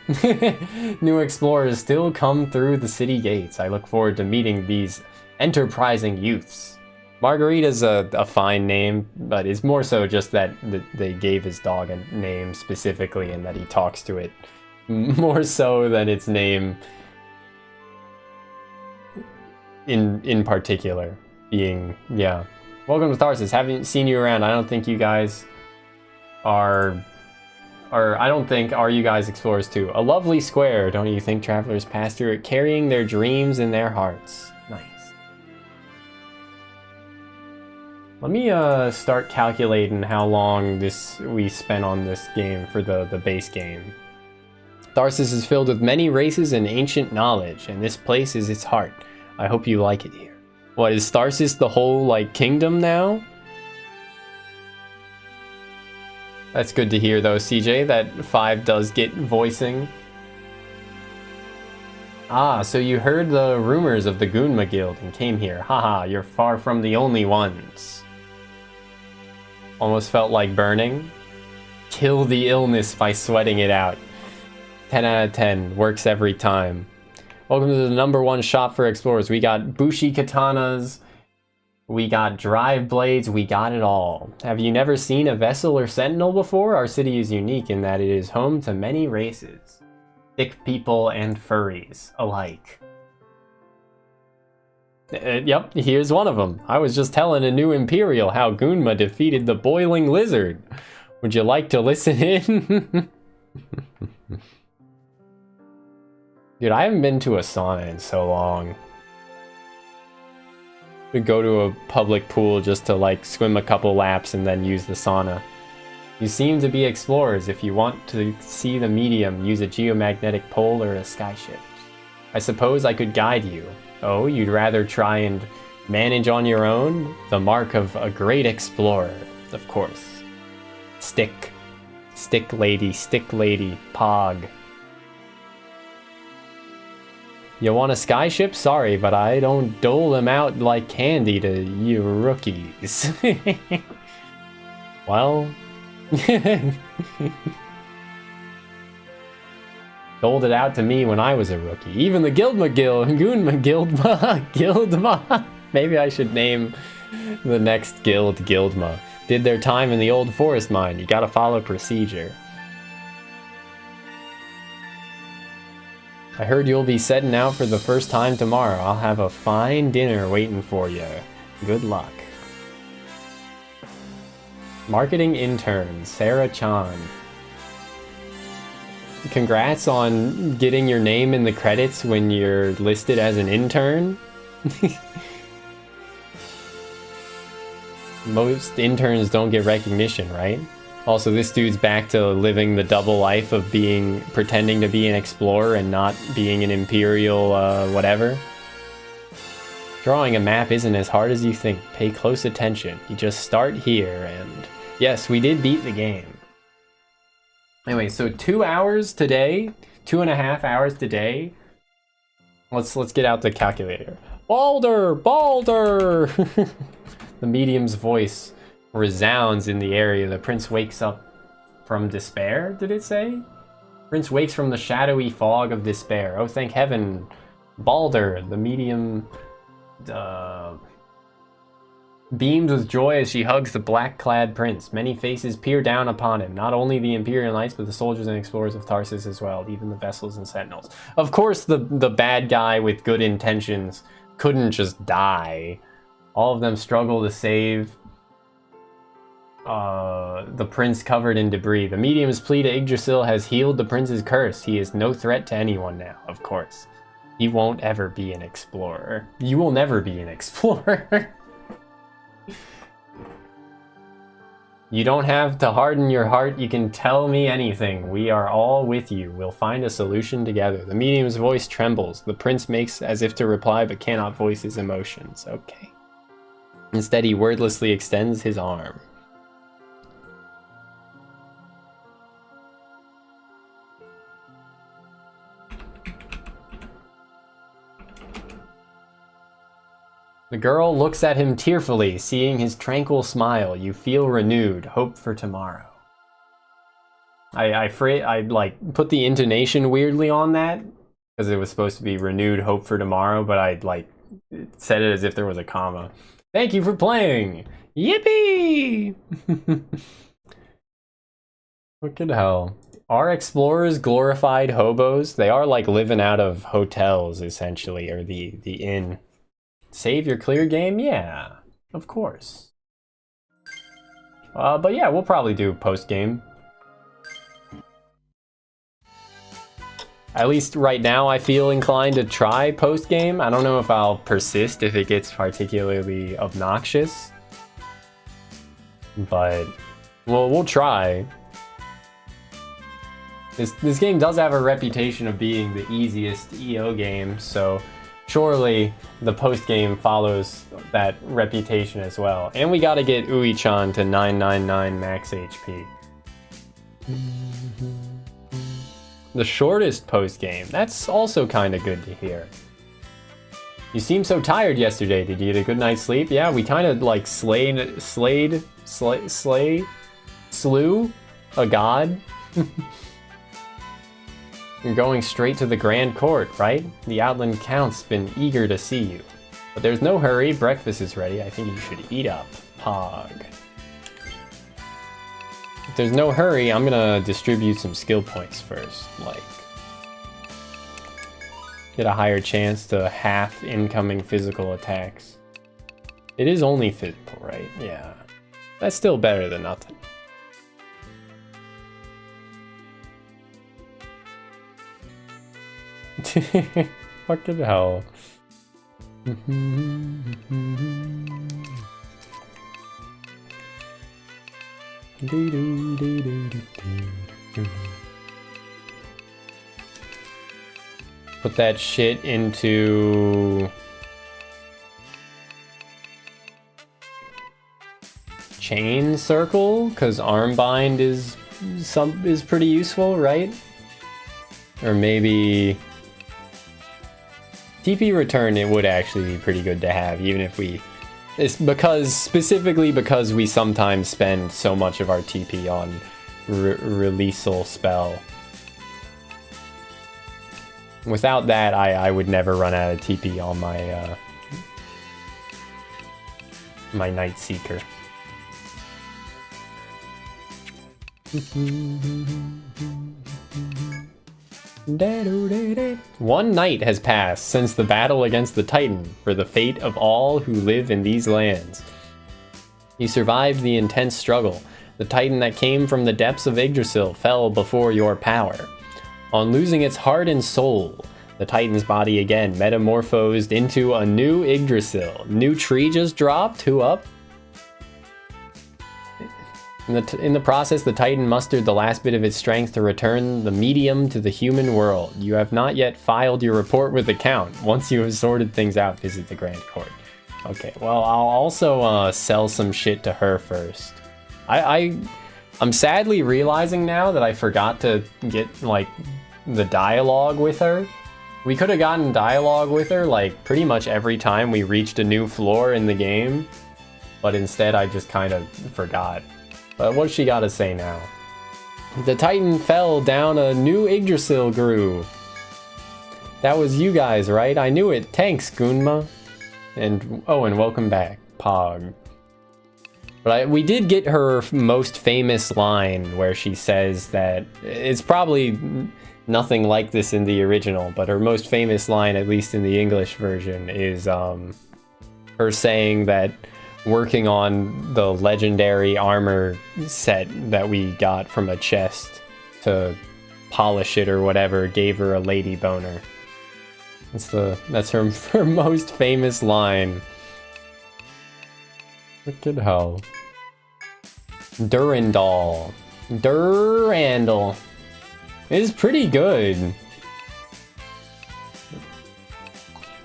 New explorers still come through the city gates. I look forward to meeting these enterprising youths. Margarita's a fine name, but it's more so just that they gave his dog a name specifically and that he talks to it. More so than its name in particular being, yeah. Welcome to Tharsis. Haven't seen you around. I don't think you guys are you guys explorers too? A lovely square, don't you think travelers pass through it carrying their dreams in their hearts? Nice. Let me start calculating how long we spent on this game for the base game. Tharsis is filled with many races and ancient knowledge, and this place is its heart. I hope you like it here. What, is Tharsis the whole, like, kingdom now? That's good to hear, though, CJ, that 5 does get voicing. Ah, so you heard the rumors of the Gunma Guild and came here. Haha, you're far from the only ones. Almost felt like burning. Kill the illness by sweating it out. 10 out of 10. Works every time. Welcome to the #1 shop for explorers. We got Bushi katanas. We got drive blades, we got it all. Have you never seen a vessel or sentinel before? Our city is unique in that it is home to many races. Thick people and furries alike. Yep, here's one of them. I was just telling a new Imperial how Gunma defeated the boiling lizard. Would you like to listen in? Dude, I haven't been to a sauna in so long. We go to a public pool just to like swim a couple laps and then use the sauna. You seem to be explorers. If you want to see the medium, use a geomagnetic pole or a skyship. I suppose I could guide you. Oh, you'd rather try and manage on your own? The mark of a great explorer, of course. Stick. Stick lady, pog. You want a skyship? Sorry, but I don't dole them out like candy to you rookies. Well... doled it out to me when I was a rookie. Even the Guildma. Maybe I should name the next guild Guildma. Did their time in the old forest mine. You gotta follow procedure. I heard you'll be setting out for the first time tomorrow. I'll have a fine dinner waiting for you. Good luck. Marketing intern, Sarah Chan. Congrats on getting your name in the credits when you're listed as an intern. Most interns don't get recognition, right? Also, this dude's back to living the double life of pretending to be an explorer and not being an imperial whatever. Drawing a map isn't as hard as you think. Pay close attention. You just start here and... Yes, we did beat the game. Anyway, so 2 hours today, 2.5 hours today. Let's get out the calculator. Balder! The medium's voice resounds in the area. The prince wakes up from despair, did it say? Prince wakes from the shadowy fog of despair. Oh, thank heaven. Balder, the medium, beamed with joy as she hugs the black-clad prince. Many faces peer down upon him, not only the Imperial Knights, but the soldiers and explorers of Tharsis as well, even the vessels and sentinels. Of course, the bad guy with good intentions couldn't just die. All of them struggle to save The prince covered in debris. The medium's plea to Yggdrasil has healed the prince's curse. He is no threat to anyone now, of course. He won't ever be an explorer. You will never be an explorer. You don't have to harden your heart. You can tell me anything. We are all with you. We'll find a solution together. The medium's voice trembles. The prince makes as if to reply but cannot voice his emotions. Okay. Instead, he wordlessly extends his arm. The girl looks at him tearfully, seeing his tranquil smile. You feel renewed, hope for tomorrow. I like put the intonation weirdly on that because it was supposed to be renewed hope for tomorrow, but I like said it as if there was a comma. Thank you for playing. Yippee! Fucking hell. Are explorers glorified hobos? They are like living out of hotels essentially, or the inn. Save your clear game? Yeah, of course. But yeah, we'll probably do post-game. At least right now I feel inclined to try post-game. I don't know if I'll persist if it gets particularly obnoxious. But, well, we'll try. This game does have a reputation of being the easiest EO game, so surely the post-game follows that reputation as well. And we gotta get Ui-chan to 999 max HP. The shortest post-game. That's also kind of good to hear. You seemed so tired yesterday. Did you get a good night's sleep? Yeah, we kind of like slew a god. You're going straight to the Grand Court, right? The Outland Count's been eager to see you. But there's no hurry, breakfast is ready. I think you should eat up. Pog. If there's no hurry, I'm gonna distribute some skill points first. Like, get a higher chance to half incoming physical attacks. It is only physical, right? Yeah. That's still better than nothing. Fucking hell. Put that shit into chain circle, because armbind is pretty useful, right? Or maybe TP return, it would actually be pretty good to have, even if we... It's specifically because we sometimes spend so much of our TP on releasal spell. Without that, I would never run out of TP on my my Night Seeker. One night has passed since the battle against the Titan for the fate of all who live in these lands. You survived the intense struggle. The Titan that came from the depths of Yggdrasil fell before your power. On losing its heart and soul, the Titan's body again metamorphosed into a new Yggdrasil. New tree just dropped? Who up? In the process, the Titan mustered the last bit of its strength to return the medium to the human world. You have not yet filed your report with the Count. Once you have sorted things out, visit the Grand Court. Okay, well, I'll also sell some shit to her first. I'm sadly realizing now that I forgot to get, like, the dialogue with her. We could have gotten dialogue with her, like, pretty much every time we reached a new floor in the game. But instead, I just kind of forgot. But what's she got to say now? The Titan fell down a new Yggdrasil grew. That was you guys, right? I knew it. Thanks, Gunma. And, oh, and welcome back, Pog. But we did get her most famous line where she says that it's probably nothing like this in the original, but her most famous line, at least in the English version, is her saying that working on the legendary armor set that we got from a chest to polish it or whatever, gave her a lady boner. That's her most famous line. Wicked hell. Durandal. Durandal. It is pretty good.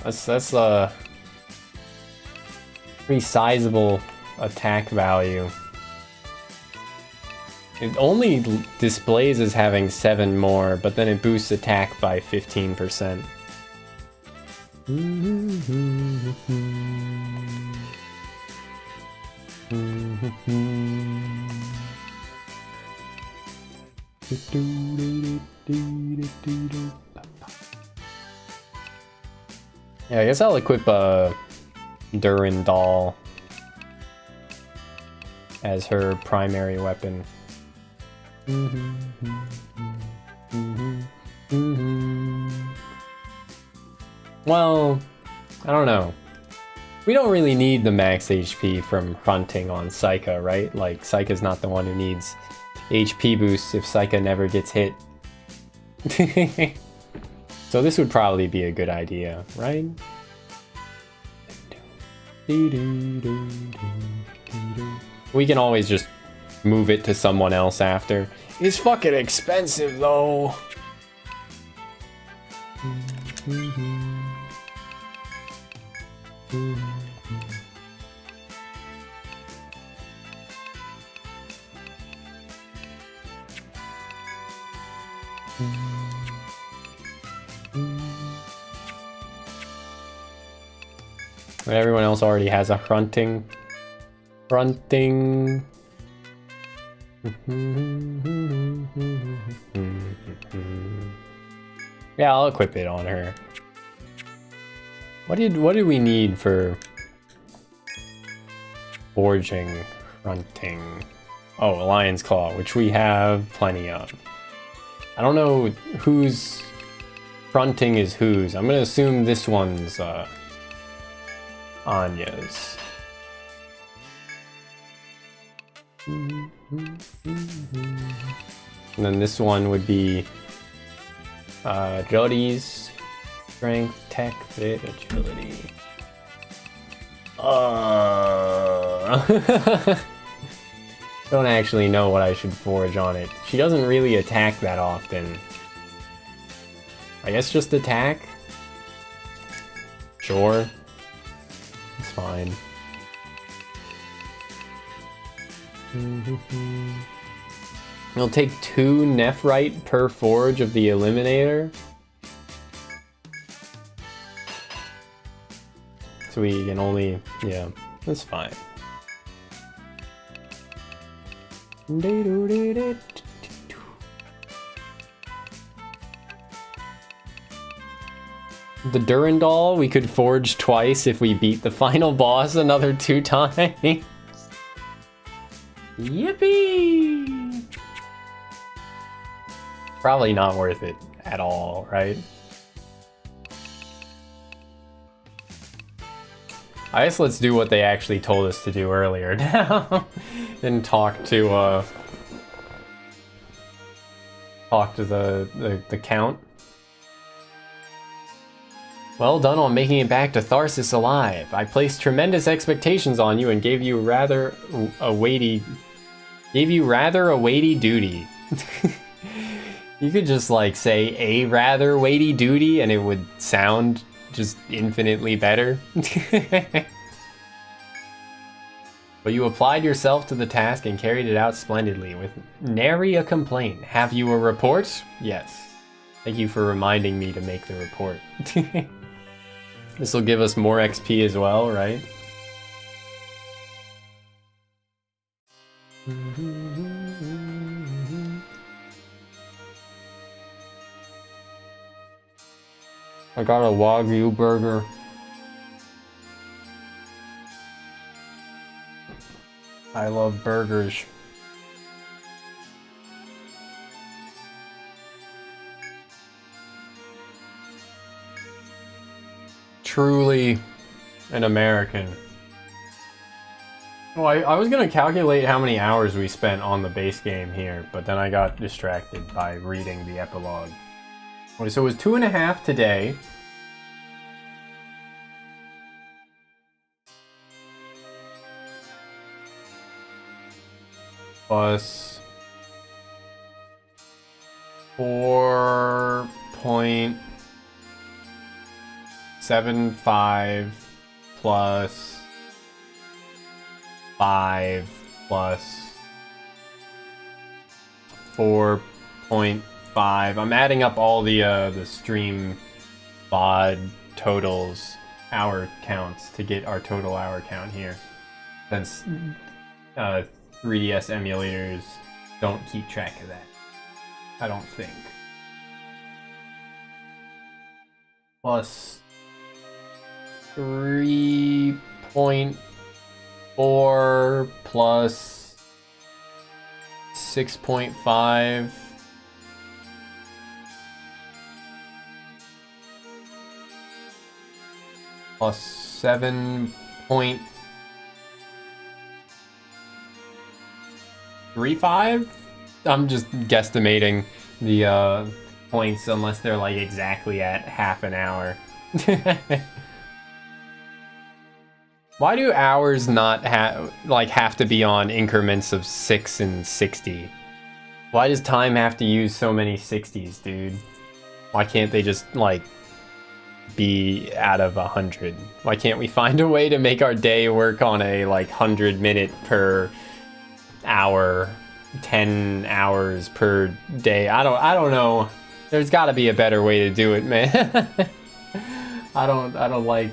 That's a pretty sizable attack value. It only displays as having 7 more, but then it boosts attack by 15%. Yeah, I guess I'll equip Durandal as her primary weapon. Well, I don't know. We don't really need the max HP from fronting on Psycha, right? Like, Psycha's not the one who needs HP boosts if Psycha never gets hit. So this would probably be a good idea, right? We can always just move it to someone else after. It's fucking expensive though. But everyone else already has a fronting. Yeah, I'll equip it on her. What did we need for forging fronting? Oh, Lion's Claw, which we have plenty of. I don't know whose fronting is whose. I'm gonna assume this one's Anya's. And then this one would be Jody's strength, tech, fit, agility. Don't actually know what I should forge on it. She doesn't really attack that often. I guess just attack? Sure. It's fine. It'll take 2 Nephrite per forge of the Eliminator. So we can only, yeah, that's fine. The Durandal we could forge twice if we beat the final boss another 2 times. Yippee! Probably not worth it at all, right? I guess let's do what they actually told us to do earlier now and talk to the Count. Well done on making it back to Tharsis alive. I placed tremendous expectations on you and gave you rather a weighty duty. You could just like say a rather weighty duty and it would sound just infinitely better. But you applied yourself to the task and carried it out splendidly with nary a complaint. Have you a report? Yes. Thank you for reminding me to make the report. This will give us more XP as well, right? I got a Wagyu burger. I love burgers. Truly an American. Well, I was gonna calculate how many hours we spent on the base game here, but then I got distracted by reading the epilogue. Okay, so it was 2.5 today. Plus 4.75 plus 5 plus 4.5. I'm adding up all the stream VOD totals, hour counts, to get our total hour count here. Since 3DS emulators don't keep track of that, I don't think. Plus 3.4 plus 6.5 plus 7.35. I'm just guesstimating the points unless they're like exactly at half an hour. Why do hours not have to be on increments of 6 and 60? Why does time have to use so many 60s, dude? Why can't they just like be out of 100? Why can't we find a way to make our day work on a like 100-minute per hour, 10 hours per day? I don't know. There's got to be a better way to do it, man. I don't like it.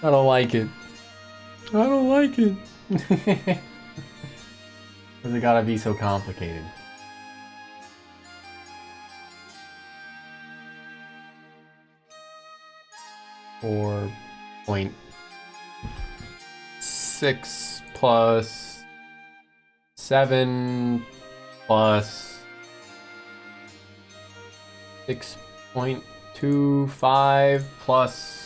I don't like it. Does it gotta be so complicated? .6 plus 7 plus 6.25 plus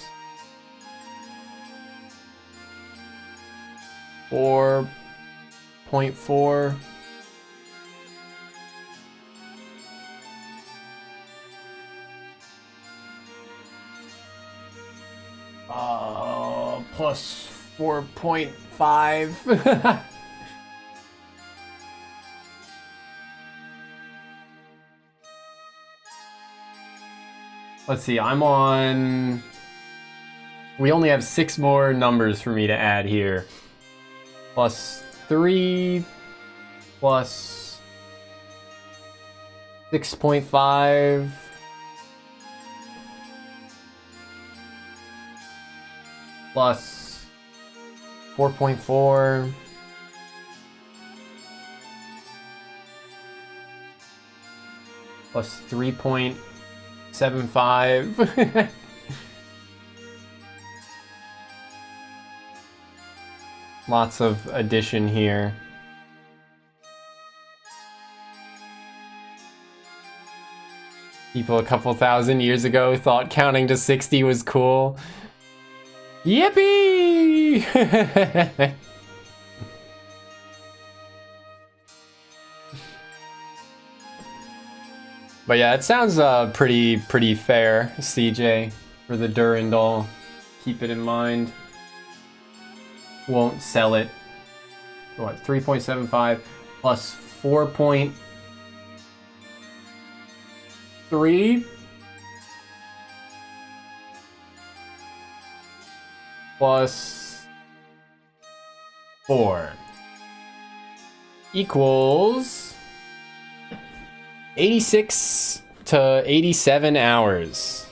4.4 plus 4.5. Let's see, I'm on... We only have 6 more numbers for me to add here. Plus 3 plus 6.5 plus 4.4 plus 3.75. Lots of addition here. People a couple thousand years ago thought counting to 60 was cool. Yippee! But yeah, it sounds pretty fair, CJ, for the Durandal. Keep it in mind. Won't sell it. What, 3.75 plus 4.3 plus 4 equals 86 to 87 hours.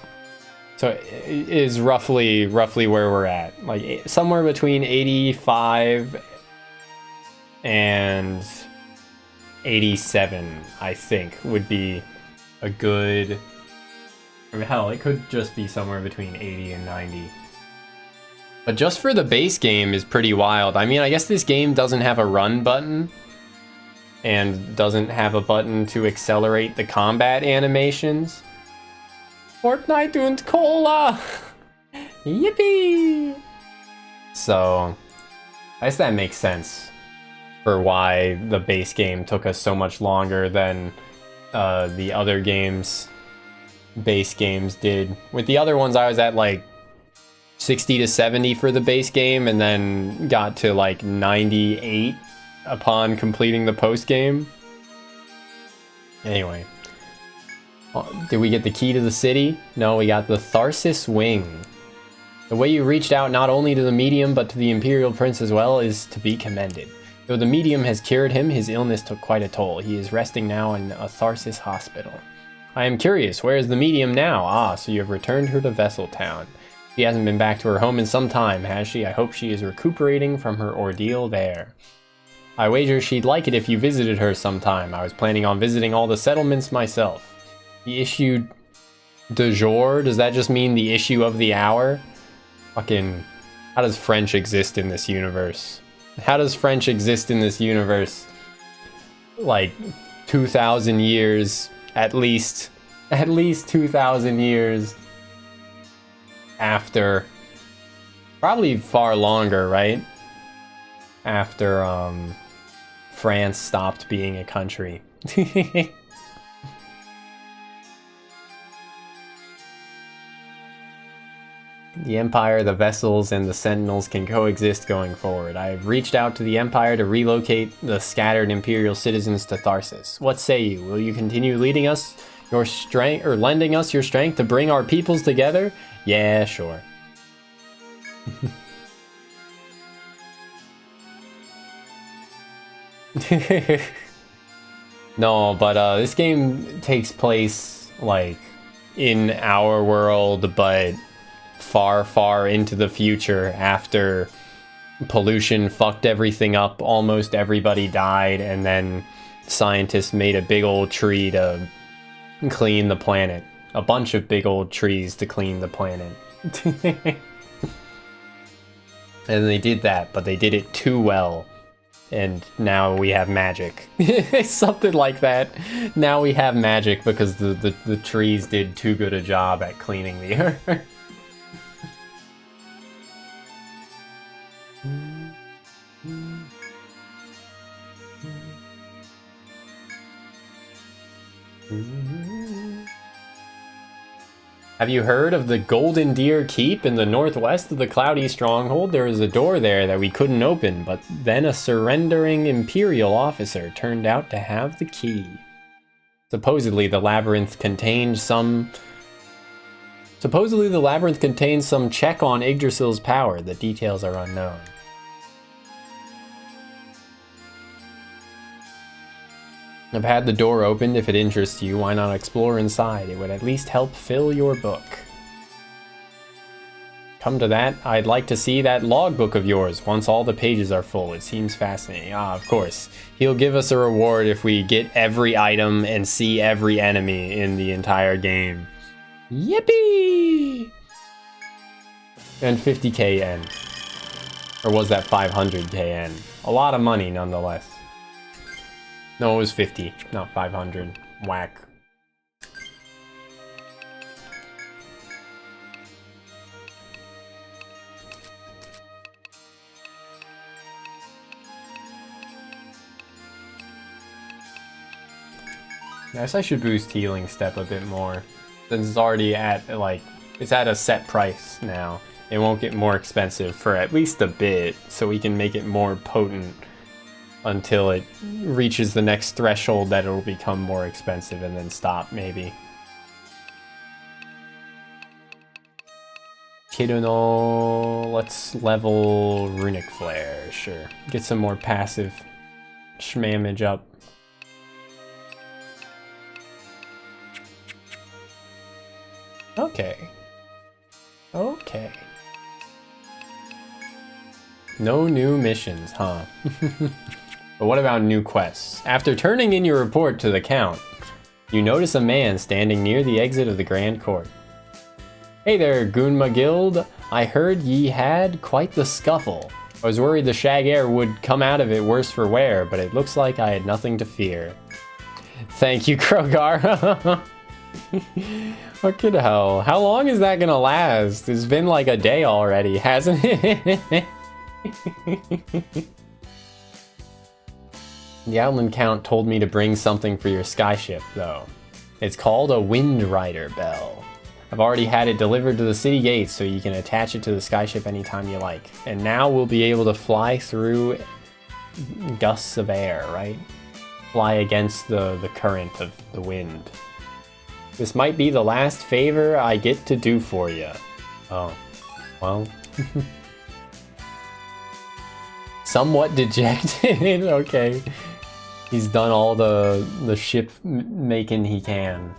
So it is roughly where we're at. Like somewhere between 85 and 87, I think, would be a good... I mean, hell, it could just be somewhere between 80 and 90. But just for the base game is pretty wild. I mean, I guess this game doesn't have a run button and doesn't have a button to accelerate the combat animations. Fortnite und Cola! Yippee! So, I guess that makes sense for why the base game took us so much longer than the other games, base games did. With the other ones, I was at like 60 to 70 for the base game, and then got to like 98 upon completing the post game. Anyway, did we get the key to the city? No, we got the Tharsis Wing. The way you reached out not only to the medium but to the Imperial Prince as well is to be commended. Though the medium has cured him, his illness took quite a toll. He is resting now in a Tharsis hospital. I am curious, where is the medium now? Ah, so you have returned her to Vesseltown. She hasn't been back to her home in some time, has she? I hope she is recuperating from her ordeal there. I wager she'd like it if you visited her sometime. I was planning on visiting all the settlements myself. The issue du jour, does that just mean the issue of the hour? Fucking, how does French exist in this universe? How does French exist in this universe? Like 2,000 years, at least 2,000 years after, probably far longer, right? After France stopped being a country. The Empire, the vessels, and the Sentinels can coexist going forward. I have reached out to the Empire to relocate the scattered Imperial citizens to Tharsis. What say you? Will you continue leading us your strength, or lending us your strength to bring our peoples together? Yeah, sure. No, but this game takes place like in our world, but far, far into the future after pollution fucked everything up. Almost everybody died, and then scientists made a big old tree to clean the planet. A bunch of big old trees to clean the planet. And they did that, but they did it too well. And now we have magic. Something like that. Now we have magic because the trees did too good a job at cleaning the earth. Have you heard of the Golden Deer Keep in the northwest of the Cloudy Stronghold? There is a door there that we couldn't open, but then a surrendering Imperial officer turned out to have the key. Supposedly the labyrinth contained some check on Yggdrasil's power. The details are unknown. I've had the door opened. If it interests you, why not explore inside? It would at least help fill your book. Come to that, I'd like to see that logbook of yours once all the pages are full. It seems fascinating. Ah, of course. He'll give us a reward if we get every item and see every enemy in the entire game. Yippee! And 50k yen. Or was that 500k yen? A lot of money, nonetheless. No, it was 50, not 500. Whack. I guess I should boost healing step a bit more. Since it's already at, like, it's at a set price now. It won't get more expensive for at least a bit, so we can make it more potent until it reaches the next threshold that it'll become more expensive and then stop, maybe. Kidono, let's level Runic Flare, sure. Get some more passive shmamage up. Okay. Okay. No new missions, huh? But what about new quests? After turning in your report to the Count, you notice a man standing near the exit of the Grand Court. Hey there, Gunma Guild. I heard ye had quite the scuffle. I was worried the Shag Air would come out of it worse for wear, but it looks like I had nothing to fear. Thank you, Krogar. Fucking hell. How long is that gonna last? It's been like a day already, hasn't it? The Outland Count told me to bring something for your skyship, though. It's called a Wind Rider Bell. I've already had it delivered to the city gates, so you can attach it to the skyship anytime you like. And now we'll be able to fly through gusts of air, right? Fly against the current of the wind. This might be the last favor I get to do for you. Oh, well. Somewhat dejected, okay. He's done all the ship making he can.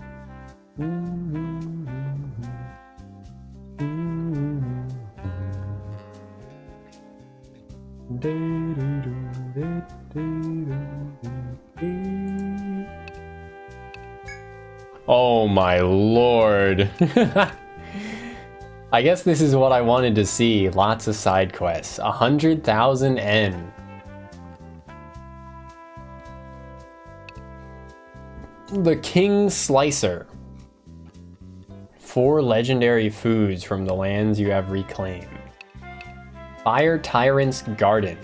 Oh my lord. I guess this is what I wanted to see. Lots of side quests. 100,000 N. The King Slicer. 4 legendary foods from the lands you have reclaimed. Fire Tyrant's Garden.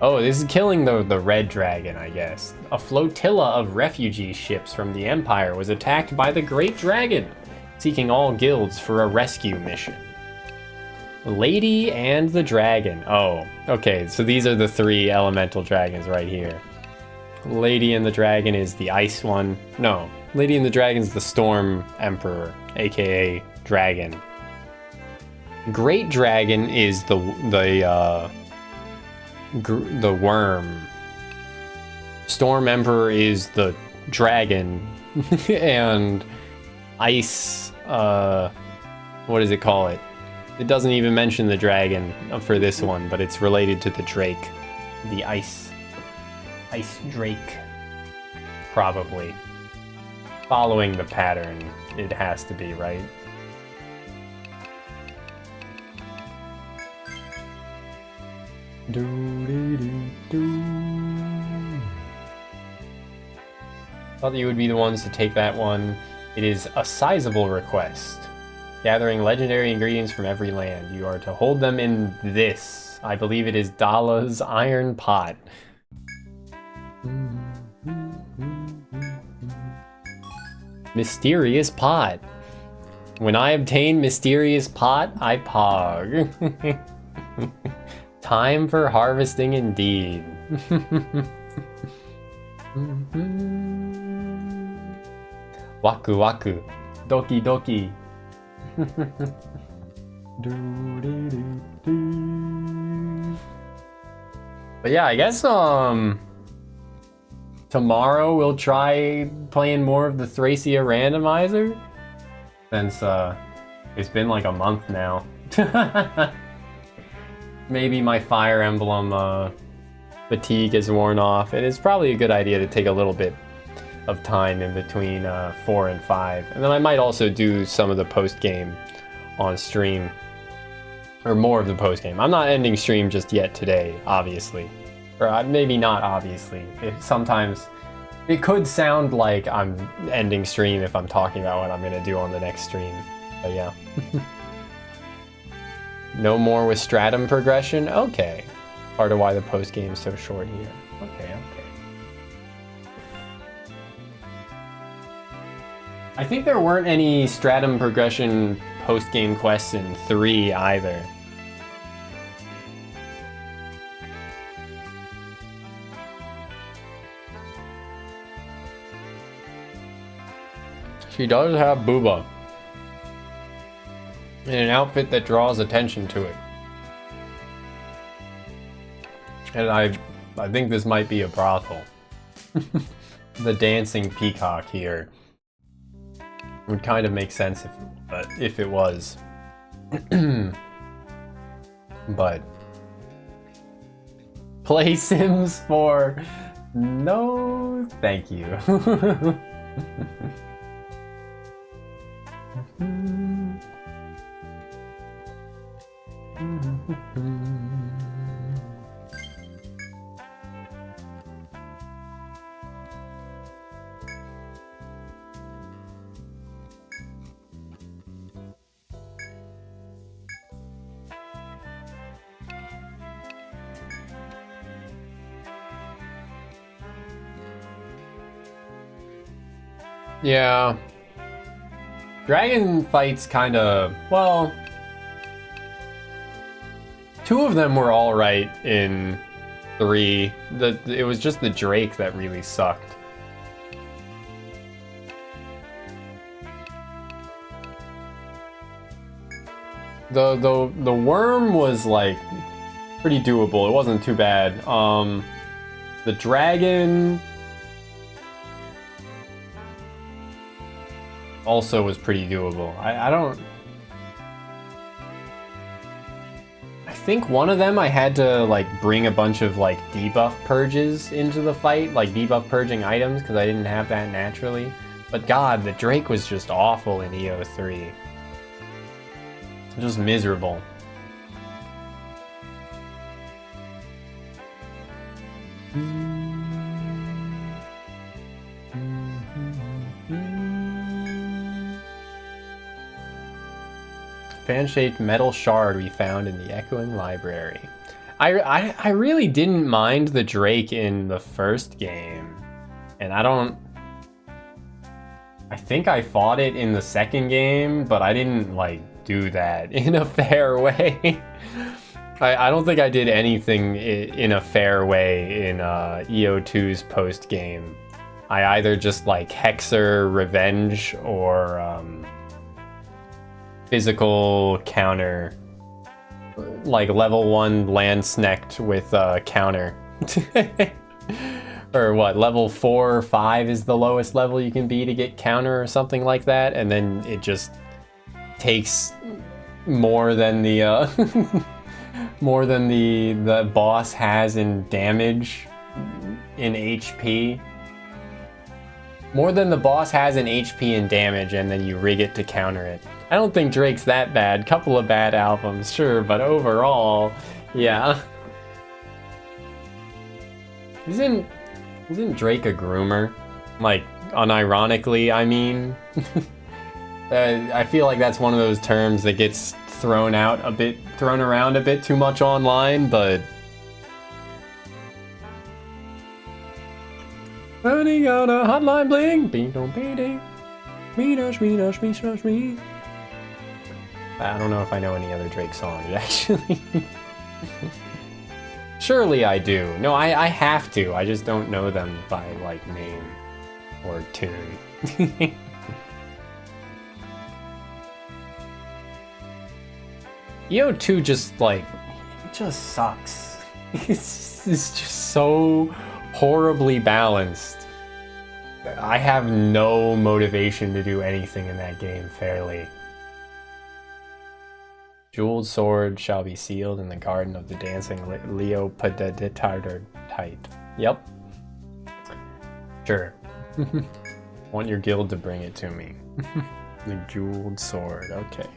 Oh, this is killing the red dragon, I guess. A flotilla of refugee ships from the Empire was attacked by the Great Dragon, seeking all guilds for a rescue mission. Lady and the Dragon. Oh, okay, so these are the 3 elemental dragons right here. Lady and the Dragon is the ice one. No, Lady and the Dragon's the Storm Emperor, aka Dragon. Great Dragon is the worm. Storm Emperor is the dragon. And ice, what does it call it? It doesn't even mention the dragon for this one, but it's related to the drake. The ice drake. Probably. Following the pattern, it has to be, right? Thought that you would be the ones to take that one. It is a sizable request. Gathering legendary ingredients from every land. You are to hold them in this. I believe it is Dala's iron pot. Mysterious pot. When I obtain mysterious pot, I pog. Time for harvesting indeed. Waku waku. Doki doki. But yeah, I guess tomorrow we'll try playing more of the Thracia randomizer, since it's been like a month now. Maybe my Fire Emblem fatigue is worn off, and it's probably a good idea to take a little bit of time in between 4 and 5. And then I might also do some of the post-game on stream, or more of the post-game. I'm not ending stream just yet today, obviously. Or maybe not obviously. Sometimes it could sound like I'm ending stream if I'm talking about what I'm going to do on the next stream. But yeah. No more with stratum progression? Okay. Part of why the post-game is so short here. Okay. I think there weren't any stratum progression post-game quests in 3 either. She does have booba. In an outfit that draws attention to it. And I think this might be a brothel. The dancing peacock here would kind of make sense if it was. But play Sims 4? No, thank you. Yeah. Dragon fights kind of, well, two of them were all right in 3. It was just the Drake that really sucked. The worm was like pretty doable. It wasn't too bad. The dragon also was pretty doable. I think one of them I had to like bring a bunch of like debuff purges into the fight, like debuff purging items, because I didn't have that naturally. But god, the Drake was just awful in EO3. Just miserable. Fan-shaped metal shard we found in the Echoing Library. I really didn't mind the Drake in the first game, and I think I fought it in the second game, but I didn't like do that in a fair way. I don't think I did anything in a fair way in EO2's post game. I either just like Hexer Revenge or physical counter, like level 1 Landsnecht with counter. Or what, level 4 or 5 is the lowest level you can be to get counter or something like that, and then it just takes more than the more than the boss has in damage in HP. More than the boss has in HP and damage, and then you rig it to counter it. I don't think Drake's that bad. Couple of bad albums, sure, but overall, yeah. Isn't Drake a groomer? Like, unironically, I mean. I feel like that's one of those terms that gets thrown around a bit too much online, but running on a hotline bling, bing dong bing ding, me dash me dash me dash me. I don't know if I know any other Drake songs actually. Surely I do. No, I have to. I just don't know them by like name or tune. EO2 just like, it just sucks. It's just so horribly balanced. I have no motivation to do anything in that game fairly. Jeweled sword shall be sealed in the garden of the dancing Leoparditardite. Yep. Sure. Want your guild to bring it to me. The jeweled sword, okay.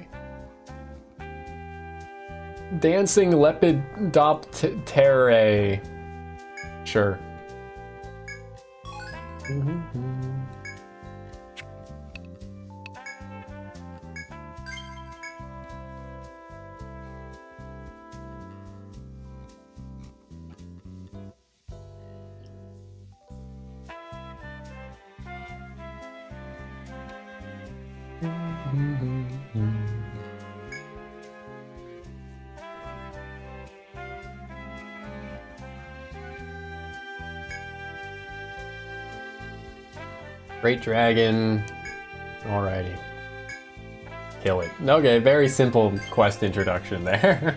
Dancing Lepidopterae. Sure. Great dragon. Alrighty. Kill it. Okay, very simple quest introduction there.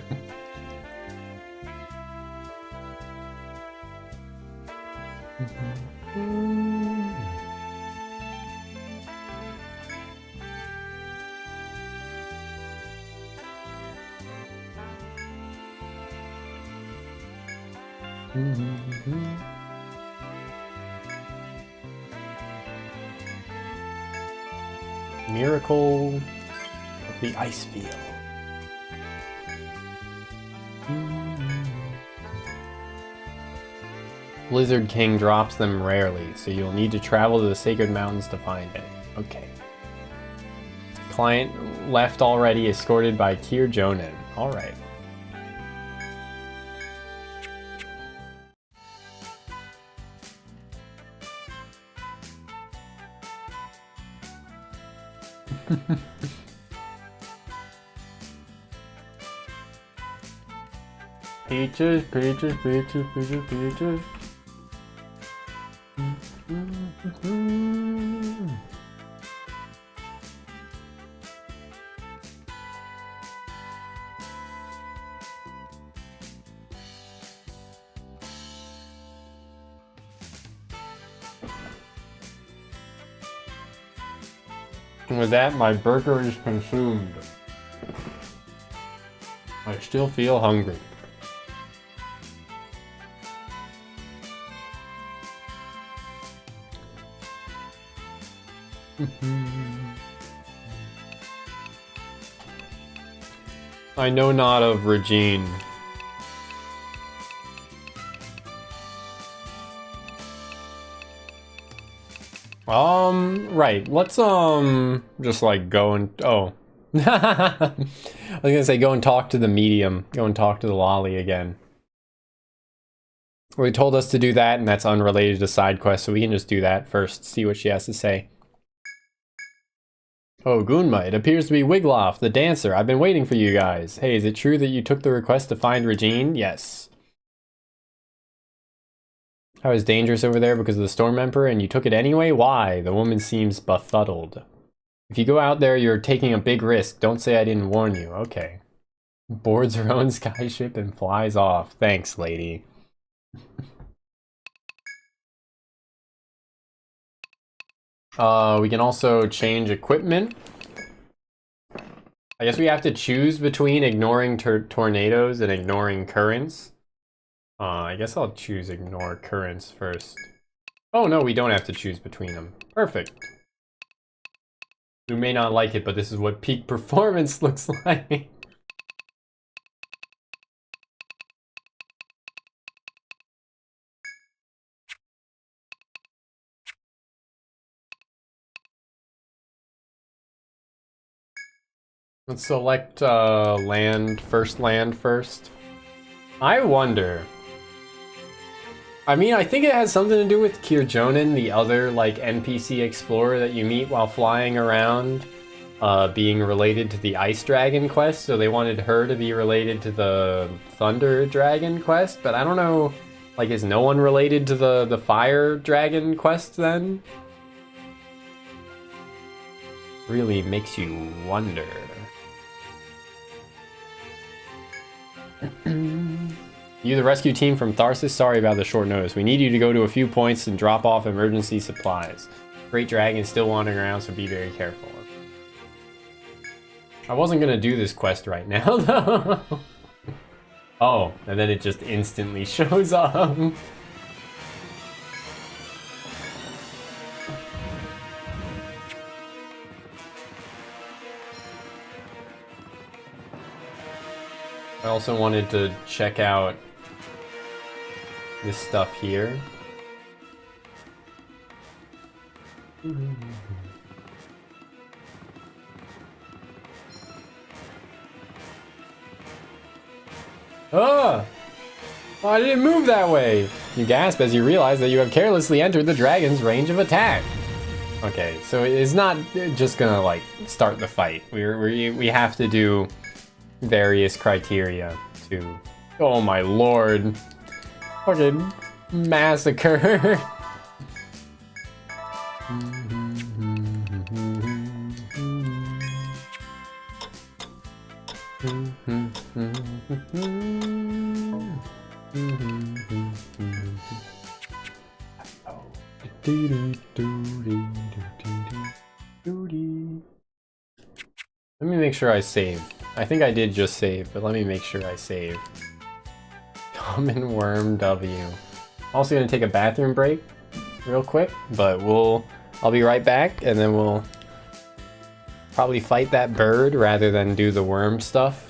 Miracle of the Ice Field. Blizzard King drops them rarely, so you'll need to travel to the Sacred Mountains to find it. Okay. Client left already, escorted by Kier Jonan. Alright. Peaches, peaches, peaches, peaches, peaches. With that, my burger is consumed. I still feel hungry. I know not of Regine. Right. Let's, just like go and, oh. I was gonna say go and talk to the medium. Go and talk to the lolly again. Well, he told us to do that, and that's unrelated to side quest, so we can just do that first, see what she has to say. Oh, Gunma, it appears to be Wigloff, the dancer. I've been waiting for you guys. Hey, is it true that you took the request to find Regine? Yes. I was dangerous over there because of the Storm Emperor, and you took it anyway? Why? The woman seems befuddled. If you go out there, you're taking a big risk. Don't say I didn't warn you. Okay. Boards her own skyship and flies off. Thanks, lady. We can also change equipment. I guess we have to choose between ignoring tornadoes and ignoring currents. I guess I'll choose ignore currents first. Oh no, we don't have to choose between them. Perfect. You may not like it, but this is what peak performance looks like. Let's select land first. I wonder. I mean, I think it has something to do with Kirjonen, the other like NPC explorer that you meet while flying around, being related to the Ice Dragon quest. So they wanted her to be related to the Thunder Dragon quest, but I don't know. Like, is no one related to the Fire Dragon quest then? Really makes you wonder. You, the rescue team from Tharsis, sorry about the short notice. We need you to go to a few points and drop off emergency supplies. Great Dragon is still wandering around, so be very careful. I wasn't gonna do this quest right now, though. Oh, and then it just instantly shows up. I also wanted to check out this stuff here. Ah! Oh, I didn't move that way! You gasp as you realize that you have carelessly entered the dragon's range of attack. Okay, so it's not just gonna like start the fight. We have to do various criteria to... Oh my lord. Fucking massacre. Let me make sure I save. I think I did just save, but let me make sure I save. Common Worm W. Also gonna take a bathroom break real quick, but I'll be right back, and then we'll probably fight that bird rather than do the worm stuff.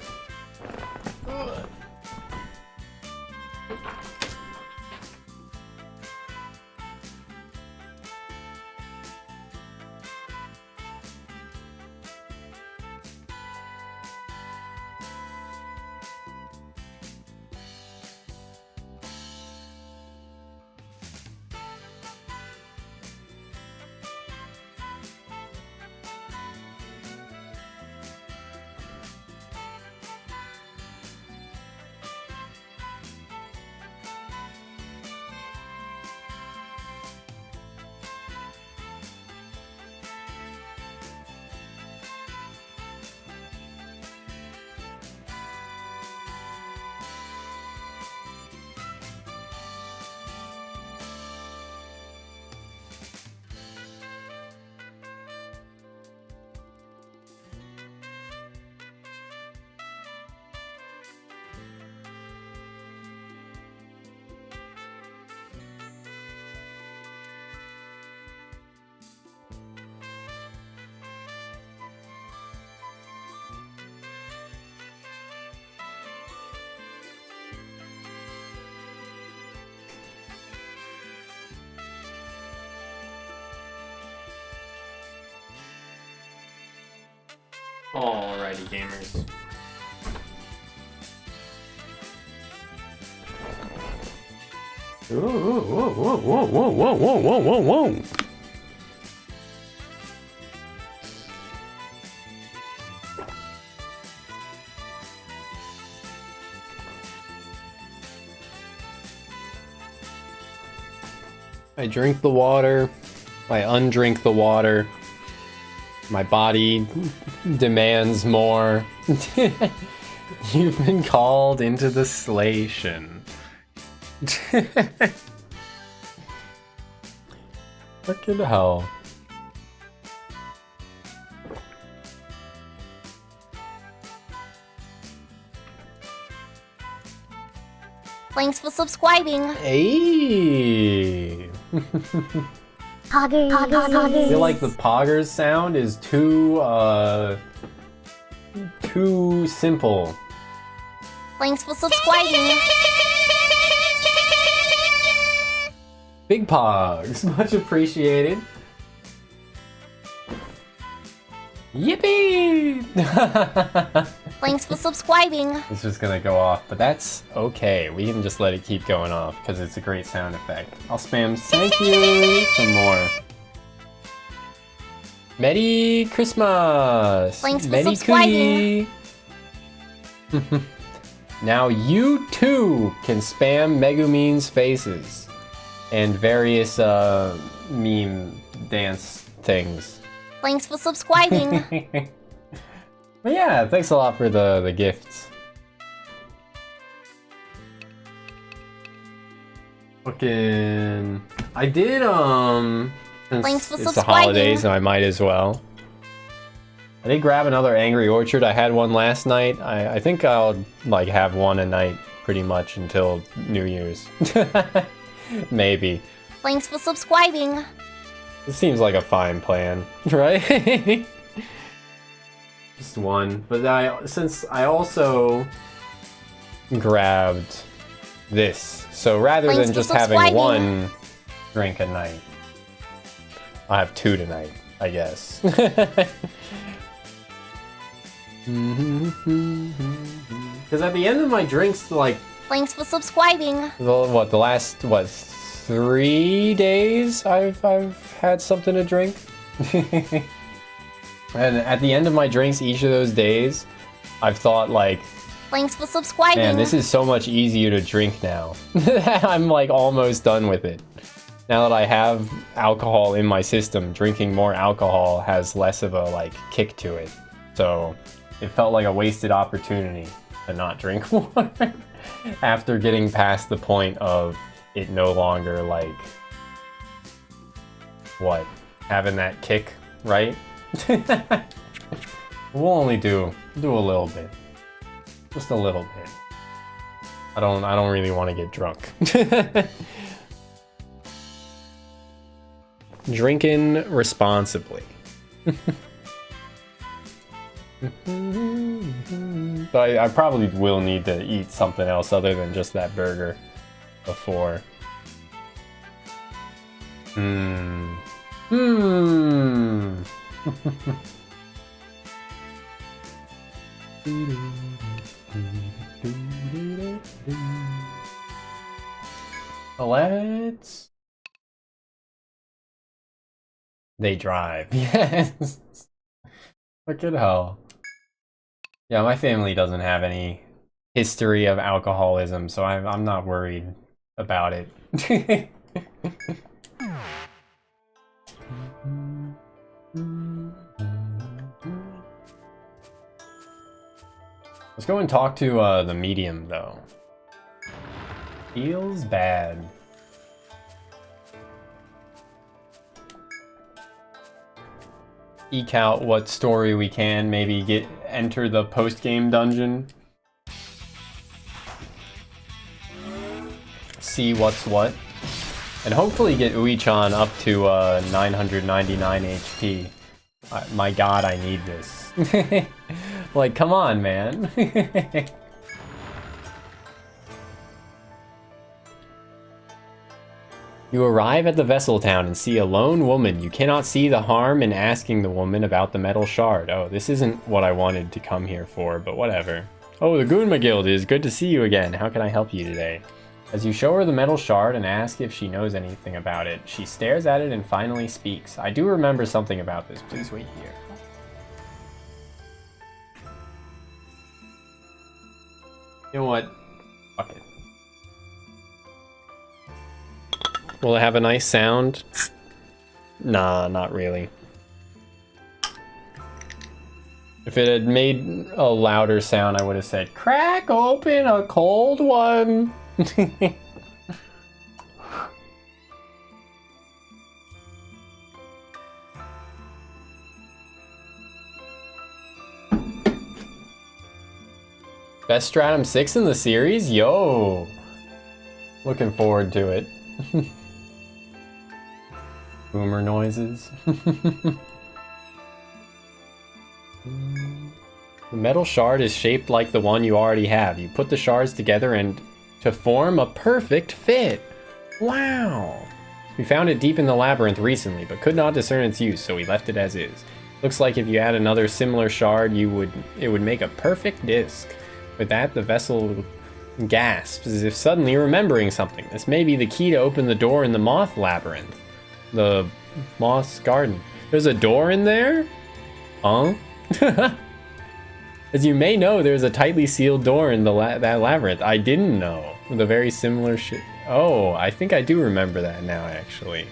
Alrighty, gamers. Whoa, whoa, whoa, whoa, whoa, whoa, whoa, whoa, whoa, whoa. I drink the water, I undrink the water, my body demands more. You've been called into the slation. Fucking hell. Thanks for subscribing. Hey. Poggers. I feel like the poggers sound is too simple. Thanks for subscribing. Big pogs, much appreciated. Yippee! Thanks for subscribing. It's just gonna go off, but that's okay. We can just let it keep going off because it's a great sound effect. I'll spam thank you some more. Merry Christmas! Thanks for Merry subscribing. cookie. Now you too can spam Megumin's faces and various meme dance things. Thanks for subscribing. But yeah, thanks a lot for the gifts. Fucking, I did since Thanks for it's the subscribing. holidays, and I might as well. I did grab another Angry Orchard. I had one last night. I think I'll like have one a night pretty much until New Year's. Maybe. Thanks for subscribing. It seems like a fine plan, right? Just one. But since I also grabbed this, so rather Thanks than for just having subscribing. one drink a night, I'll have two tonight, I guess. Because at the end of my drinks, like, Thanks for subscribing. the last 3 days I've had something to drink. And at the end of my drinks each of those days, I've thought like, Thanks for subscribing. man, this is so much easier to drink now. I'm like almost done with it. Now that I have alcohol in my system, drinking more alcohol has less of a like kick to it. So it felt like a wasted opportunity to not drink more after getting past the point of it no longer like, what, having that kick, right? We'll only do a little bit. Just a little bit. I don't really want to get drunk. Drinking responsibly. But I probably will need to eat something else other than just that burger before. Let's... They drive. Yes. Look at hell. Yeah, my family doesn't have any history of alcoholism, so I'm not worried about it. Let's go and talk to the medium, though. Feels bad. Eke out what story we can, maybe enter the post-game dungeon. See what's what. And hopefully get Ui-chan up to 999 HP. My god, I need this. Like, come on, man. You arrive at the vessel town and see a lone woman. You cannot see the harm in asking the woman about the metal shard. Oh, this isn't what I wanted to come here for, but whatever. Oh, the Gunma Guild is good to see you again. How can I help you today? As you show her the metal shard and ask if she knows anything about it, she stares at it and finally speaks. I do remember something about this. Please wait here. You know what? Fuck it. Will it have a nice sound? Nah, not really. If it had made a louder sound, I would have said, crack open a cold one. Best Stratum 6 in the series? Yo! Looking forward to it. Boomer noises. The metal shard is shaped like the one you already have. You put the shards together and to form a perfect fit. Wow! We found it deep in the labyrinth recently, but could not discern its use, so we left it as is. Looks like if you add another similar shard, it would make a perfect disc. With that, the vessel gasps as if suddenly remembering something. This may be the key to open the door in the moth labyrinth. The moth's garden. There's a door in there? Huh? As you may know, there's a tightly sealed door in that labyrinth. I didn't know. With a very similar shit. Oh, I think I do remember that now, actually.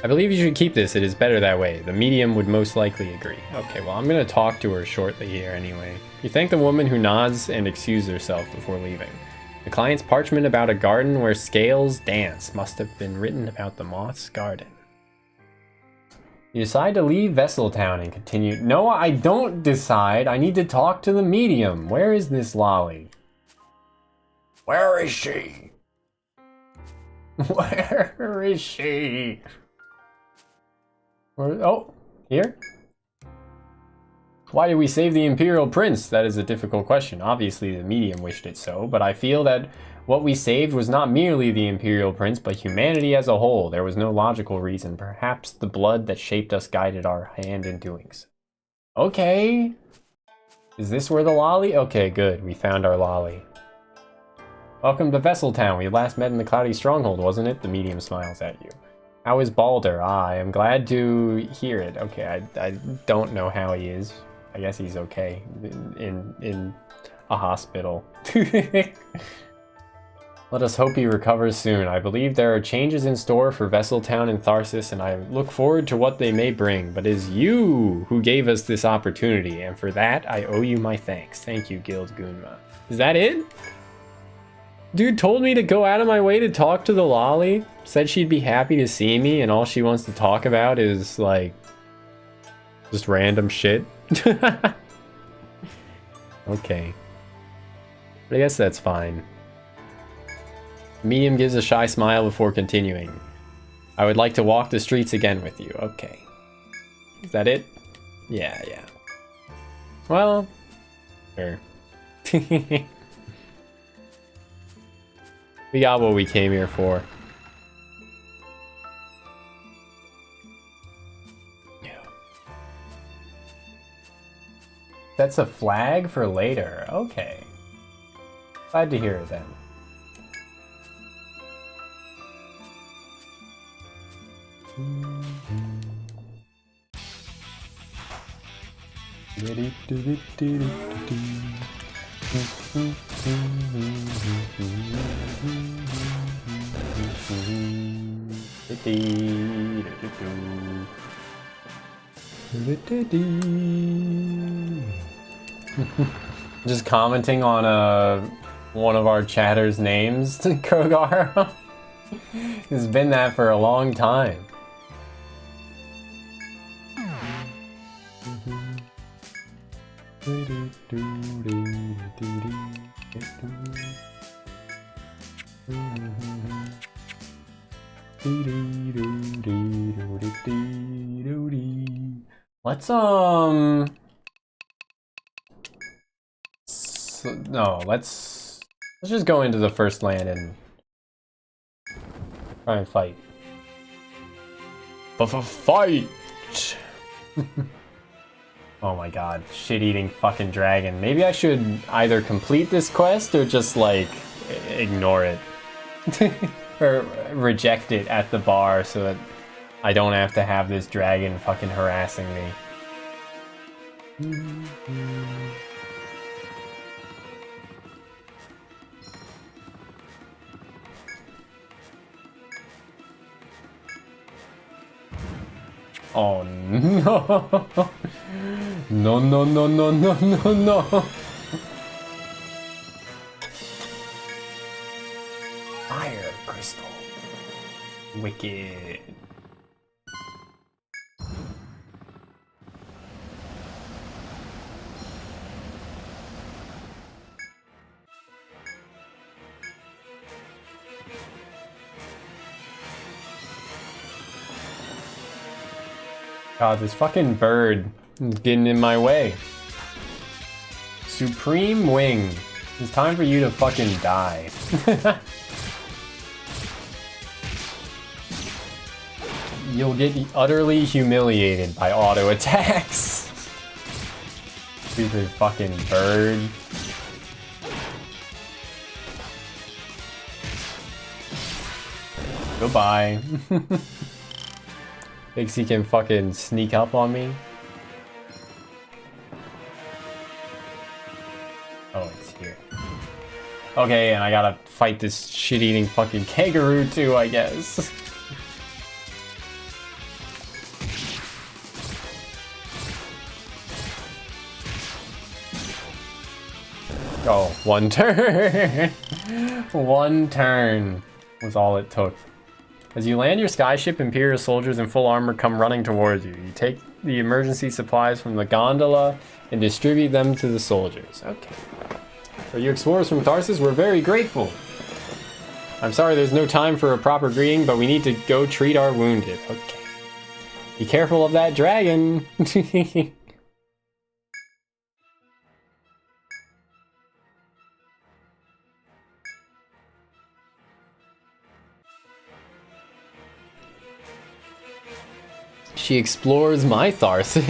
I believe you should keep this. It is better that way. The medium would most likely agree. Okay, well, I'm going to talk to her shortly here anyway. You thank the woman who nods and excuses herself before leaving. The client's parchment about a garden where scales dance must have been written about the moth's garden. You decide to leave Vesseltown and continue. No, I don't decide. I need to talk to the medium. Where is this lolly? Where is she? Where is she? Oh, here? Why did we save the Imperial Prince? That is a difficult question. Obviously, the medium wished it so, but I feel that what we saved was not merely the Imperial Prince, but humanity as a whole. There was no logical reason. Perhaps the blood that shaped us guided our hand in doing so. Okay. Is this where the lolly? Okay, good. We found our lolly. Welcome to Vesseltown. We last met in the Cloudy Stronghold, wasn't it? The medium smiles at you. How is Balder? Ah, I am glad to hear it. Okay, I don't know how he is. I guess he's okay in a hospital. Let us hope he recovers soon. I believe there are changes in store for Vesseltown and Tharsis, and I look forward to what they may bring. But it is you who gave us this opportunity, and for that, I owe you my thanks. Thank you, Guild Gunma. Is that it? Dude told me to go out of my way to talk to the lolly. Said she'd be happy to see me, and all she wants to talk about is, like, just random shit. Okay. But I guess that's fine. Medium gives a shy smile before continuing. I would like to walk the streets again with you. Okay. Is that it? Yeah. Well, sure. We got what we came here for. Yeah. That's a flag for later. Okay. Glad to hear it then. Just commenting on one of our chatters' names, Kogar. It's been that for a long time. Let's let's just go into the first land and try and fight. Fight! Oh my god, shit-eating fucking dragon. Maybe I should either complete this quest or just, like, ignore it. Or reject it at the bar so that I don't have to have this dragon fucking harassing me. Oh no! No, no, no, no, no, no, no! Fire crystal. Wicked. God, this fucking bird is getting in my way. Supreme Wing. It's time for you to fucking die. You'll get utterly humiliated by auto attacks. Stupid fucking bird. Goodbye. Thinks he can fucking sneak up on me. Oh, it's here. Okay, and I gotta fight this shit-eating fucking kangaroo too, I guess. Oh, one turn. One turn was all it took. As you land your skyship, Imperial soldiers in full armor come running towards you. You take the emergency supplies from the gondola and distribute them to the soldiers. Okay. For you explorers from Tarsus, we're very grateful. I'm sorry there's no time for a proper greeting, but we need to go treat our wounded. Okay. Be careful of that dragon. She explores my Tharsis.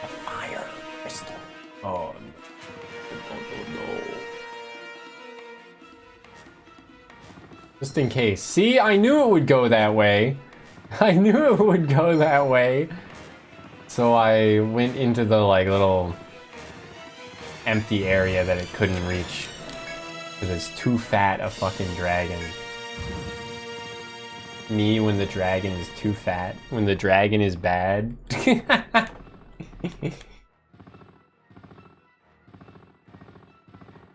A fire crystal. Oh no. Just in case. See, I knew it would go that way. I knew it would go that way. So I went into the like little empty area that it couldn't reach because it's too fat a fucking dragon. Me when the dragon is too fat, when the dragon is bad.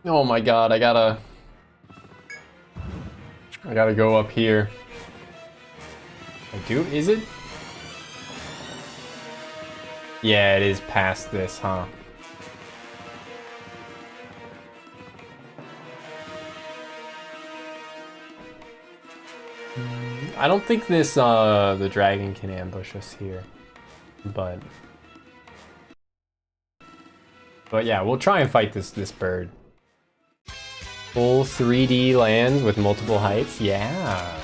Oh my god, I gotta go up here. I do? Is it? Yeah, it is past this, huh? I don't think this, the dragon can ambush us here, but yeah, we'll try and fight this bird. Full 3D lands with multiple heights, yeah.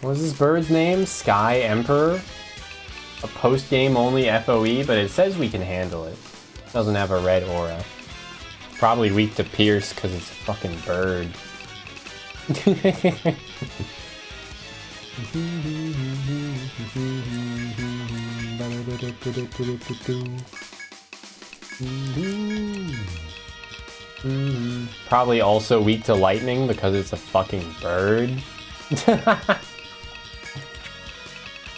What was this bird's name? Sky Emperor? A post-game only FOE, but it says we can handle it. Doesn't have a red aura. Probably weak to pierce because it's a fucking bird. Probably also weak to lightning because it's a fucking bird.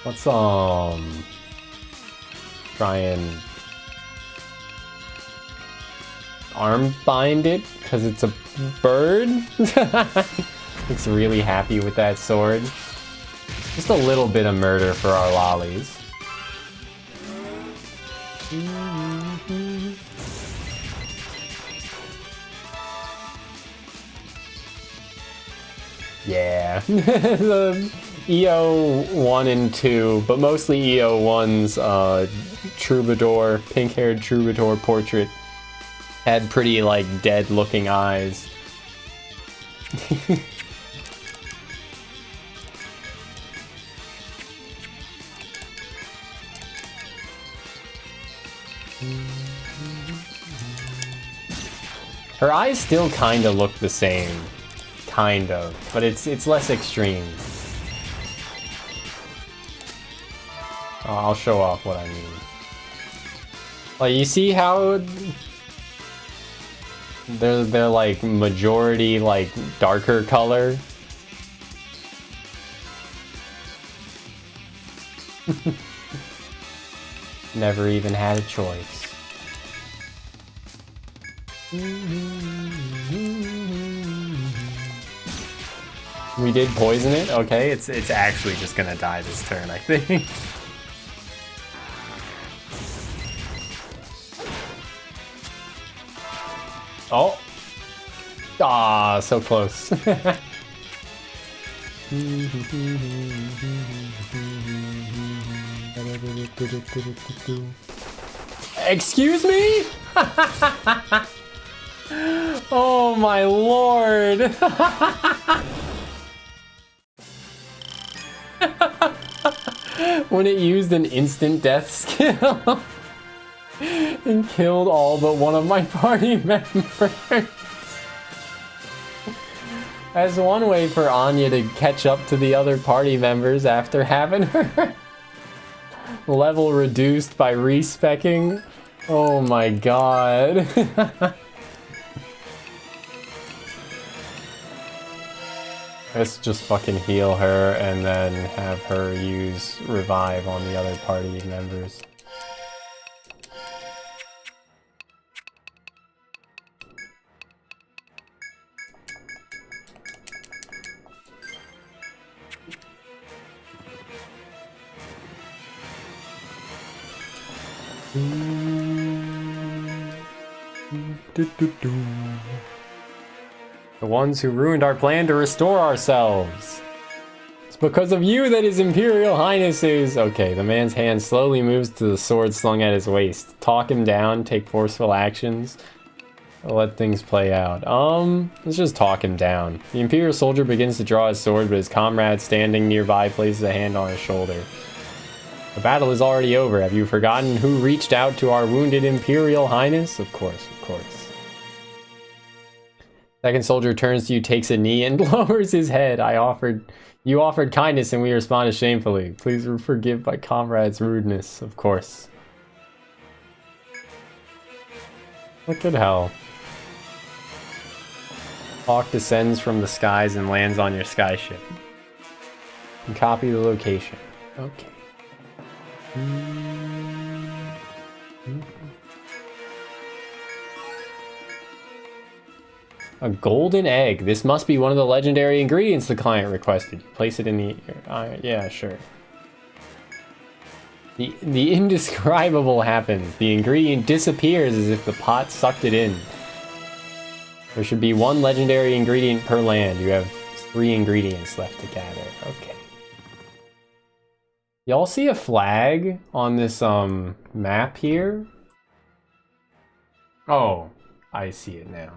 Let's try and arm bind it because it's a bird. Looks really happy with that sword. Just a little bit of murder for our lollies. Yeah. EO 1 and 2, but mostly EO 1's troubadour, pink-haired troubadour portrait had pretty, like, dead-looking eyes. Her eyes still kind of look the same. Kind of. But it's less extreme. I'll show off what I mean. Like, you see how they're like majority like darker color? Never even had a choice. We did poison it? Okay, it's actually just gonna die this turn, I think. Oh! Ah, so close. Excuse me? Oh my lord! When it used an instant death skill and killed all but one of my party members. That's one way for Anya to catch up to the other party members after having her level reduced by respecking. Oh my god. Let's just fucking heal her and then have her use revive on the other party members. The ones who ruined our plan to restore ourselves. It's because of you that His Imperial Highness is... Okay, the man's hand slowly moves to the sword slung at his waist. Talk him down, take forceful actions. Let things play out. Let's just talk him down. The Imperial soldier begins to draw his sword, but his comrade standing nearby places a hand on his shoulder. The battle is already over. Have you forgotten who reached out to our wounded Imperial Highness? Of course, of course. Second soldier turns to you, takes a knee, and lowers his head. You offered kindness, and we responded shamefully. Please forgive my comrade's rudeness, of course. Look at hell. Hawk descends from the skies and lands on your skyship. And copy the location. Okay. A golden egg. This must be one of the legendary ingredients the client requested. Place it in the... yeah, sure. The indescribable happens. The ingredient disappears as if the pot sucked it in. There should be one legendary ingredient per land. You have 3 ingredients left to gather. Okay. Y'all see a flag on this map here? Oh, I see it now.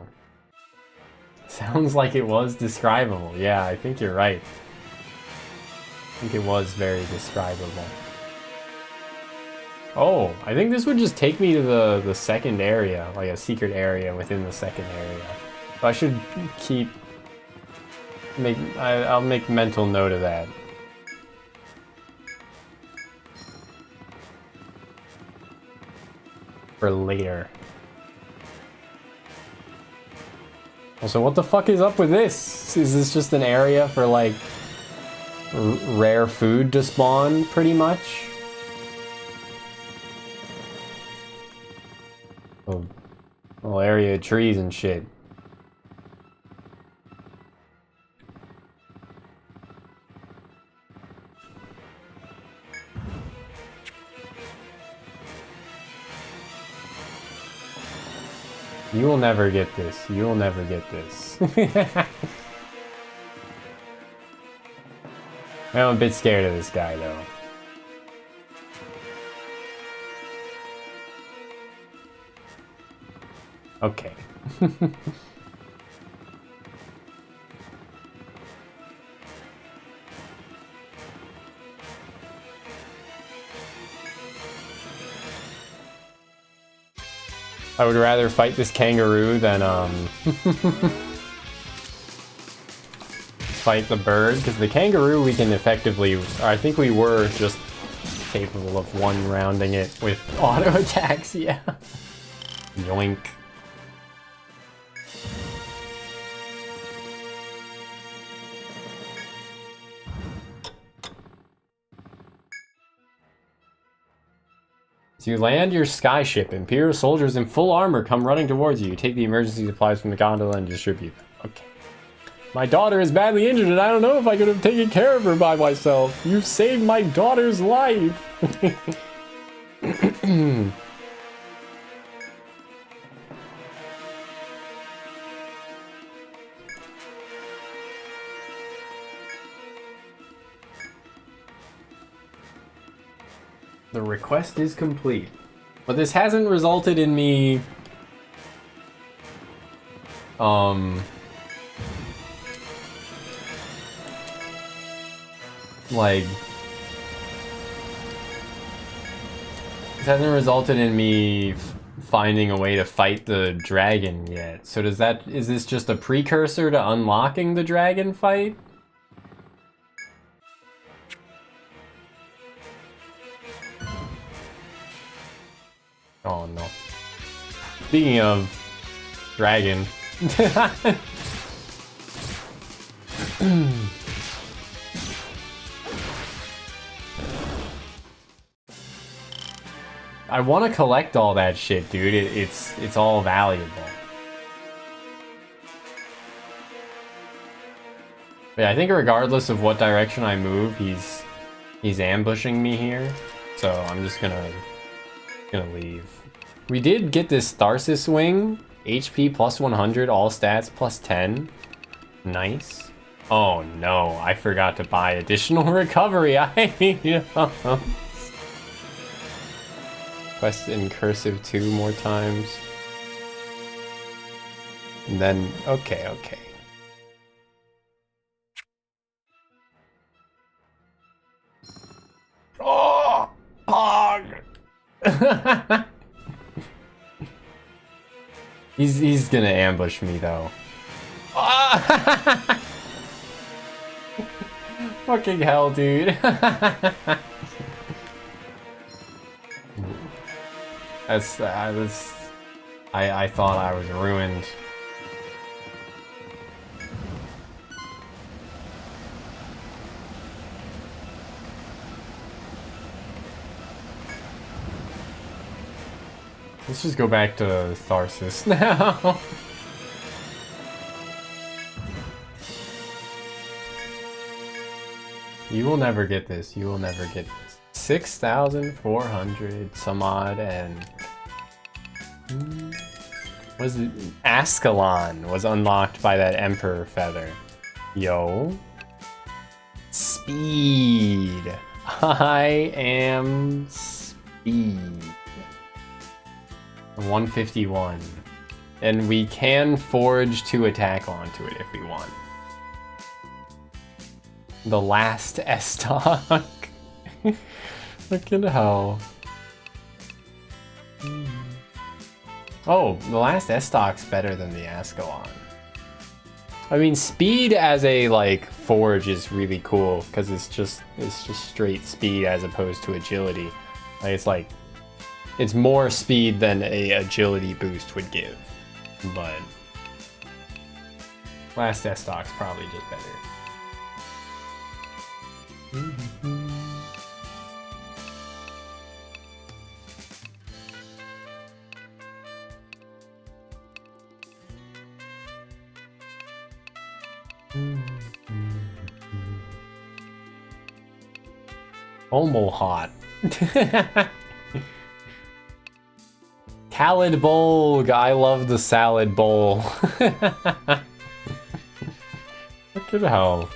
Sounds like it was describable. Yeah, I think you're right. I think it was very describable. Oh, I think this would just take me to the second area, like a secret area within the second area. So I should I'll make mental note of that. For later. Also, what the fuck is up with this? Is this just an area for, like, rare food to spawn, pretty much? Oh, whole area of trees and shit. You will never get this. You will never get this. I'm a bit scared of this guy, though. Okay. I would rather fight this kangaroo than, fight the bird, because the kangaroo we can effectively, I think we were just capable of one-rounding it with auto attacks, yeah. Yoink. So you land your skyship. Imperial soldiers in full armor come running towards you. You take the emergency supplies from the gondola and distribute them. Okay. My daughter is badly injured and I don't know if I could have taken care of her by myself. You've saved my daughter's life. The request is complete. But this hasn't resulted in me... like... This hasn't resulted in me finding a way to fight the dragon yet. So is this just a precursor to unlocking the dragon fight? Oh no. Speaking of dragon. I want to collect all that shit, dude. It's all valuable. But yeah, I think regardless of what direction I move, he's ambushing me here. So I'm just gonna leave. We did get this Tharsis wing. HP plus 100, all stats plus 10. Nice. Oh no, I forgot to buy additional recovery. Quest in cursive 2 more times. And then, okay. Oh! Pog! He's gonna ambush me though. Fucking hell, dude. I thought I was ruined. Let's just go back to Tharsis now. You will never get this. You will never get this. 6,400 some odd and... was it? Ascalon was unlocked by that Emperor Feather. Yo. Speed. I am speed. 151. And we can forge 2 attack onto it if we want. The last S-Stock. Fucking hell. Oh, the last S-Stock's better than the Ascalon. I mean, speed as a, like, forge is really cool, because it's just straight speed as opposed to agility. Like, it's more speed than a agility boost would give, but last S-Stock's probably just better. Almost hot. Salad bowl. I love the salad bowl. Look at how.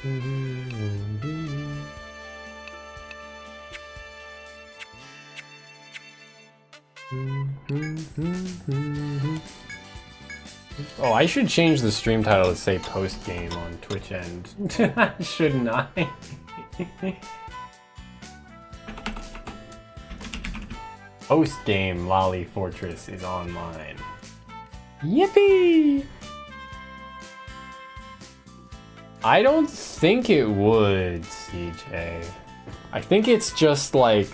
Oh, I should change the stream title to say post game on Twitch End. Shouldn't I? Post game Lolly Fortress is online. Yippee! I don't think it would, CJ. I think it's just like...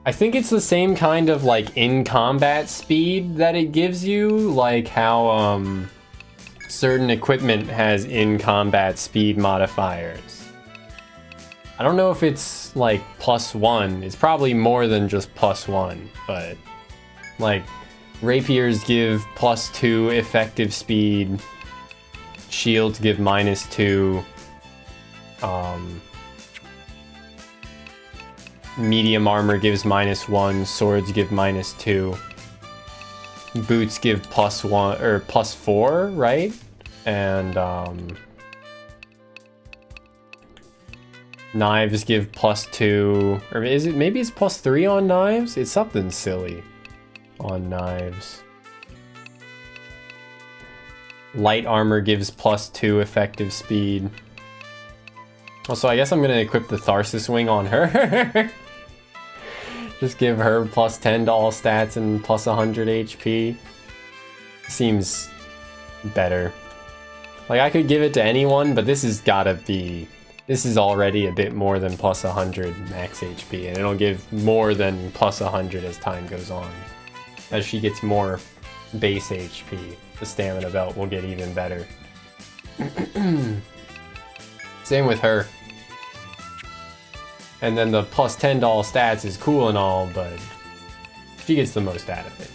I think it's the same kind of like in-combat speed that it gives you, like how certain equipment has in-combat speed modifiers. I don't know if it's like +1. It's probably more than just +1, but like rapiers give +2 effective speed, shields give -2, medium armor gives -1, swords give -2, boots give +1 or +4, right? And knives give +2, or is it, maybe it's +3 on knives? It's something silly on knives. Light armor gives +2 effective speed. Also, I guess I'm gonna equip the Tharsis wing on her. Just give her +10 to all stats and +100 HP. Seems better. Like, I could give it to anyone, but this has gotta be... This is already a bit more than +100 max HP, and it'll give more than +100 as time goes on. As she gets more base HP, the stamina belt will get even better. Same with her. And then the +10 to all stats is cool and all, but she gets the most out of it.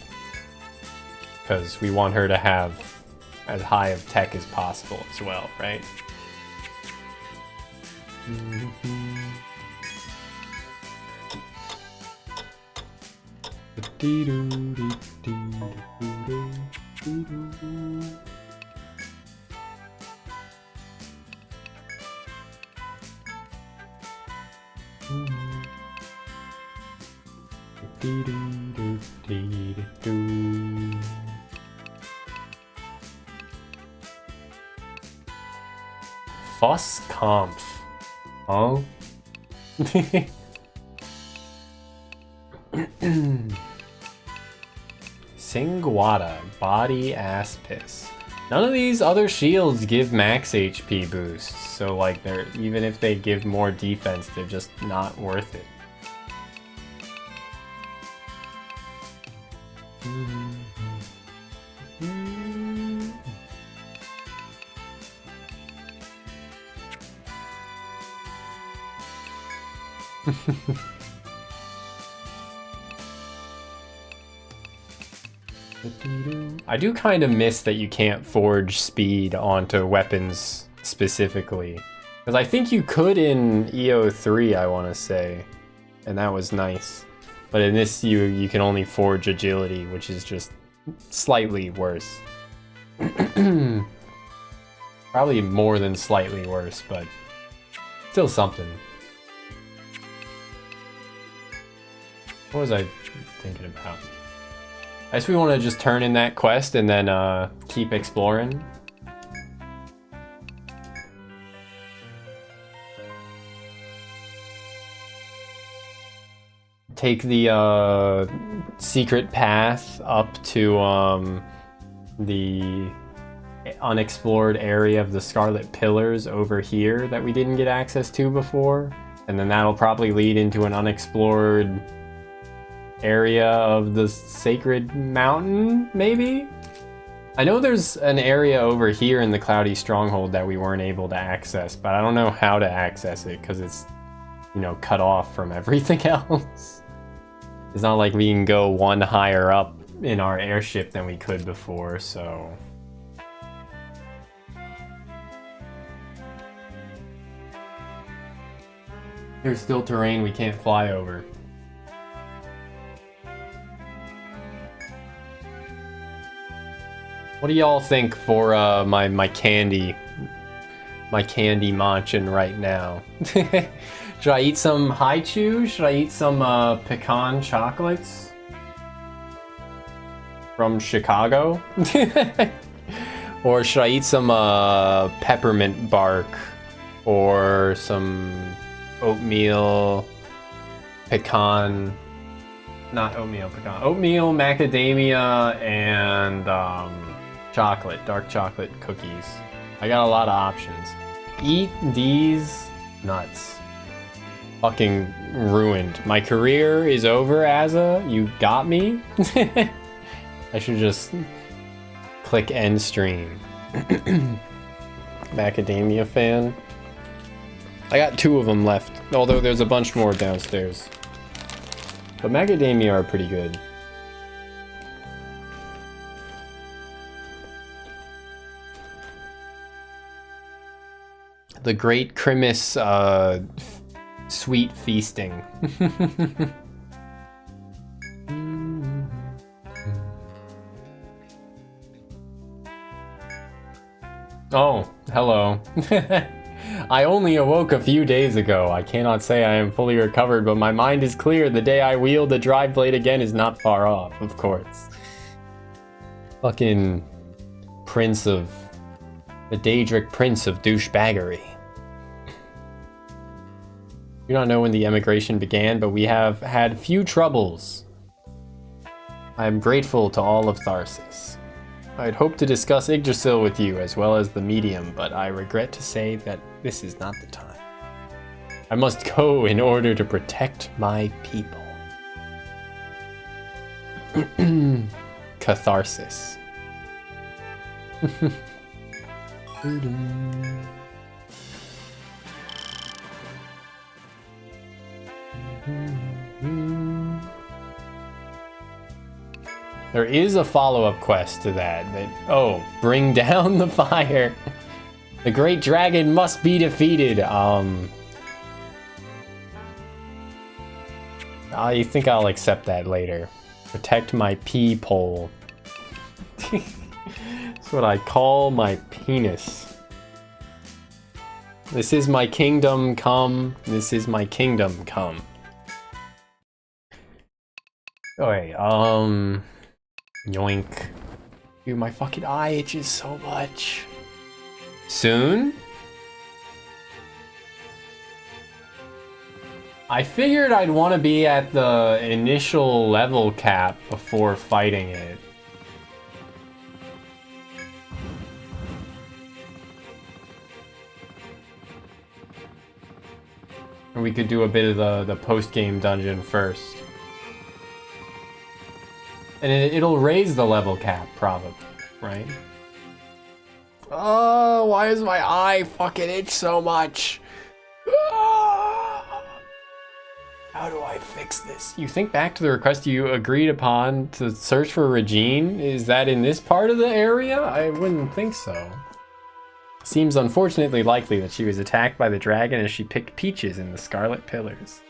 Because we want her to have as high of tech as possible as well, right? Fuss Kampf. Oh? Singwada, body ass piss. None of these other shields give max HP boosts, so like they're, even if they give more defense, they're just not worth it. I do kind of miss that you can't forge speed onto weapons specifically. Because I think you could in EO3, I want to say. And that was nice. But in this, you can only forge agility, which is just slightly worse. Probably more than slightly worse, but still something. What was I thinking about? I guess we want to just turn in that quest and then keep exploring. Take the secret path up to the unexplored area of the Scarlet Pillars over here that we didn't get access to before. And then that'll probably lead into an unexplored area of the Sacred Mountain, maybe? I know there's an area over here in the Cloudy Stronghold that we weren't able to access, but I don't know how to access it because it's, you know, cut off from everything else. It's not like we can go one higher up in our airship than we could before, so... There's still terrain we can't fly over. What do y'all think for my candy munchin right now? Should I eat some haichu? Should I eat some pecan chocolates from Chicago? Or should I eat some peppermint bark or some oatmeal pecan? Not oatmeal pecan. Oatmeal macadamia and chocolate, dark chocolate cookies. I got a lot of options. Eat these nuts. Fucking ruined. My career is over, Azza. You got me? I should just click end stream. Macadamia fan. I got 2 of them left, although there's a bunch more downstairs. But macadamia are pretty good. The Great Christmas sweet feasting. Oh, hello. I only awoke a few days ago. I cannot say I am fully recovered, but my mind is clear. The day I wield the drive blade again is not far off, of course. Fucking Prince of... the Daedric Prince of douchebaggery. Do not know when the emigration began, but we have had few troubles. I am grateful to all of Tharsis. I'd hoped to discuss Yggdrasil with you as well as the medium, but I regret to say that this is not the time. I must go in order to protect my people. Catharsis. There is a follow-up quest to that. Oh, bring down the fire. The great dragon must be defeated. I think I'll accept that later. Protect my pee-pole. That's what I call my penis. This is my kingdom come. This is my kingdom come. Okay, yoink. Dude, my fucking eye itches so much. Soon? I figured I'd want to be at the initial level cap before fighting it. And we could do a bit of the post-game dungeon first. And it'll raise the level cap, probably, right? Oh, why does my eye fucking itch so much? How do I fix this? You think back to the request you agreed upon to search for Regine? Is that in this part of the area? I wouldn't think so. Seems unfortunately likely that she was attacked by the dragon as she picked peaches in the Scarlet Pillars.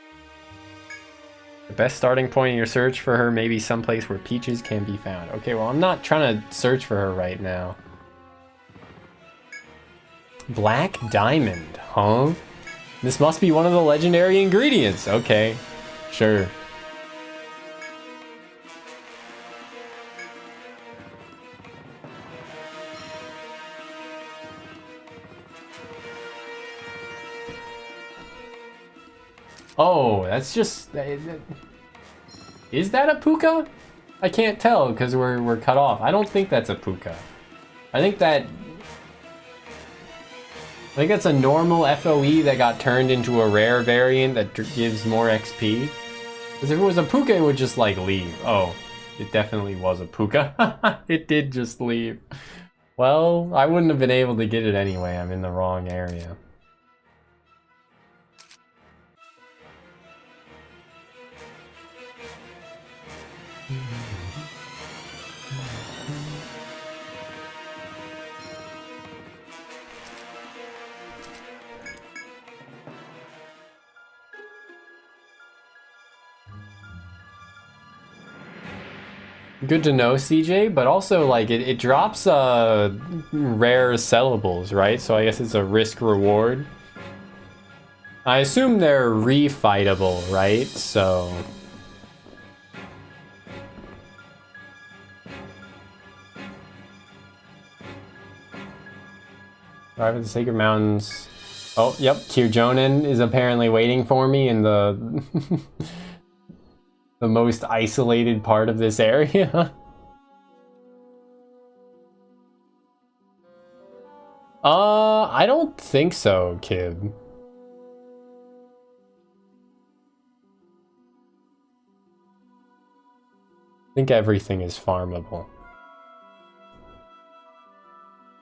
The best starting point in your search for her may be someplace where peaches can be found. Okay, well, I'm not trying to search for her right now. Black diamond, huh? This must be one of the legendary ingredients. Okay, sure. Oh, that's just... Is that a puka? I can't tell because we're cut off. I don't think that's a puka. I think that's a normal FOE that got turned into a rare variant that gives more XP. Because if it was a puka, it would just like leave. Oh, it definitely was a puka. It did just leave. Well, I wouldn't have been able to get it anyway. I'm in the wrong area. Good to know, CJ, but also like it drops rare sellables, right? So I guess it's a risk reward. I assume they're refightable, right? So Arrive at the Sacred Mountains. Oh, yep, Kirjonen is apparently waiting for me in the the most isolated part of this area. I don't think so, kid. I think everything is farmable.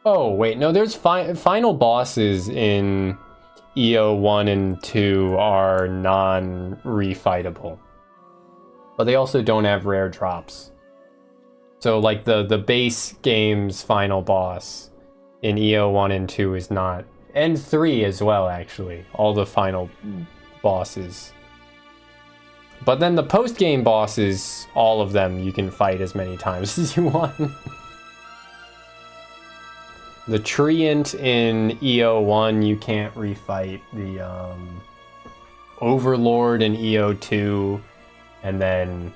Oh, wait, no, there's final bosses in EO 1 and 2 are non-refightable. But they also don't have rare drops. So, like, the base game's final boss in EO 1 and 2 is not... And 3 as well, actually. All the final bosses. But then the post-game bosses, all of them, you can fight as many times as you want. The Treant in EO 1 you can't refight. The Overlord in EO 2, and then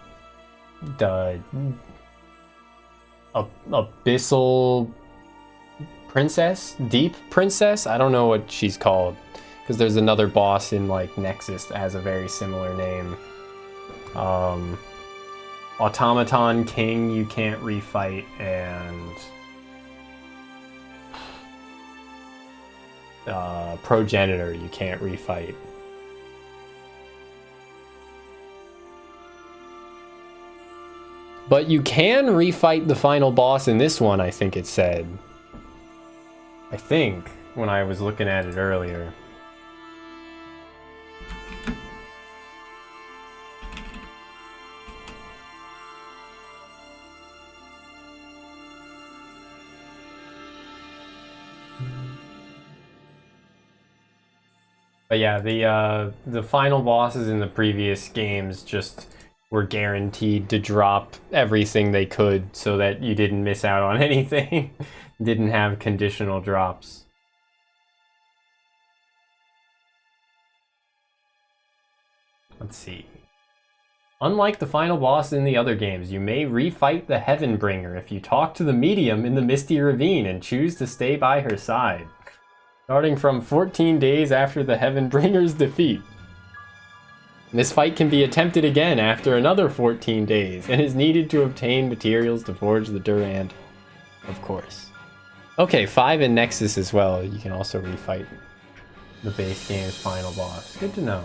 the Abyssal Princess? Deep Princess? I don't know what she's called. Because there's another boss in like Nexus that has a very similar name. Automaton King you can't refight, and Progenitor you can't refight. But you can refight the final boss in this one, I think it said. I think, when I was looking at it earlier. But yeah, the final bosses in the previous games just were guaranteed to drop everything they could so that you didn't miss out on anything. Didn't have conditional drops. Let's see. Unlike the final boss in the other games, you may refight the Heavenbringer if you talk to the medium in the Misty Ravine and choose to stay by her side. Starting from 14 days after the Heavenbringer's defeat. This fight can be attempted again after another 14 days, and is needed to obtain materials to forge the Durand, of course. Okay, 5 in Nexus as well. You can also refight the base game's final boss. Good to know.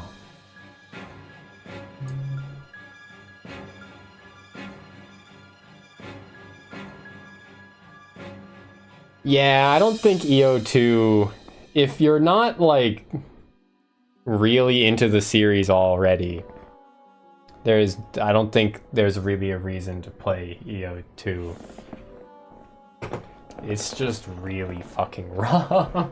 Yeah, I don't think EO2... If you're not, like, really into the series already, I don't think there's really a reason to play EO2. It's just really fucking rough.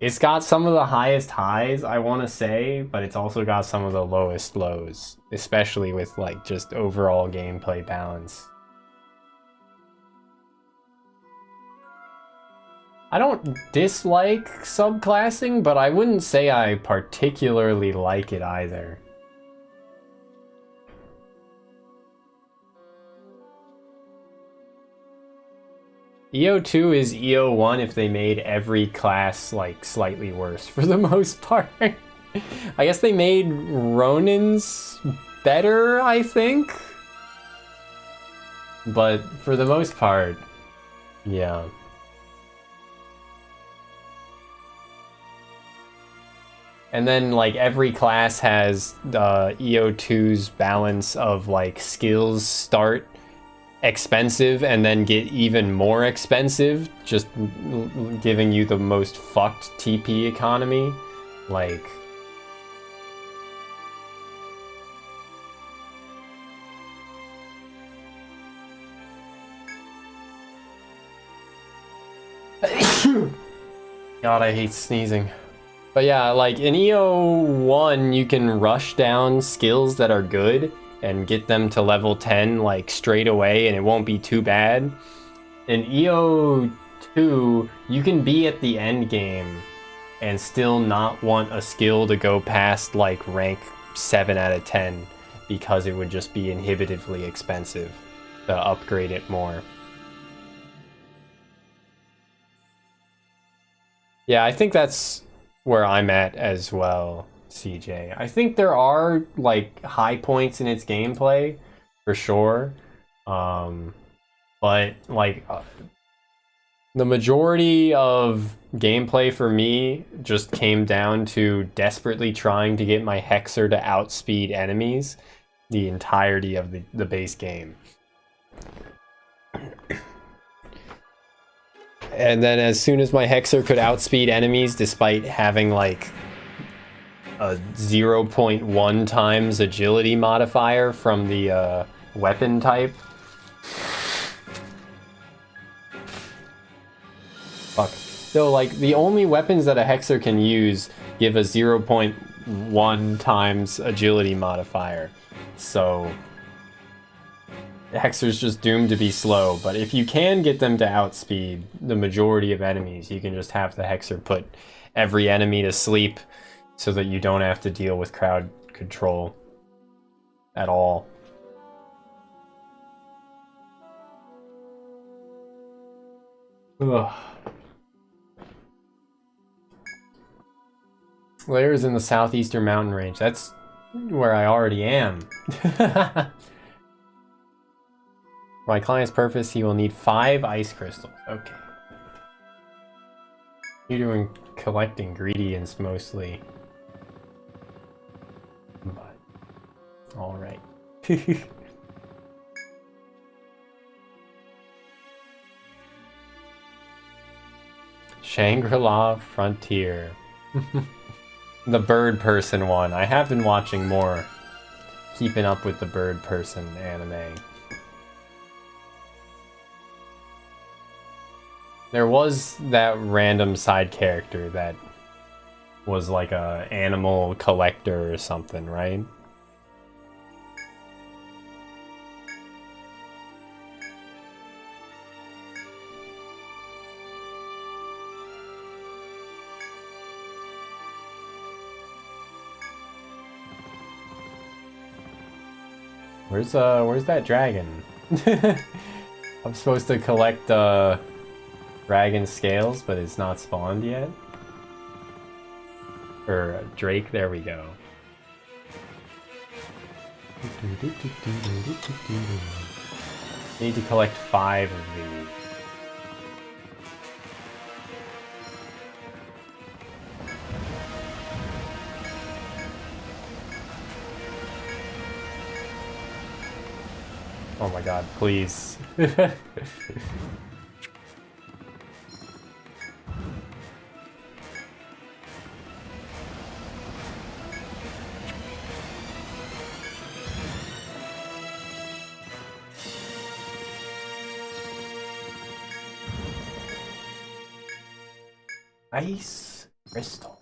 It's got some of the highest highs, I want to say, but it's also got some of the lowest lows, especially with, like, just overall gameplay balance. I don't dislike subclassing, but I wouldn't say I particularly like it either. EO2 is EO1 if they made every class, like, slightly worse, for the most part. I guess they made Ronins better, I think? But for the most part, yeah. And then, like, every class has EO2's balance of, like, skills start expensive and then get even more expensive, just giving you the most fucked TP economy. Like... God, I hate sneezing. But yeah, like in EO1, you can rush down skills that are good and get them to level 10 like straight away, and it won't be too bad. In EO2, you can be at the end game and still not want a skill to go past like rank 7 out of 10 because it would just be inhibitively expensive to upgrade it more. Yeah, I think that's where I'm at as well, CJ. I think there are like high points in its gameplay for sure, but like the majority of gameplay for me just came down to desperately trying to get my Hexer to outspeed enemies the entirety of the base game. And then as soon as my Hexer could outspeed enemies despite having like a 0.1 times agility modifier from the weapon type. Fuck. So like the only weapons that a Hexer can use give a 0.1 times agility modifier. So Hexer's just doomed to be slow, but if you can get them to outspeed the majority of enemies, you can just have the Hexer put every enemy to sleep so that you don't have to deal with crowd control at all. Ugh. Lairs in the southeastern mountain range. That's where I already am. For my client's purpose, he will need 5 ice crystals. Okay. You're doing collect ingredients mostly. But, alright. Shangri-La Frontier. The bird person one. I have been watching more. Keeping up with the bird person anime. There was that random side character that was like a animal collector or something, right? Where's that dragon? I'm supposed to collect dragon scales, but it's not spawned yet. Or Drake, there we go. Need to collect 5 of these. Oh my god, please. Ice crystal.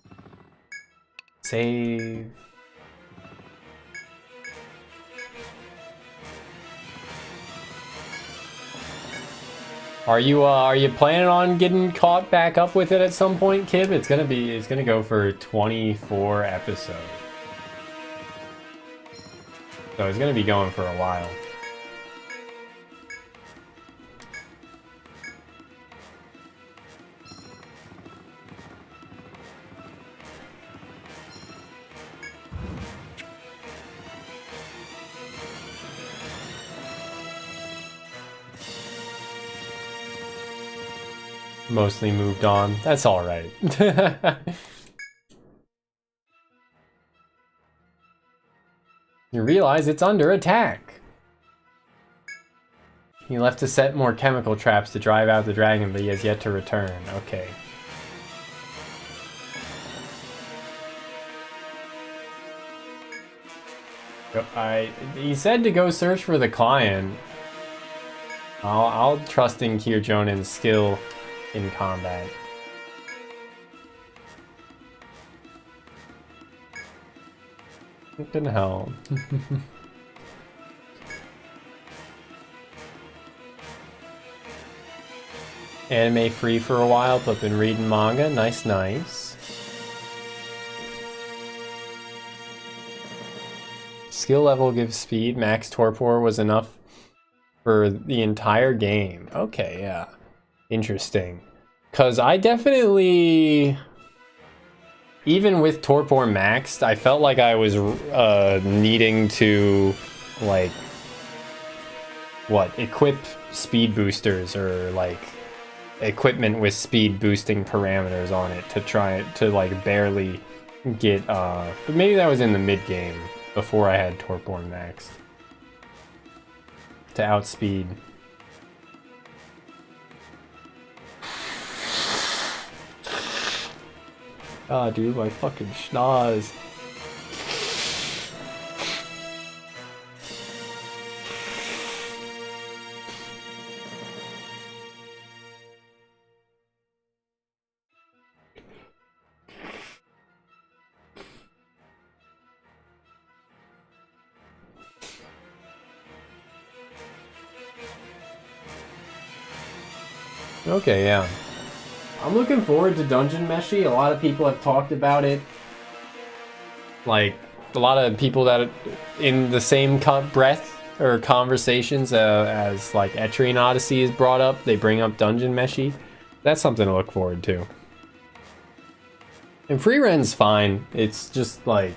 Save. Are you planning on getting caught back up with it at some point, Kib? It's gonna go for 24 episodes. So it's gonna be going for a while. Mostly moved on. That's alright. You realize it's under attack. He left to set more chemical traps to drive out the dragon, but he has yet to return. Okay. He said to go search for the client. I'll trust in Kirjonin's skill in combat. What the hell? Anime free for a while, but been reading manga. Nice, nice. Skill level gives speed. Max torpor was enough for the entire game. Okay, yeah. Interesting. Because I definitely... Even with torpor maxed, I felt like I was needing to, like... What? Equip speed boosters or, like... equipment with speed boosting parameters on it to try to, like, barely get, but maybe that was in the mid-game before I had torpor maxed. To outspeed. Ah, dude, my fucking schnoz. Okay, yeah. I'm looking forward to Dungeon Meshi. A lot of people have talked about it. Like, a lot of people that in the same breath or conversations as like Etrian Odyssey is brought up, they bring up Dungeon Meshi. That's something to look forward to. And Free Ren's fine. It's just like,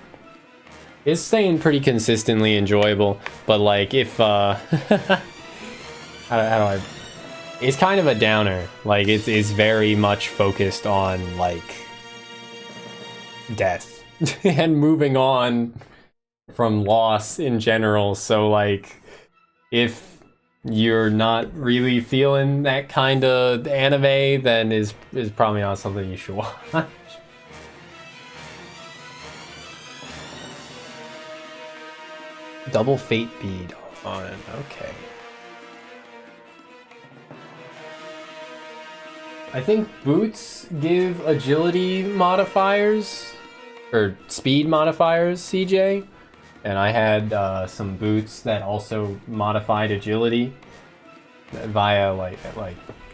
it's staying pretty consistently enjoyable. But like, if how do I? It's kind of a downer. Like, it's very much focused on, like, death. And moving on from loss in general. So, like, if you're not really feeling that kind of anime, then is probably not something you should watch. Double Fate Bead on, okay. I think boots give agility modifiers, or speed modifiers, CJ. And I had some boots that also modified agility via like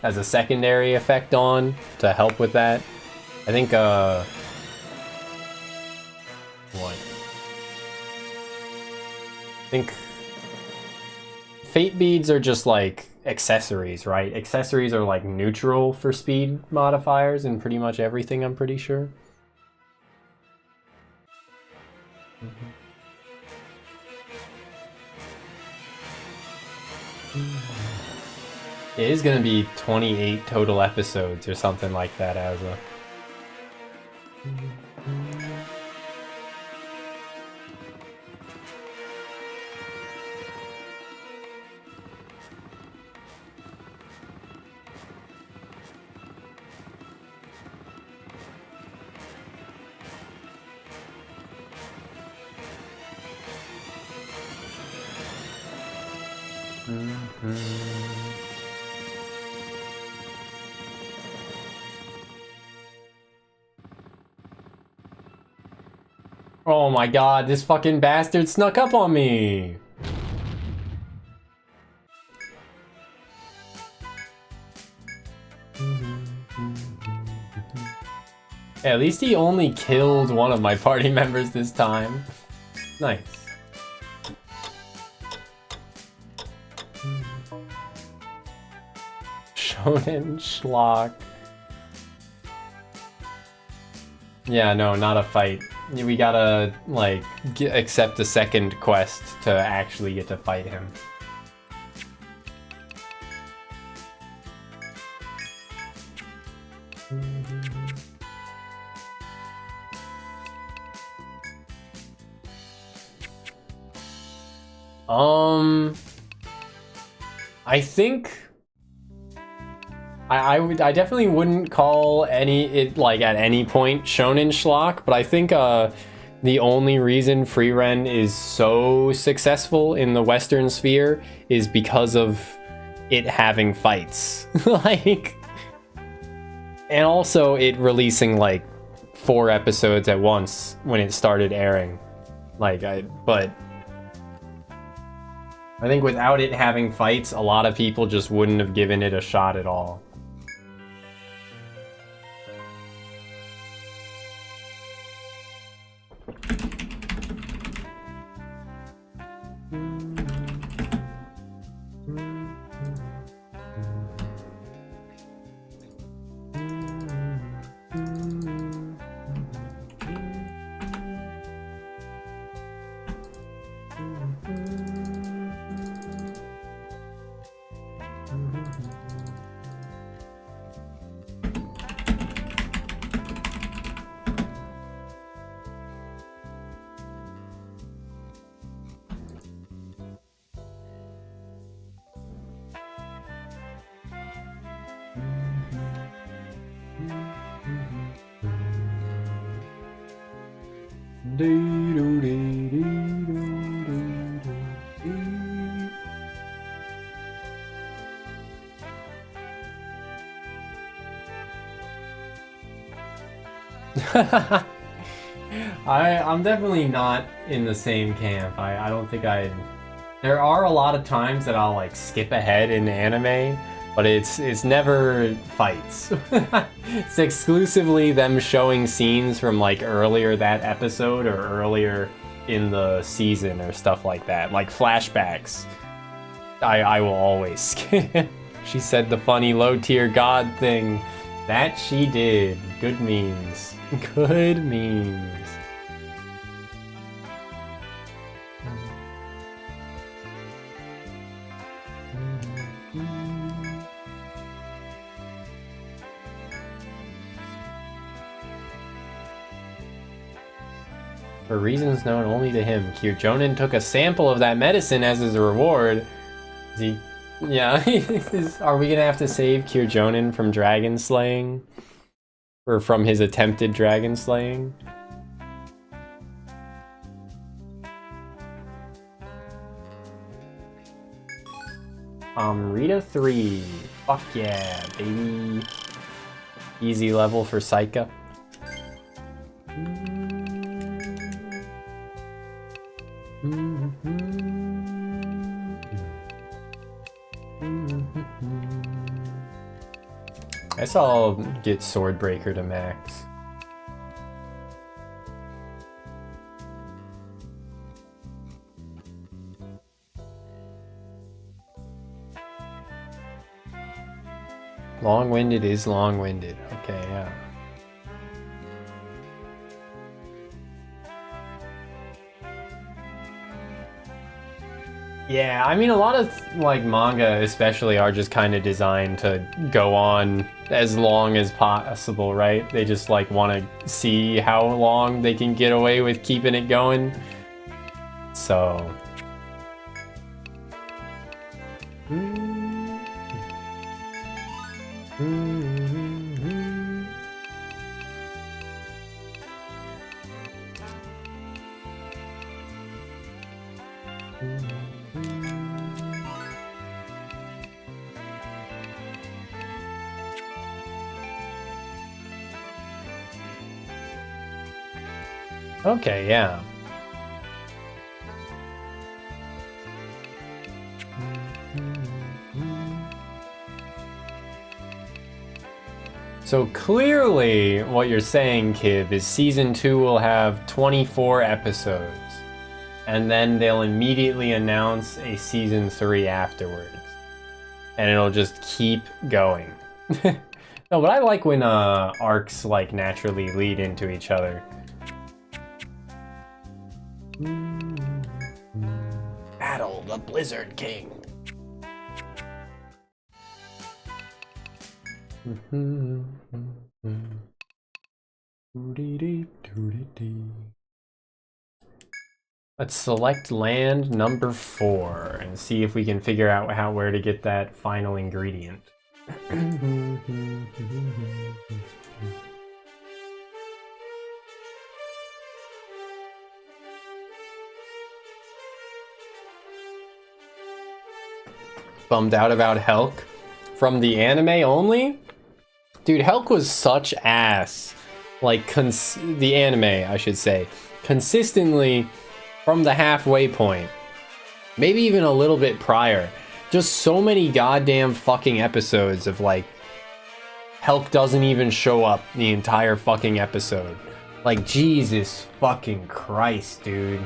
as a secondary effect on to help with that. I think what? I think Fate Beads are just like accessories, right? Accessories are like neutral for speed modifiers in pretty much everything, I'm pretty sure. It is gonna be 28 total episodes or something like that, as a Oh my god, this fucking bastard snuck up on me! Yeah, at least he only killed one of my party members this time. Nice. Shonen schlock. Yeah, no, not a fight. We gotta, like, accept a second quest to actually get to fight him. I think I definitely wouldn't call it like at any point shonen schlock, but I think the only reason Free Ren is so successful in the Western sphere is because of it having fights. Like, and also it releasing like 4 episodes at once when it started airing. But I think without it having fights, a lot of people just wouldn't have given it a shot at all. I'm definitely not in the same camp. I don't think there are a lot of times that I'll like skip ahead in anime, but it's never fights. It's exclusively them showing scenes from like earlier that episode or earlier in the season or stuff like that, like flashbacks. I will always skip. She said the funny low tier god thing. That she did. Good memes. Good memes. For reasons known only to him, Kirjonen took a sample of that medicine as his reward. Is he... Yeah, are we gonna have to save Kirjonen from dragon slaying? Or from his attempted dragon slaying? Rita 3. Fuck yeah, baby. Easy level for Saika. I guess I'll get Swordbreaker to max. Long-winded is long-winded. Okay, yeah. Yeah, I mean, a lot of like manga especially are just kind of designed to go on as long as possible, right? They just like want to see how long they can get away with keeping it going. So okay, yeah. So clearly what you're saying, Kib, is season 2 will have 24 episodes, and then they'll immediately announce a season 3 afterwards, and it'll just keep going. No, but I like when arcs like naturally lead into each other. Battle the Blizzard King. Let's select land number 4 and see if we can figure out where to get that final ingredient. Bummed out about Helk from the anime only? Dude, Helk was such ass. Like, the anime, I should say. Consistently from the halfway point. Maybe even a little bit prior. Just so many goddamn fucking episodes of, like, Helk doesn't even show up the entire fucking episode. Like, Jesus fucking Christ, dude.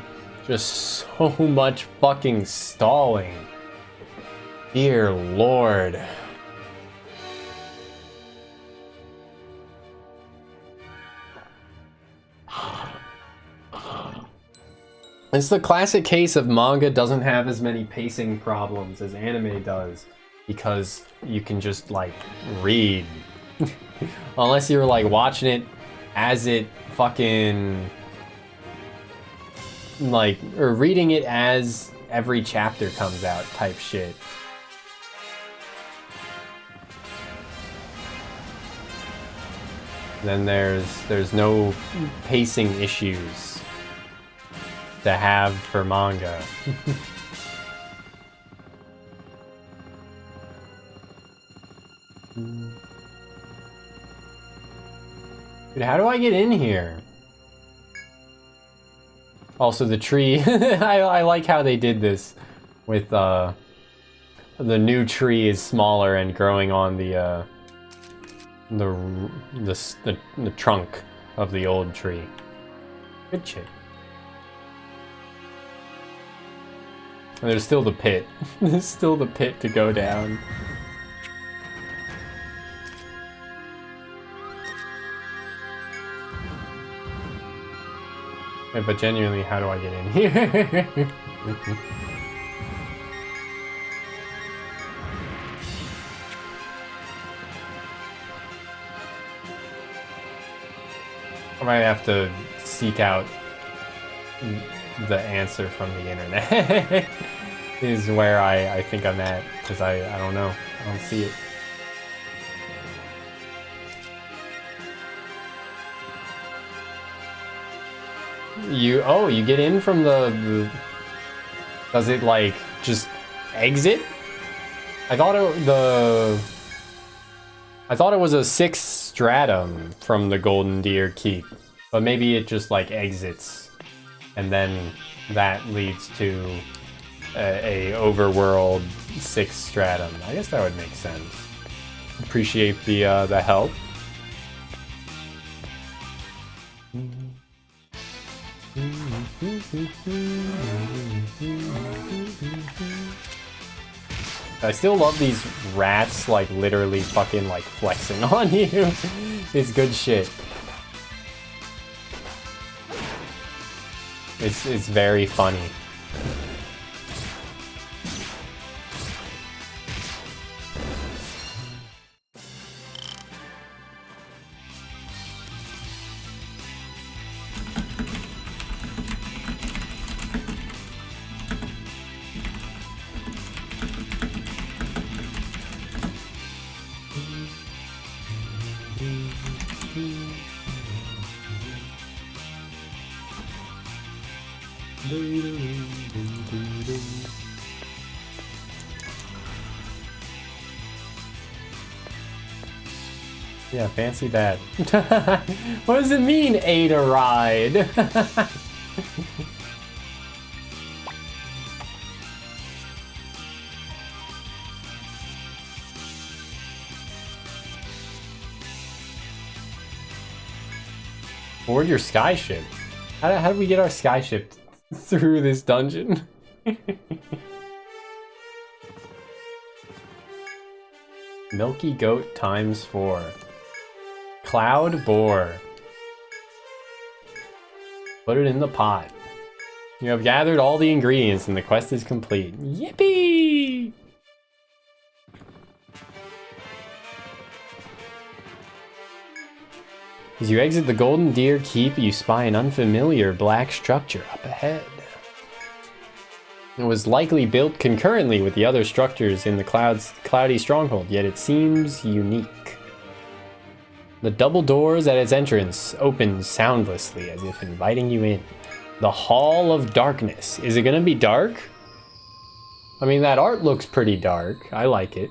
Just so much fucking stalling. Dear Lord. It's the classic case of manga doesn't have as many pacing problems as anime does, because you can just, like, read. Unless you're, like, watching it as it fucking, like, or reading it as every chapter comes out type shit. Then there's no pacing issues. to have for manga. Dude, how do I get in here? Also, the tree. I like how they did this with the new tree is smaller and growing on the trunk of the old tree. Good shit. And there's still the pit. There's still the pit to go down. Yeah, but genuinely, how do I get in here? I might have to seek out the answer from the internet. Is where I think I'm at, because I don't know. I don't see it. You get in from the does it like just exit? I thought it was a 6th stratum from the Golden Deer Keep, but maybe it just like exits and then that leads to a overworld 6th stratum. I guess that would make sense. Appreciate the help. I still love these rats, like, literally fucking, like, flexing on you. It's good shit. It's very funny. Yeah, fancy that. What does it mean, A to ride? Where'd your skyship? How did we get our skyship through this dungeon? Milky Goat ×4. Cloud Boar. Put it in the pot. You have gathered all the ingredients and the quest is complete. Yippee! As you exit the Golden Deer Keep, you spy an unfamiliar black structure up ahead. It was likely built concurrently with the other structures in the cloudy stronghold, yet it seems unique. The double doors at its entrance open soundlessly as if inviting you in. The Hall of Darkness. Is it gonna be dark? I mean, that art looks pretty dark. I like it.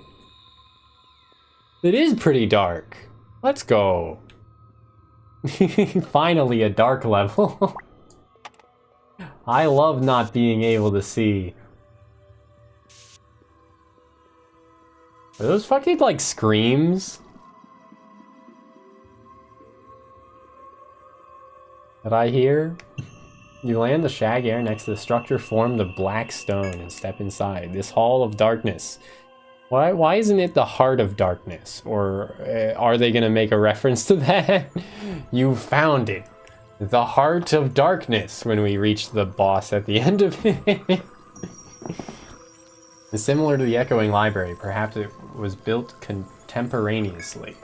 It is pretty dark. Let's go. Finally, a dark level. I love not being able to see. Are those fucking, like, screams? That I hear? You land the shag air next to the structure formed of black stone and step inside. This Hall of Darkness. Why isn't it the Heart of Darkness? Or are they gonna make a reference to that? You found it. The Heart of Darkness when we reach the boss at the end of it. Similar to the Echoing Library, perhaps it was built contemporaneously.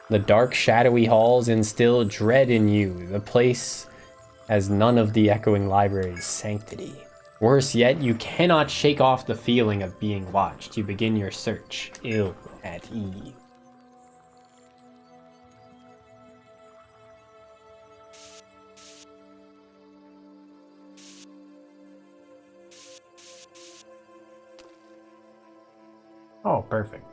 The dark, shadowy halls instill dread in you. The place has none of the Echoing Library's sanctity. Worse yet, you cannot shake off the feeling of being watched. You begin your search, ill at ease. Oh, perfect.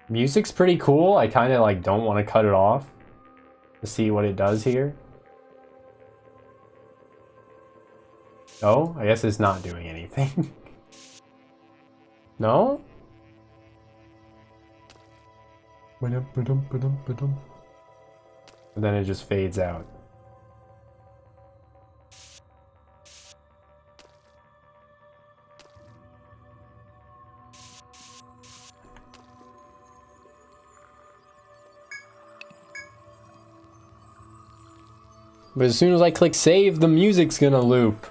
Music's pretty cool. I kind of like don't want to cut it off to see what it does here. Oh, I guess it's not doing anything. No? And then it just fades out. But as soon as I click save, the music's gonna loop.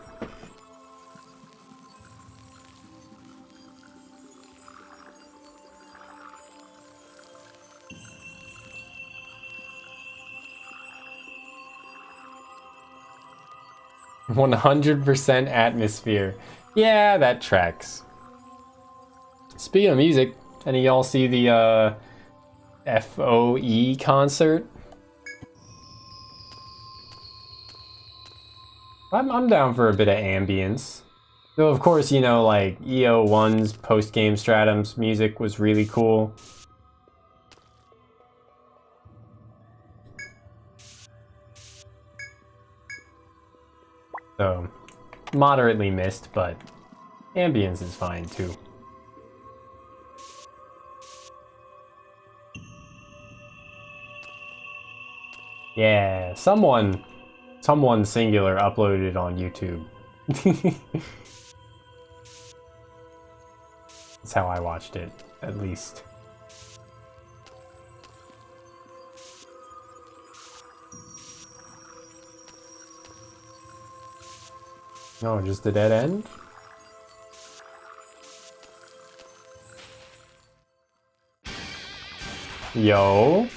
"100% atmosphere." Yeah, that tracks. Speaking of music, any of y'all see the FOE concert? I'm down for a bit of ambience. Though of course, you know, like EO1's post-game Stratum's music was really cool. So, moderately missed, but ambience is fine too. Yeah, someone singular uploaded it on YouTube. That's how I watched it, at least. Oh, just a dead end? Yo.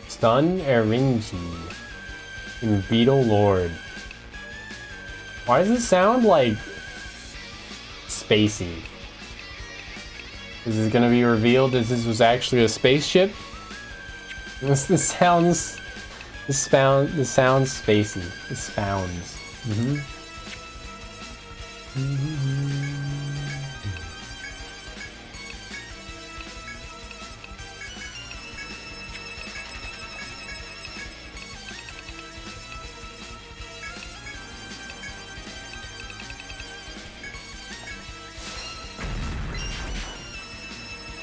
Stun Eringi in Beetle Lord. Why does it sound like spacey? Is this gonna be revealed that this was actually a spaceship? This sounds spacey. It sounds.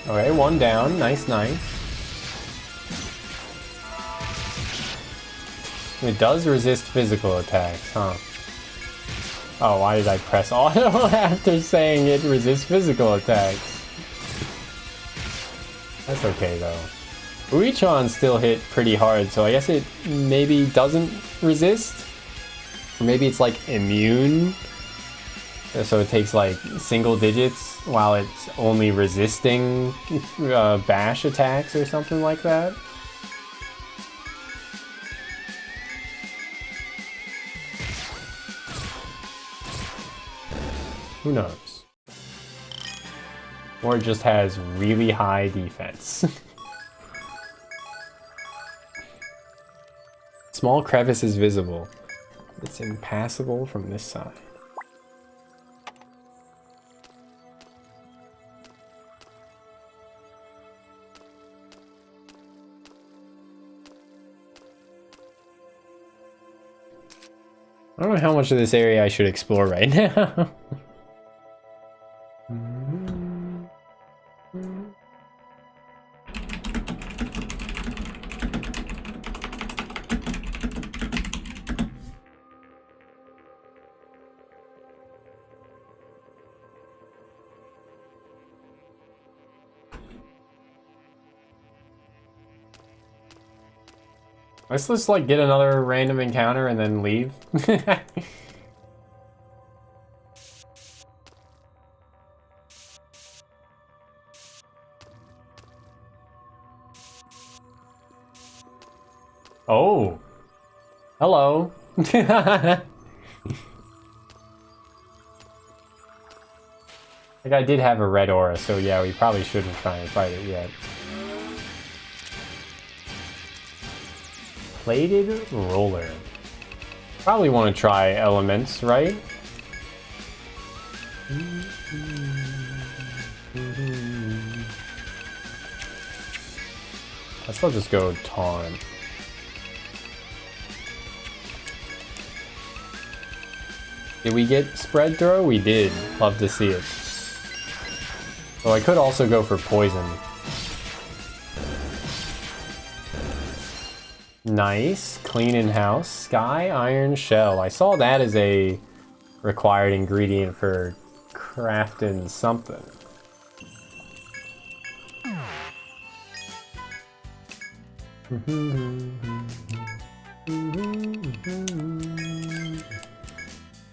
Okay, one down. Nice, nice. It does resist physical attacks, huh? Oh, why did I press auto after saying it resists physical attacks? That's okay, though. Uichan still hit pretty hard, so I guess it maybe doesn't resist? Or maybe it's like immune? So it takes like single digits while it's only resisting bash attacks or something like that. Who knows? Or it just has really high defense. Small crevice is visible. It's impassable from this side. I don't know how much of this area I should explore right now. Let's just like get another random encounter and then leave. Oh. Hello. Like, I did have a red aura, so yeah, we probably shouldn't try and fight it yet. Plated roller. Probably want to try elements, right? Let's just go taunt. Did we get spread throw? We did. Love to see it. So I could also go for poison. Nice. Clean in house. Sky iron shell. I saw that as a required ingredient for crafting something.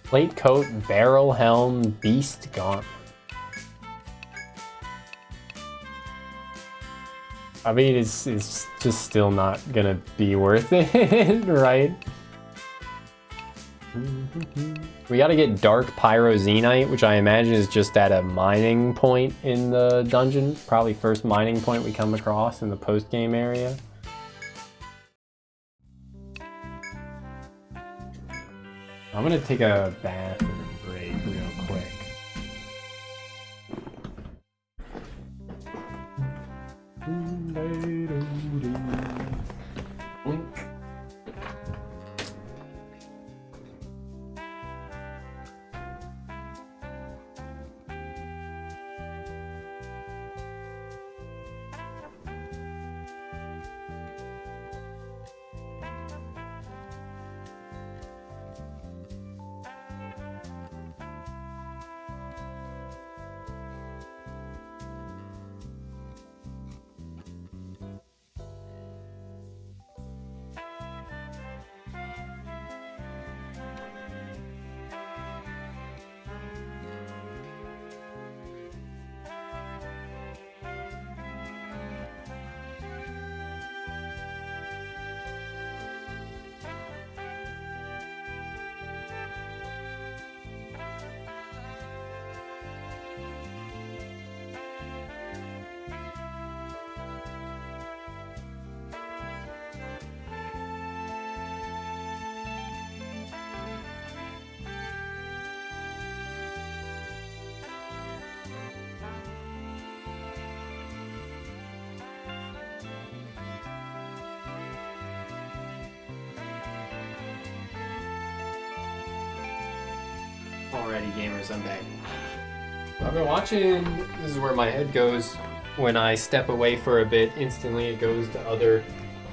Plate coat, barrel helm, beast gauntlet. I mean, it's just still not gonna be worth it, right? We gotta get dark pyroxenite, which I imagine is just at a mining point in the dungeon. Probably first mining point we come across in the post-game area. I'm gonna take a bath or a break real quick. Blink. Alrighty, gamers, I'm back. I've been watching. This is where my head goes when I step away for a bit. Instantly, it goes to other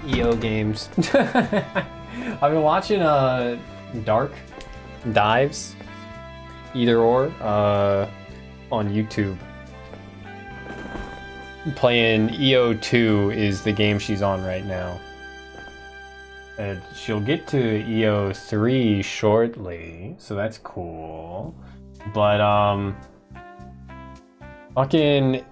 EO games. I've been watching Dark Dives, either or, on YouTube. Playing EO2 is the game she's on right now. And she'll get to EO3 shortly, so that's cool. But, fucking,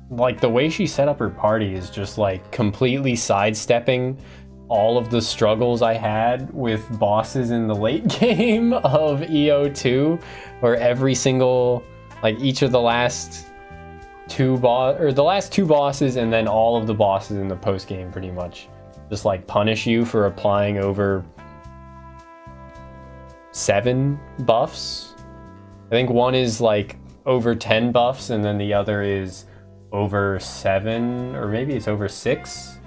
like, the way she set up her party is just, like, completely sidestepping all of the struggles I had with bosses in the late game of EO2, where every single, like, each of the last two bosses and then all of the bosses in the post game pretty much just like punish you for applying over 7 buffs. I think one is like over 10 buffs and then the other is over 7, or maybe it's over 6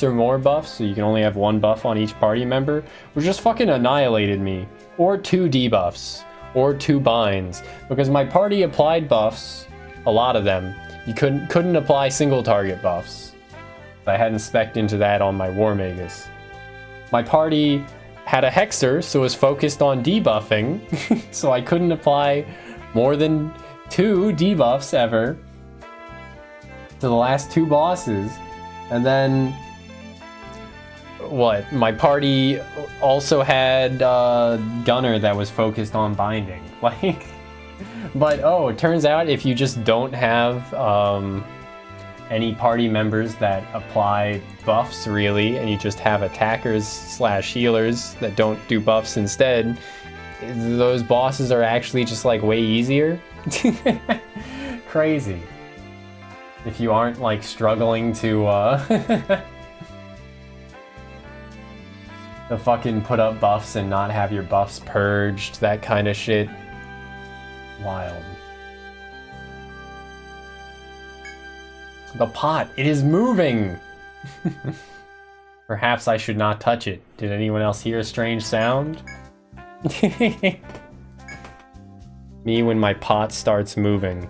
or more buffs, so you can only have 1 buff on each party member, which just fucking annihilated me. Or 2 debuffs or 2 binds, because my party applied buffs, a lot of them. You couldn't apply single target buffs. I hadn't spec'd into that on my War Magus. My party had a Hexer, so was focused on debuffing, so I couldn't apply more than 2 debuffs ever to the last 2 bosses. And then, what? My party also had Gunner that was focused on binding. Like, but oh, it turns out if you just don't have any party members that apply buffs really, and you just have attackers / healers that don't do buffs instead, those bosses are actually just like way easier. crazy. If you aren't like struggling to to fucking put up buffs and not have your buffs purged, that kind of shit. Wild. The pot, it is moving! Perhaps I should not touch it. Did anyone else hear a strange sound? Me when my pot starts moving.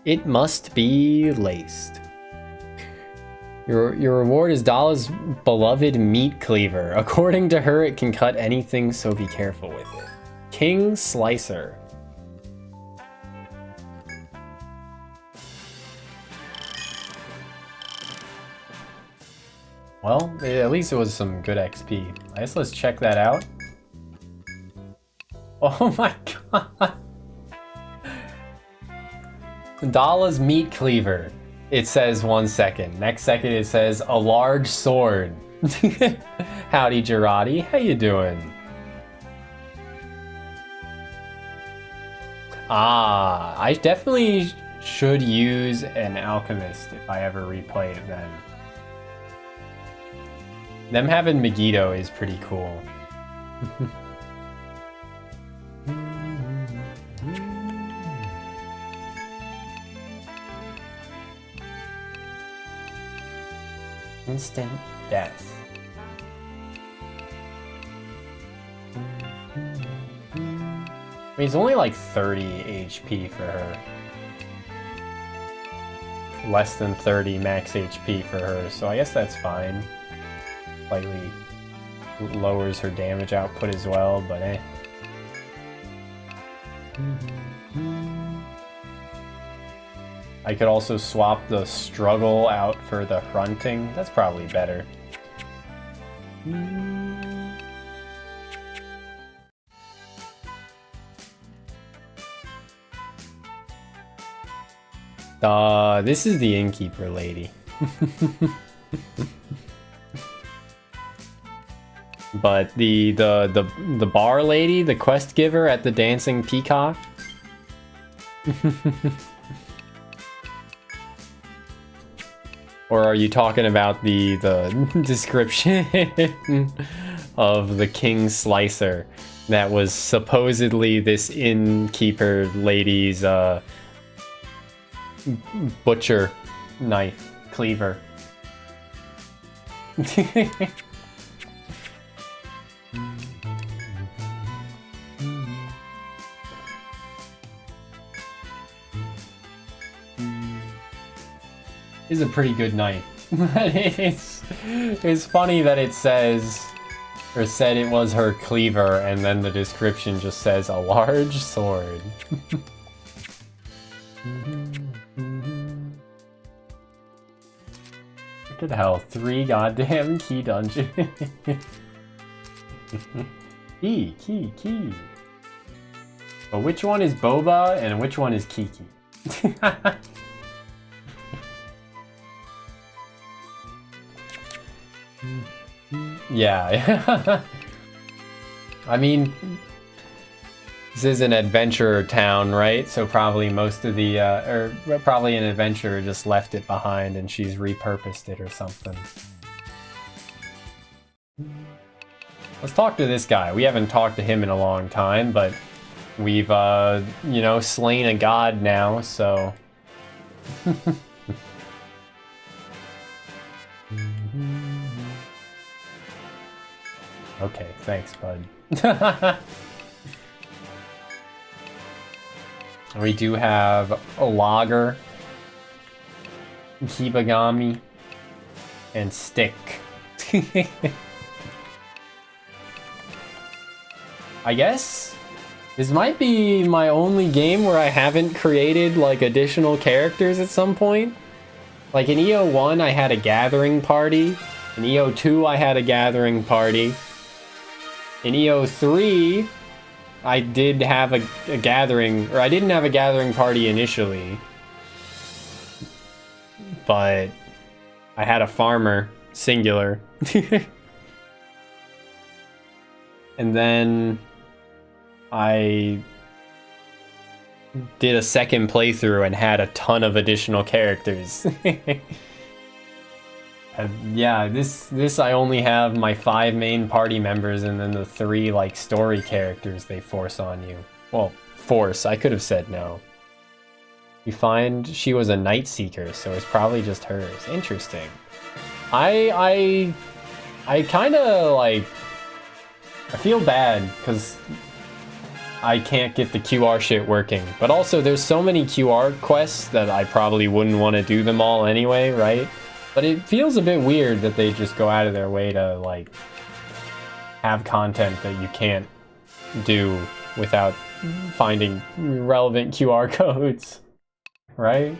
It must be laced. Your reward is Dala's beloved meat cleaver. According to her, it can cut anything, so be careful with it. King Slicer. Well, at least it was some good XP. I guess let's check that out. Oh my god. Dala's meat cleaver. It says 1 second. Next second it says a large sword. Howdy, Girardi. How you doing? Ah, I definitely should use an alchemist if I ever replay it then. Them having Megiddo is pretty cool. Instant death. I mean, it's only like 30 HP for her. Less than 30 max HP for her, so I guess that's fine. Slightly lowers her damage output as well, but eh. I could also swap the struggle out for the grunting. That's probably better. This is the innkeeper lady. But the bar lady, the quest giver at the dancing peacock. Or are you talking about the description of the King Slicer that was supposedly this innkeeper lady's butcher knife cleaver? Is a pretty good knife. It's funny that it says, or said it was her cleaver, and then the description just says a large sword. Look at hell, 3 goddamn key dungeons. Key. But which one is Boba and which one is Kiki? Yeah. I mean, this is an adventurer town, right? So probably most of the, or probably an adventurer just left it behind and she's repurposed it or something. Let's talk to this guy. We haven't talked to him in a long time, but we've, you know, slain a god now, so... Okay, thanks, bud. We do have a Lager, Kibagami, and Stick. I guess this might be my only game where I haven't created like additional characters at some point. Like in EO1 I had a gathering party, in EO2 I had a gathering party. In EO3, I did have a gathering, or I didn't have a gathering party initially, but I had a farmer, singular. And then I did a second playthrough and had a ton of additional characters. Yeah, this I only have my 5 main party members and then the 3 like story characters they force on you. Well, force, I could have said no. You find she was a night seeker, so it's probably just hers. Interesting. I kind of like, I feel bad because I can't get the QR shit working. But also there's so many QR quests that I probably wouldn't want to do them all anyway, right? But it feels a bit weird that they just go out of their way to like have content that you can't do without finding relevant QR codes, right?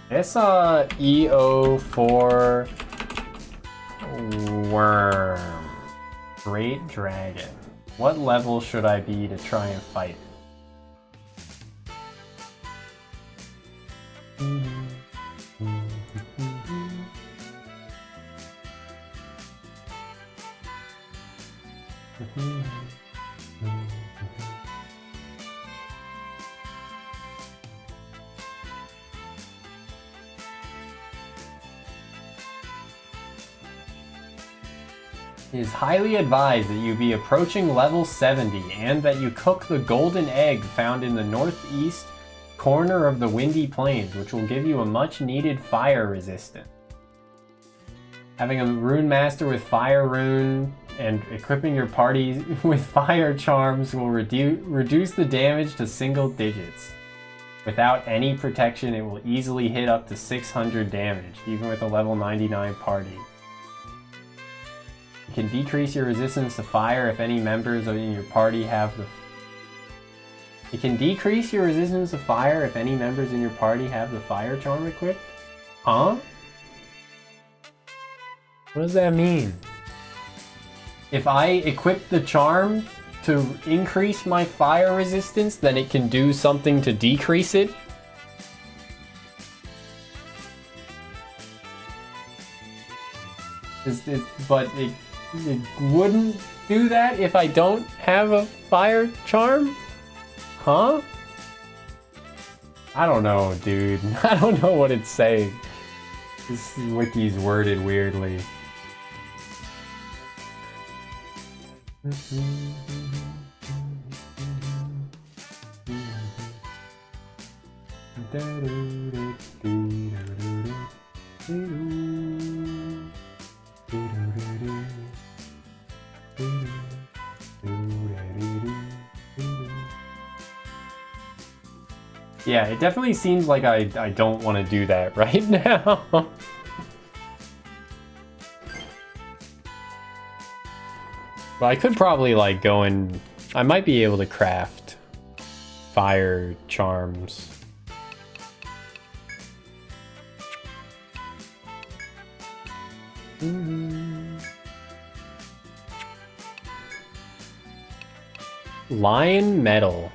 This EO4 worm. Great dragon. What level should I be to try and fight it? It is highly advised that you be approaching level 70 and that you cook the golden egg found in the northeast corner of the Windy Plains, which will give you a much needed fire resistance. Having a rune master with fire rune and equipping your party with fire charms will reduce the damage to single digits. Without any protection, it will easily hit up to 600 damage, even with a level 99 party. You can decrease your resistance to fire if any members in your party have the... You can decrease your resistance to fire if any members in your party have the fire charm equipped? Huh? What does that mean? If I equip the charm to increase my fire resistance, then it can do something to decrease it? But it wouldn't do that if I don't have a fire charm? Huh? I don't know, dude. I don't know what it's saying. This wiki's worded weirdly. Yeah, it definitely seems like I don't want to do that right now. But I could probably like go and... I might be able to craft fire charms. Lion metal.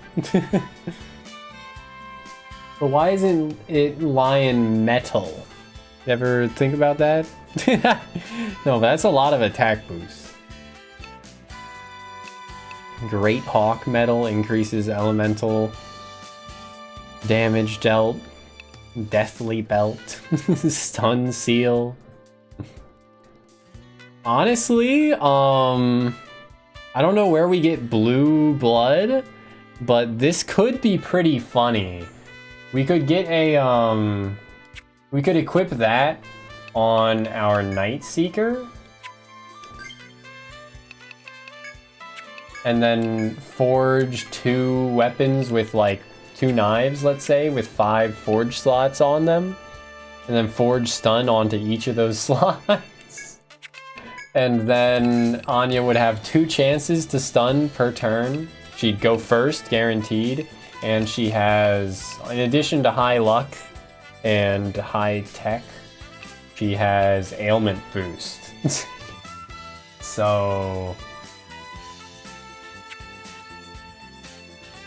But why isn't it lion metal? Ever think about that? No, that's a lot of attack boost. Great Hawk metal increases elemental damage dealt. Deathly belt. Stun seal. Honestly, I don't know where we get blue blood, but this could be pretty funny. We could get a, we could equip that on our Night Seeker. And then forge 2 weapons with like 2 knives, let's say, with 5 forge slots on them. And then forge stun onto each of those slots. And then Anya would have 2 chances to stun per turn. She'd go first, guaranteed. And she has, in addition to high luck and high tech, she has ailment boost. So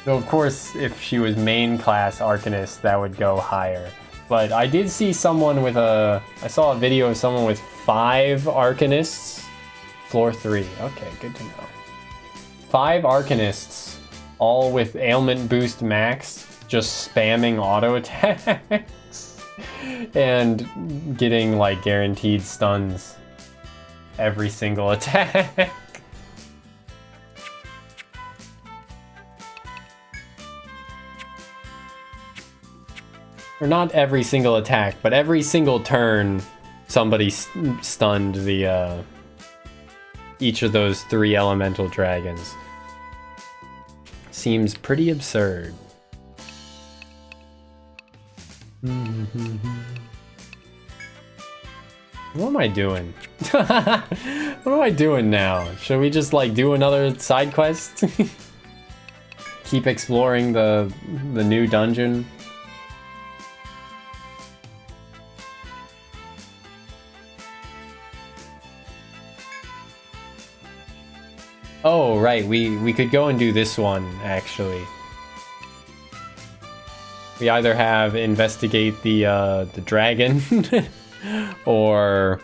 of course, if she was main class Arcanist, that would go higher. But I did see someone with I saw a video of someone with 5 Arcanists. Floor 3. Okay, good to know. 5 Arcanists, all with ailment boost max, just spamming auto attacks and getting like guaranteed stuns every single attack. Or not every single attack, but every single turn somebody stunned the each of those 3 elemental dragons. Seems pretty absurd. What am I doing? What am I doing now? Should we just like do another side quest? Keep exploring the new dungeon? Oh, right, we could go and do this one, actually. We either have investigate the dragon, or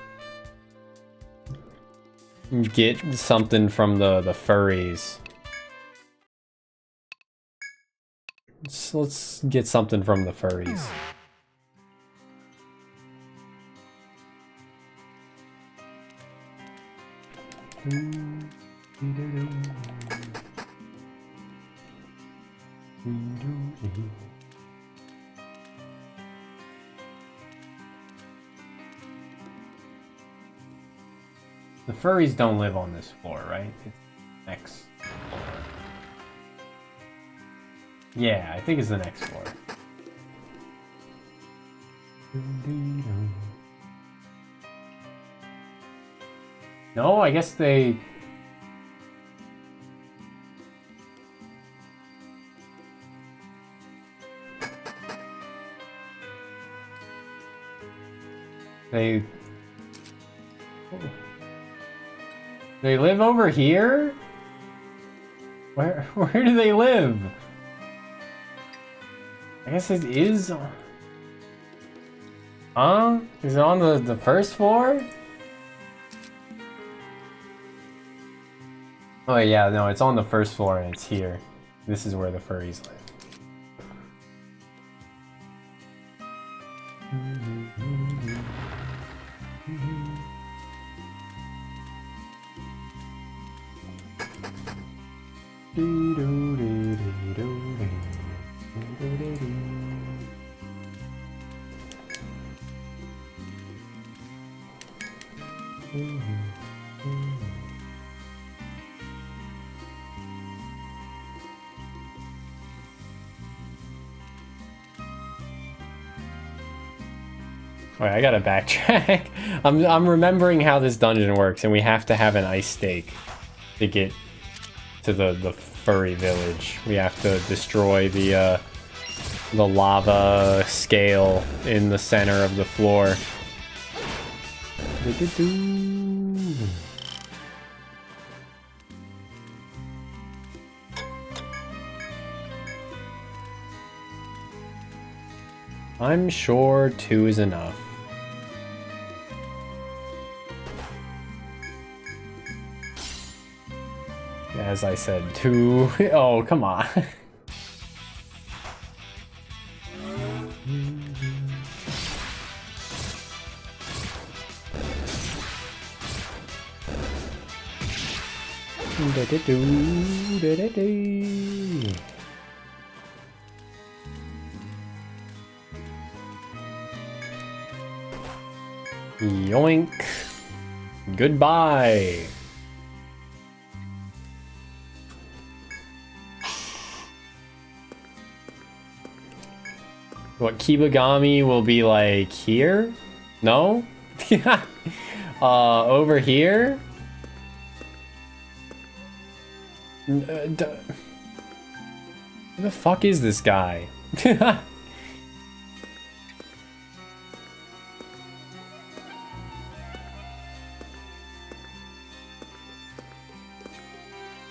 get something from the furries. So let's get something from the furries. The furries don't live on this floor, right? It's next floor. Yeah, I think it's the next floor. No, I guess they... They live over here? Where do they live? I guess it is... Huh? Is it on the first floor? Oh yeah, no, it's on the first floor and it's here. This is where the furries live. Wait, I gotta backtrack. I'm remembering how this dungeon works, and we have to have an ice stake to get to the furry village. We have to destroy the lava scale in the center of the floor. I'm sure 2 is enough. As I said, 2... Oh, come on. Yoink. Goodbye. What, Kibagami will be like here? No? Over here? Who the fuck is this guy?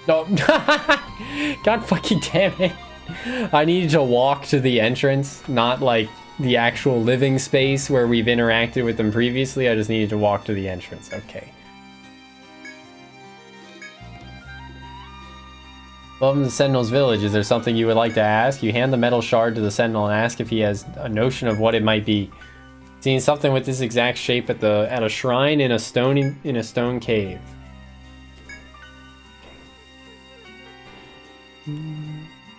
No. God fucking damn it. I needed to walk to the entrance, not like the actual living space where we've interacted with them previously. I just needed to walk to the entrance. Okay. Welcome to the Sentinel's village. Is there something you would like to ask? You hand the metal shard to the Sentinel and ask if he has a notion of what it might be. Seeing something with this exact shape at a shrine in a stone cave.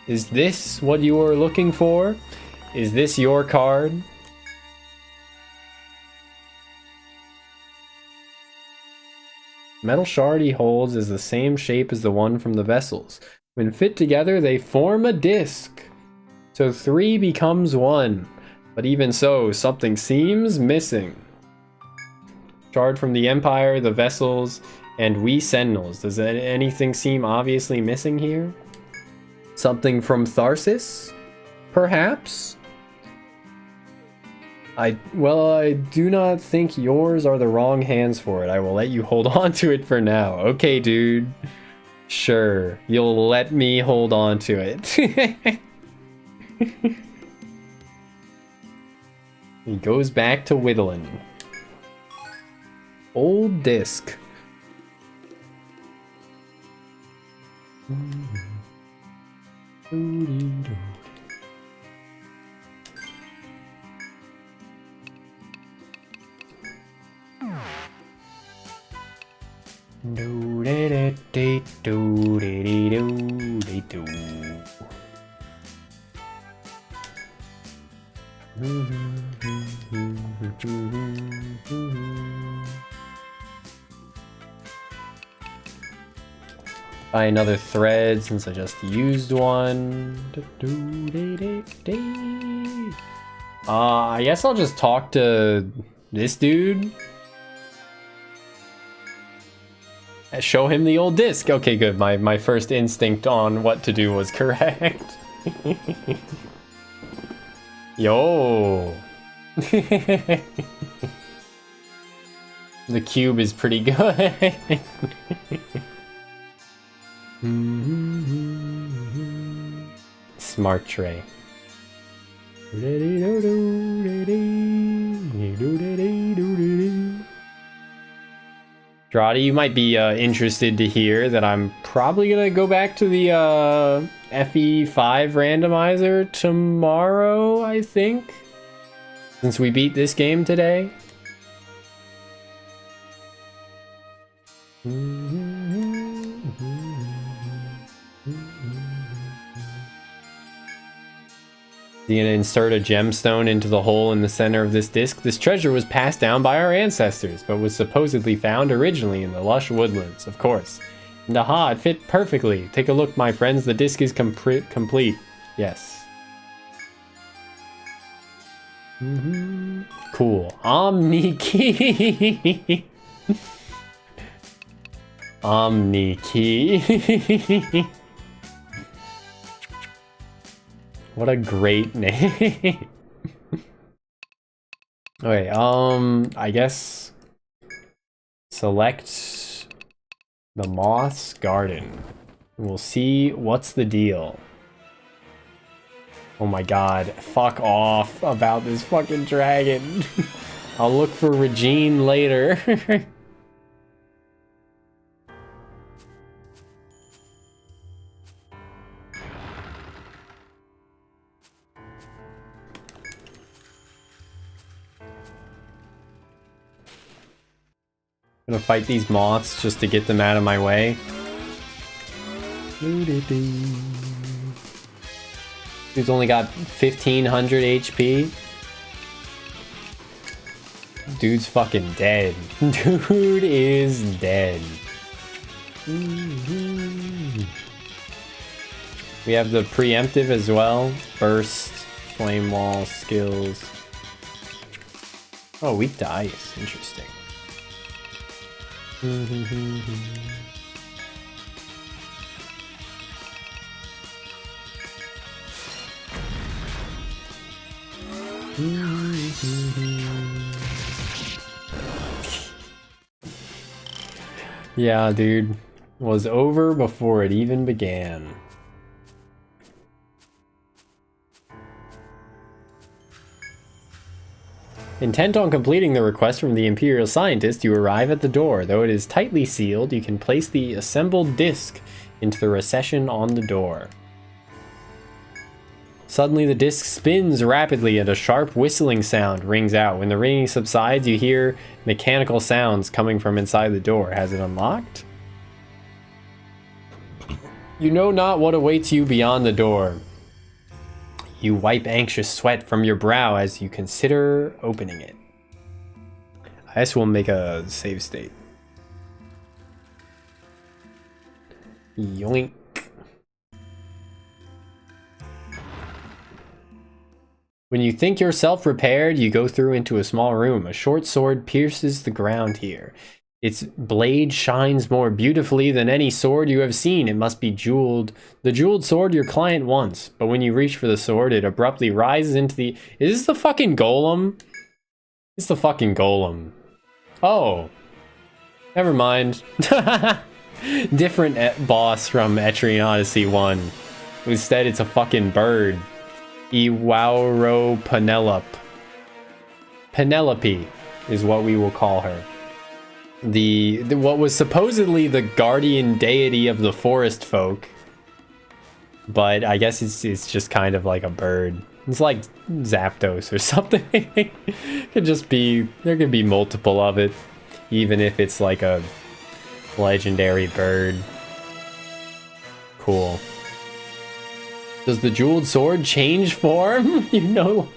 Is this what you were looking for? Is this your card? Metal shard he holds is the same shape as the one from the vessels. When fit together, they form a disc. So 3 becomes 1. But even so, something seems missing. Shard from the Empire, the vessels, and we Sentinels. Does anything seem obviously missing here? Something from Tharsis? Perhaps? I do not think yours are the wrong hands for it. I will let you hold on to it for now. Okay, dude. Sure, you'll let me hold on to it. He goes back to whittling. Old disc. Buy another thread since I just used one. I guess I'll just talk to this dude. Show him the old disc. Okay, good. My first instinct on what to do was correct. Yo. The cube is pretty good. Smart tray. Dradi, you might be interested to hear that I'm probably gonna go back to the FE5 randomizer tomorrow, I think, since we beat this game today. You're gonna insert a gemstone into the hole in the center of this disc. This treasure was passed down by our ancestors, but was supposedly found originally in the lush woodlands, of course. And aha, it fit perfectly. Take a look, my friends. The disc is complete. Yes. Cool. Omni key. Omni key. What a great name. Okay, I guess select the Moth's Garden. We'll see what's the deal. Oh my god, fuck off about this fucking dragon. I'll look for Regine later. I'm gonna fight these moths just to get them out of my way. Dude's only got 1500 HP. Dude's fucking dead. Dude is dead. We have the preemptive as well. Burst, flame wall, skills. Oh, weak to ice. Interesting. Yeah, dude. Was over before it even began. Intent on completing the request from the Imperial Scientist, you arrive at the door. Though it is tightly sealed, you can place the assembled disc into the recession on the door. Suddenly the disc spins rapidly and a sharp whistling sound rings out. When the ringing subsides, you hear mechanical sounds coming from inside the door. Has it unlocked? You know not what awaits you beyond the door. You wipe anxious sweat from your brow as you consider opening it. I guess we'll make a save state. Yoink. When you think yourself repaired, you go through into a small room. A short sword pierces the ground here. Its blade shines more beautifully than any sword you have seen. It must be jeweled. The jeweled sword your client wants. But when you reach for the sword, it abruptly rises into the... Is this the fucking golem? It's the fucking golem. Oh. Never mind. Different boss from Etrian Odyssey 1. Instead, it's a fucking bird. Iwauro Penelope. Penelope is what we will call her. The what was supposedly the guardian deity of the forest folk, but I guess it's just kind of like a bird. It's like Zapdos or something. Could just be, there could be multiple of it, even if it's like a legendary bird. Cool. Does the jeweled sword change form? You know.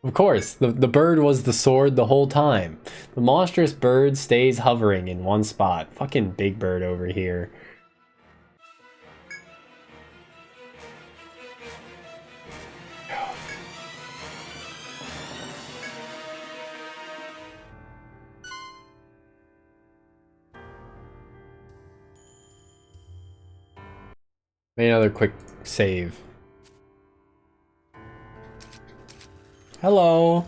Of course, the bird was the sword the whole time. The monstrous bird stays hovering in one spot. Fucking big bird over here. Make another quick save. Hello.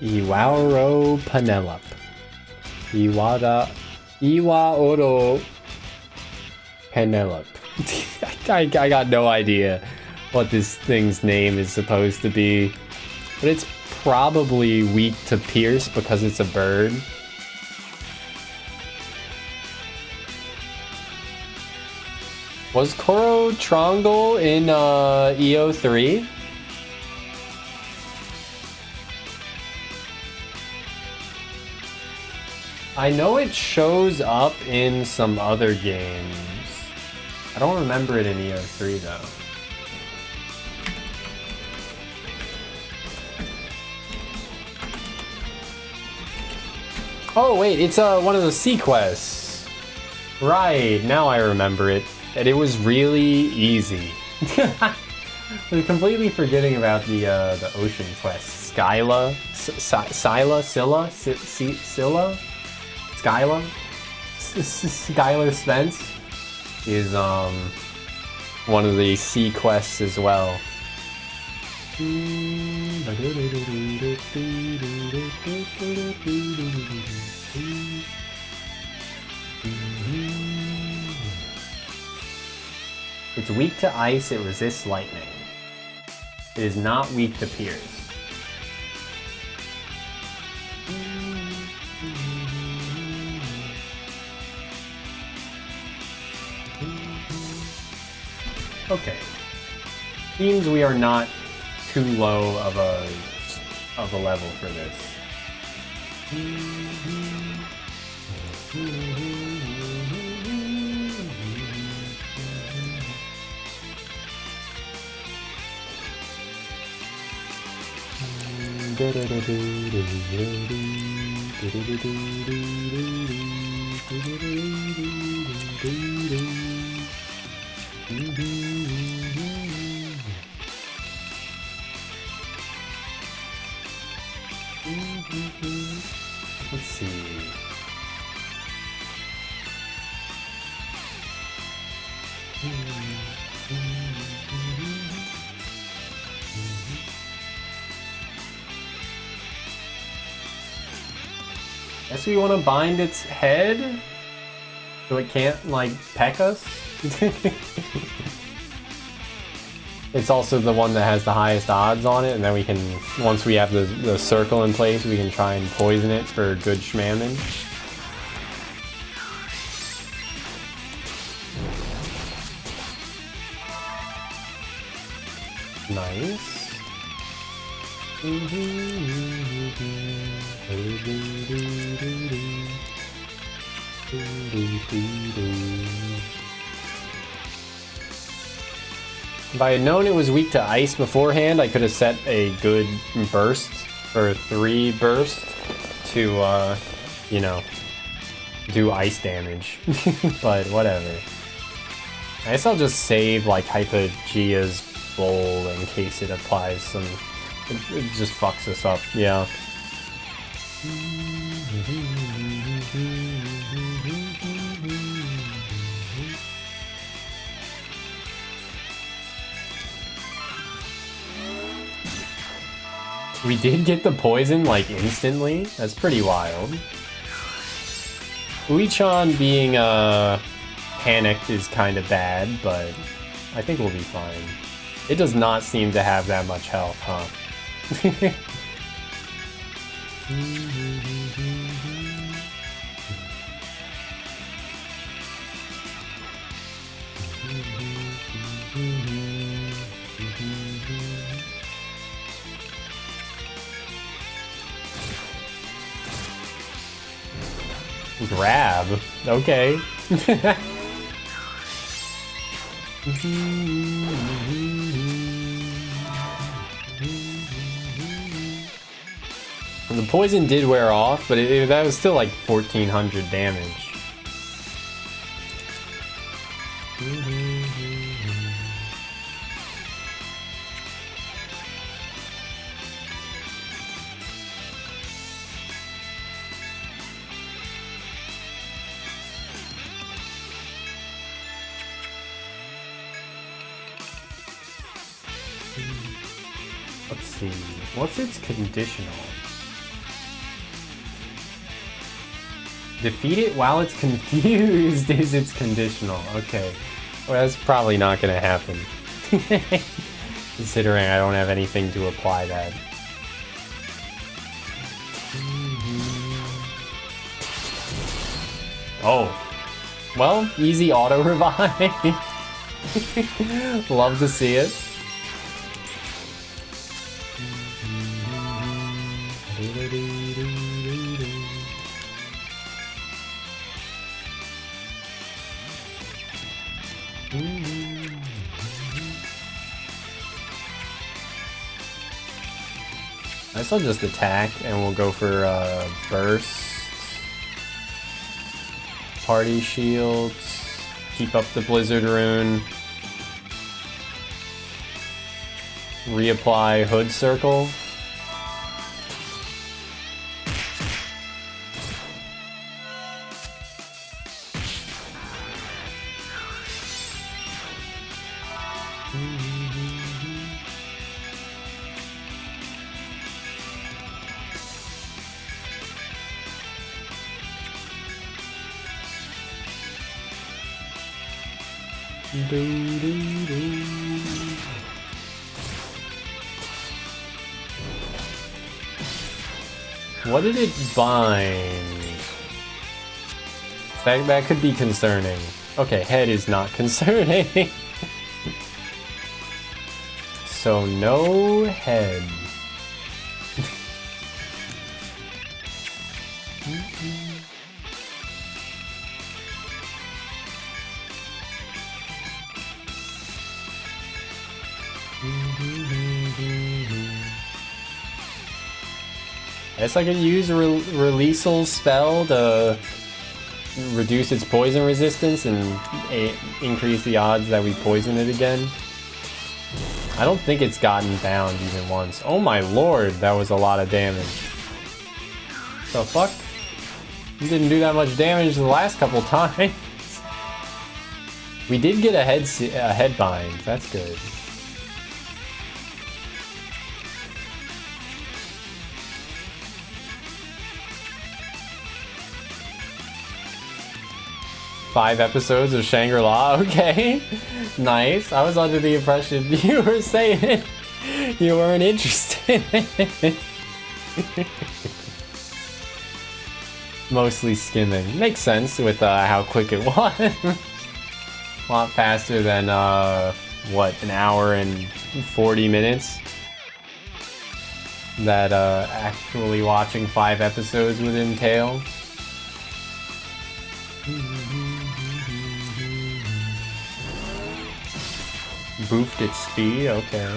Iwauro Penelope. Iwauro Penelope. I got no idea what this thing's name is supposed to be, but it's probably weak to pierce because it's a bird. Was Koro Trongle in EO3? I know it shows up in some other games. I don't remember it in EO3 though. Oh wait, it's one of the sea quests. Right, now I remember it. And it was really easy. I'm completely forgetting about the ocean quest. Skyla? Scylla? Skylar Spence is one of the sea quests as well. It's weak to ice, it resists lightning. It is not weak to pierce. Okay. Seems we are not too low of a level for this. Let's see. Guess we want to bind its head so it can't, like, peck us. It's also the one that has the highest odds on it, and then we can, once we have the circle in place, we can try and poison it for good shmamage. Nice. If I had known it was weak to ice beforehand, I could have set a good burst for 3 burst to, you know, do ice damage. But whatever. I guess I'll just save, like, Hypogea's bowl in case it applies some... It just fucks us up, yeah. We did get the poison, like, instantly. That's pretty wild. Uichan being, panicked is kind of bad, but I think we'll be fine. It does not seem to have that much health, huh? Grab. Okay. The poison did wear off, but that was still like 1400 damage. Let's see. What's its conditional? Defeat it while it's confused is its conditional. Okay. Well, that's probably not going to happen. Considering I don't have anything to apply that. Oh. Well, easy auto revive. Love to see it. I guess I'll just attack and we'll go for burst. Party shields. Keep up the blizzard rune. Reapply hood circle. What did it bind? That could be concerning. Okay, head is not concerning. So no head. I guess I could use a Releasal spell to reduce its poison resistance and increase the odds that we poison it again. I don't think it's gotten bound even once. Oh my lord, that was a lot of damage. The fuck? You didn't do that much damage the last couple times. We did get a head bind. That's good. 5 episodes of Shangri-La. Okay, nice. I was under the impression you were saying you weren't interested. Mostly skimming. Makes sense with how quick it was. A lot faster than what, an hour and 40 minutes that actually watching 5 episodes would entail. Boofed its speed, okay.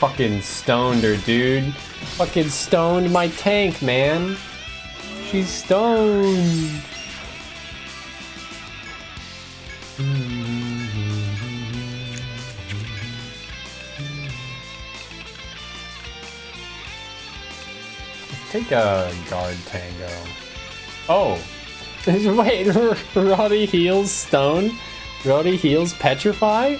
Fucking stoned her, dude. Fucking stoned my tank, man. She's stoned. Let's take a guard tango. Oh. Wait, Roddy heals stone? Roddy heals petrify?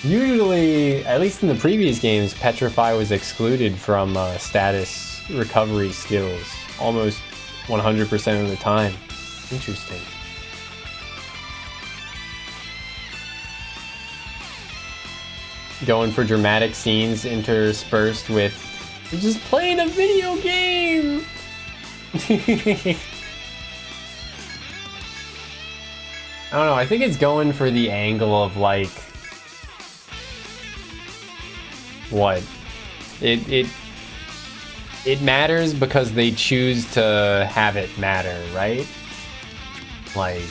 Usually, at least in the previous games, Petrify was excluded from status recovery skills almost 100% of the time. Interesting. Going for dramatic scenes interspersed with just playing a video game! I don't know, I think it's going for the angle of like what? It matters because they choose to have it matter, right? Like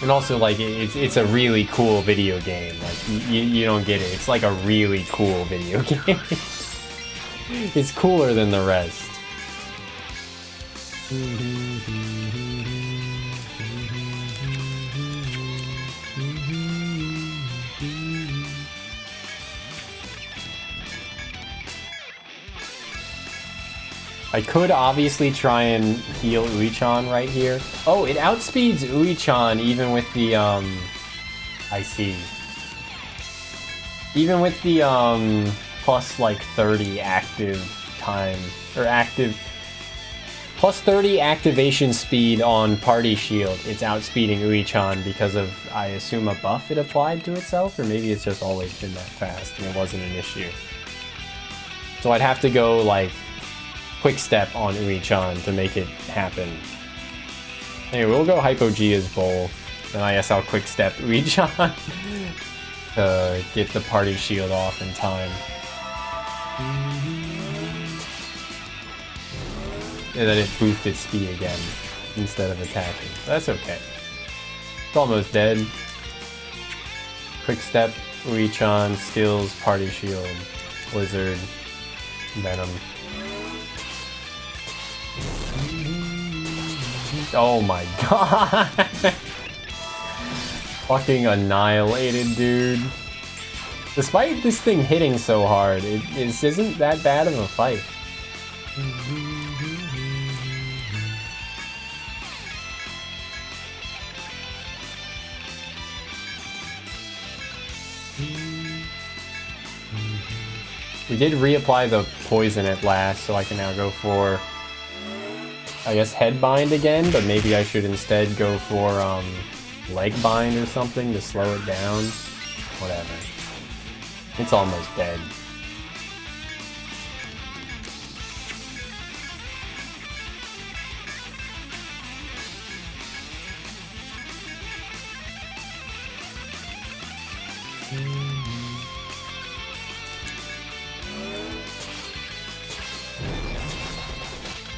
and also like it's a really cool video game. Like you don't get it. It's like a really cool video game. It's cooler than the rest. I could obviously try and heal Uichan right here. Oh, it outspeeds Uichan even with the I see. Even with the plus like 30 active time or active plus 30 activation speed on Party Shield. It's outspeeding Uichan because of, I assume, a buff it applied to itself, or maybe it's just always been that fast and it wasn't an issue. So I'd have to go like quick step on Uichan to make it happen. Anyway, we'll go Hypogea's Bowl, and I guess I'll quick step Uichan to get the Party Shield off in time. And then it boofed its speed again instead of attacking. That's okay. It's almost dead. Quick step, Uichan, skills, Party Shield, Blizzard, Venom. Oh my god! Fucking annihilated, dude. Despite this thing hitting so hard, it isn't that bad of a fight. We did reapply the poison at last, so I can now go for, I guess, head bind again, but maybe I should instead go for leg bind or something to slow it down. Whatever. It's almost dead.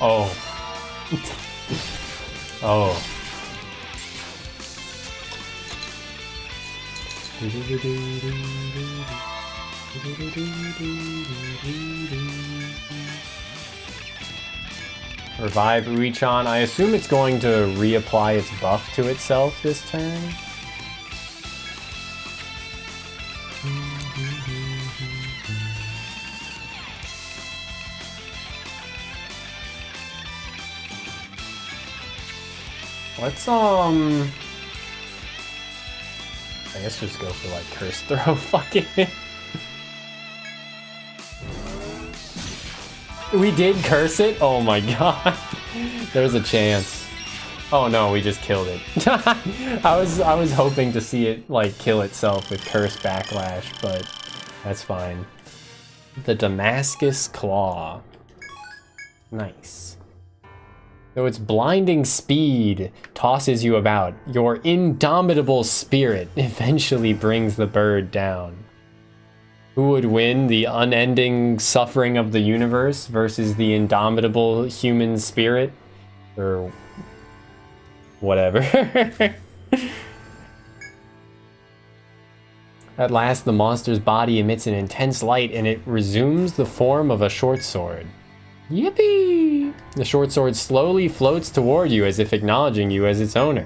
Oh. Oh. Revive Uichan. I assume it's going to reapply its buff to itself this turn. Let's, I guess just go for, like, Curse Throw. Fuck it. We did curse it? Oh my god. There's a chance. Oh no, we just killed it. I was hoping to see it, like, kill itself with Curse Backlash, but that's fine. The Damascus Claw. Nice. Though its blinding speed tosses you about, your indomitable spirit eventually brings the bird down. Who would win, the unending suffering of the universe versus the indomitable human spirit? Or whatever. At last, the monster's body emits an intense light and it resumes the form of a short sword. Yippee! The short sword slowly floats toward you as if acknowledging you as its owner.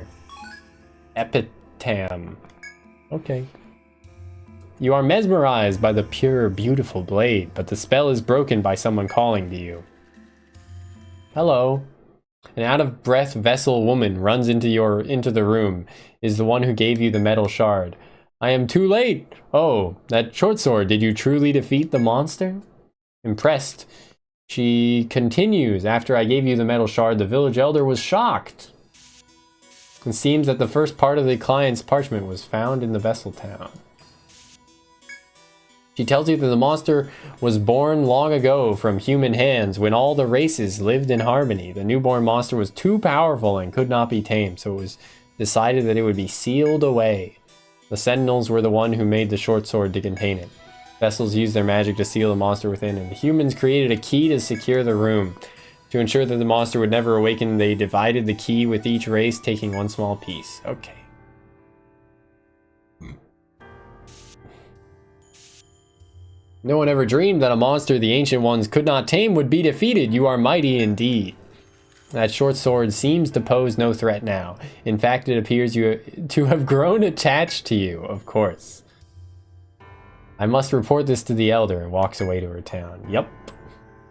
Epitam. Okay. You are mesmerized by the pure, beautiful blade, but the spell is broken by someone calling to you. Hello. An out-of-breath vessel woman runs into the room, is the one who gave you the metal shard. I am too late! Oh, that short sword, did you truly defeat the monster? Impressed. She continues, after I gave you the metal shard, the village elder was shocked. It seems that the first part of the client's parchment was found in the vessel town. She tells you that the monster was born long ago from human hands when all the races lived in harmony. The newborn monster was too powerful and could not be tamed, so it was decided that it would be sealed away. The sentinels were the one who made the short sword to contain it. Vessels used their magic to seal the monster within, and the humans created a key to secure the room. To ensure that the monster would never awaken, they divided the key with each race, taking one small piece. Okay. No one ever dreamed that a monster the Ancient Ones could not tame would be defeated. You are mighty indeed. That short sword seems to pose no threat now. In fact, it appears to have grown attached to you, of course. I must report this to the Elder, and walks away to her town. Yep.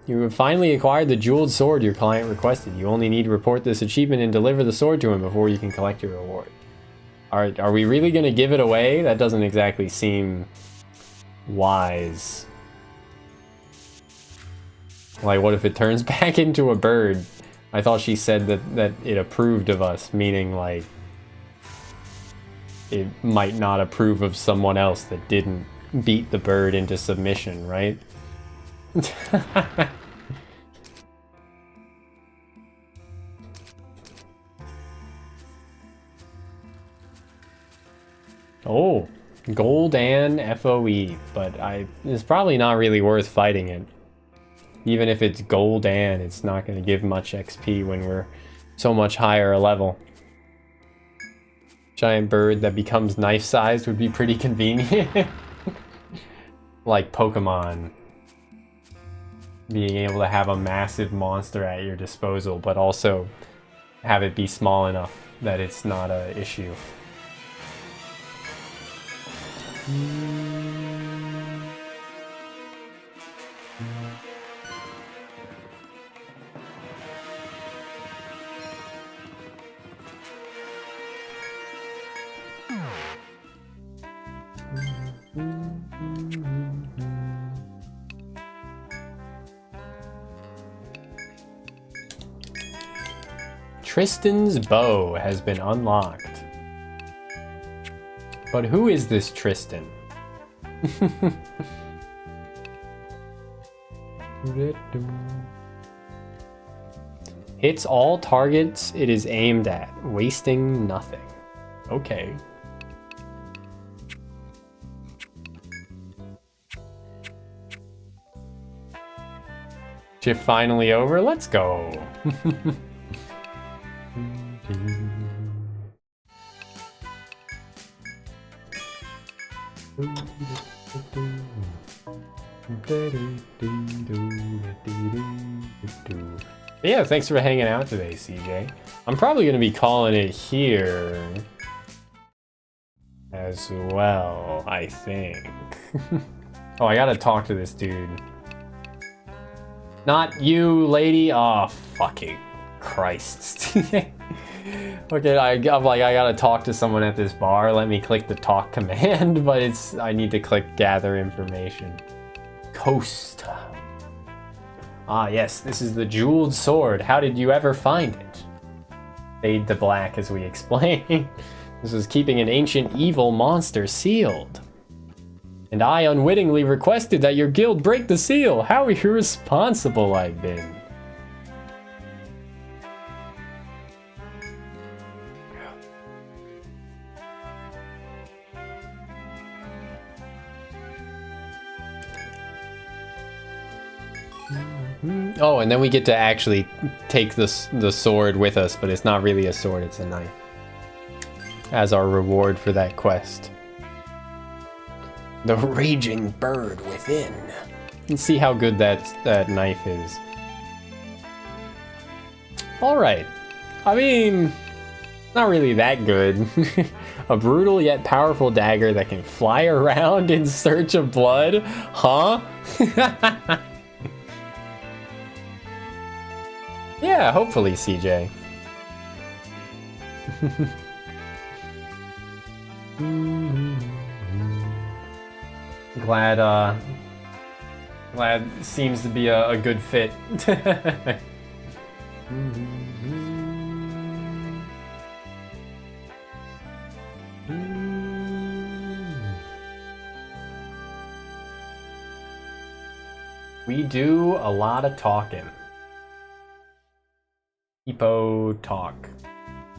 You have finally acquired the jeweled sword your client requested. You only need to report this achievement and deliver the sword to him before you can collect your reward. Are we really going to give it away? That doesn't exactly seem wise. Like, what if it turns back into a bird? I thought she said that it approved of us, meaning, like, it might not approve of someone else that didn't beat the bird into submission, right? Oh, Goldan FOE, but it's probably not really worth fighting it. Even if it's Goldan, it's not going to give much XP when we're so much higher a level. Giant bird that becomes knife-sized would be pretty convenient. Like Pokemon. Being able to have a massive monster at your disposal, but also have it be small enough that it's not an issue. Tristan's bow has been unlocked. But who is this Tristan? Hits all targets it is aimed at, wasting nothing. Okay. Shift finally over, let's go. But yeah, thanks for hanging out today, CJ. I'm probably going to be calling it here as well, I think. Oh, I gotta talk to this dude. Not you, lady. Oh, fucking Christ. Okay, I'm like, I gotta talk to someone at this bar. Let me click the talk command, but I need to click gather information. Coast. Ah, yes, this is the jeweled sword. How did you ever find it? Fade to black as we explain. This is keeping an ancient evil monster sealed. And I unwittingly requested that your guild break the seal. How irresponsible I've been. Oh, and then we get to actually take the sword with us, but it's not really a sword, it's a knife. As our reward for that quest. The raging bird within. Let's see how good that knife is. Alright. I mean, not really that good. A brutal yet powerful dagger that can fly around in search of blood? Huh? Yeah, hopefully, CJ. Glad seems to be a good fit. We do a lot of talking. Hippo talk.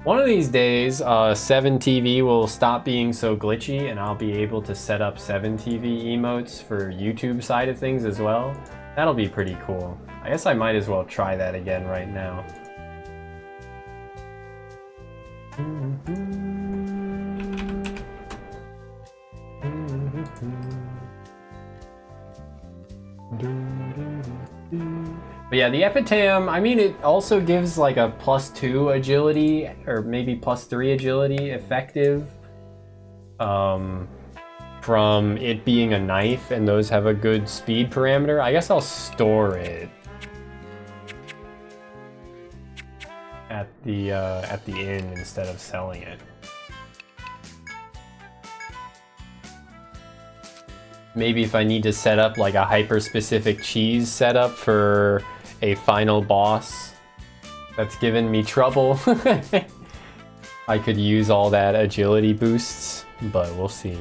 One of these days, 7TV will stop being so glitchy and I'll be able to set up 7TV emotes for YouTube side of things as well. That'll be pretty cool. I guess I might as well try that again right now. But yeah, the Epitaph, I mean, it also gives like a +2 agility, or maybe +3 agility effective, from it being a knife, and those have a good speed parameter. I guess I'll store it at the inn instead of selling it. Maybe if I need to set up like a hyper-specific cheese setup for a final boss that's given me trouble, I could use all that agility boosts, but we'll see.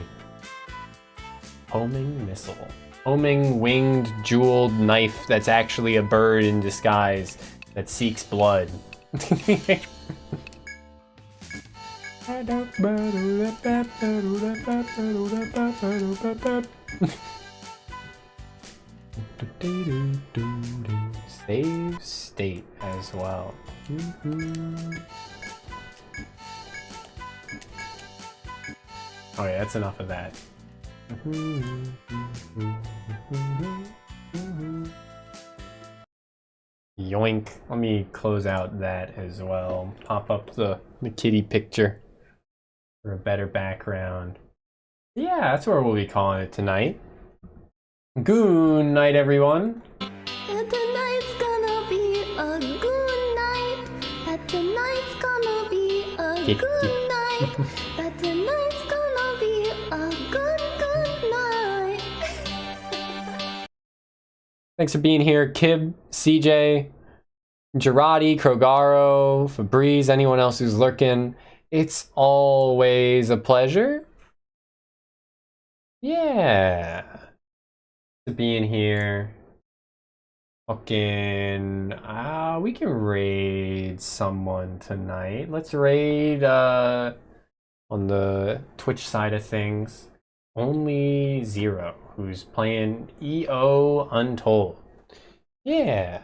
Homing missile. Homing winged jeweled knife that's actually a bird in disguise that seeks blood. Save state as well. Oh yeah, that's enough of that. Yoink. Let me close out that as well. Pop up the kitty picture for a better background. Yeah, that's where we'll be calling it tonight. Good night, everyone. Tonight's gonna be a good night. Tonight's gonna be a good night. Tonight's gonna be a good night. Thanks for being here, Kib, CJ, Girardi, Krogaro, Febreze, anyone else who's lurking. It's always a pleasure. Yeah. To be in here. Fucking, we can raid someone tonight. Let's raid, on the Twitch side of things, Only Zero, who's playing EO Untold. Yeah.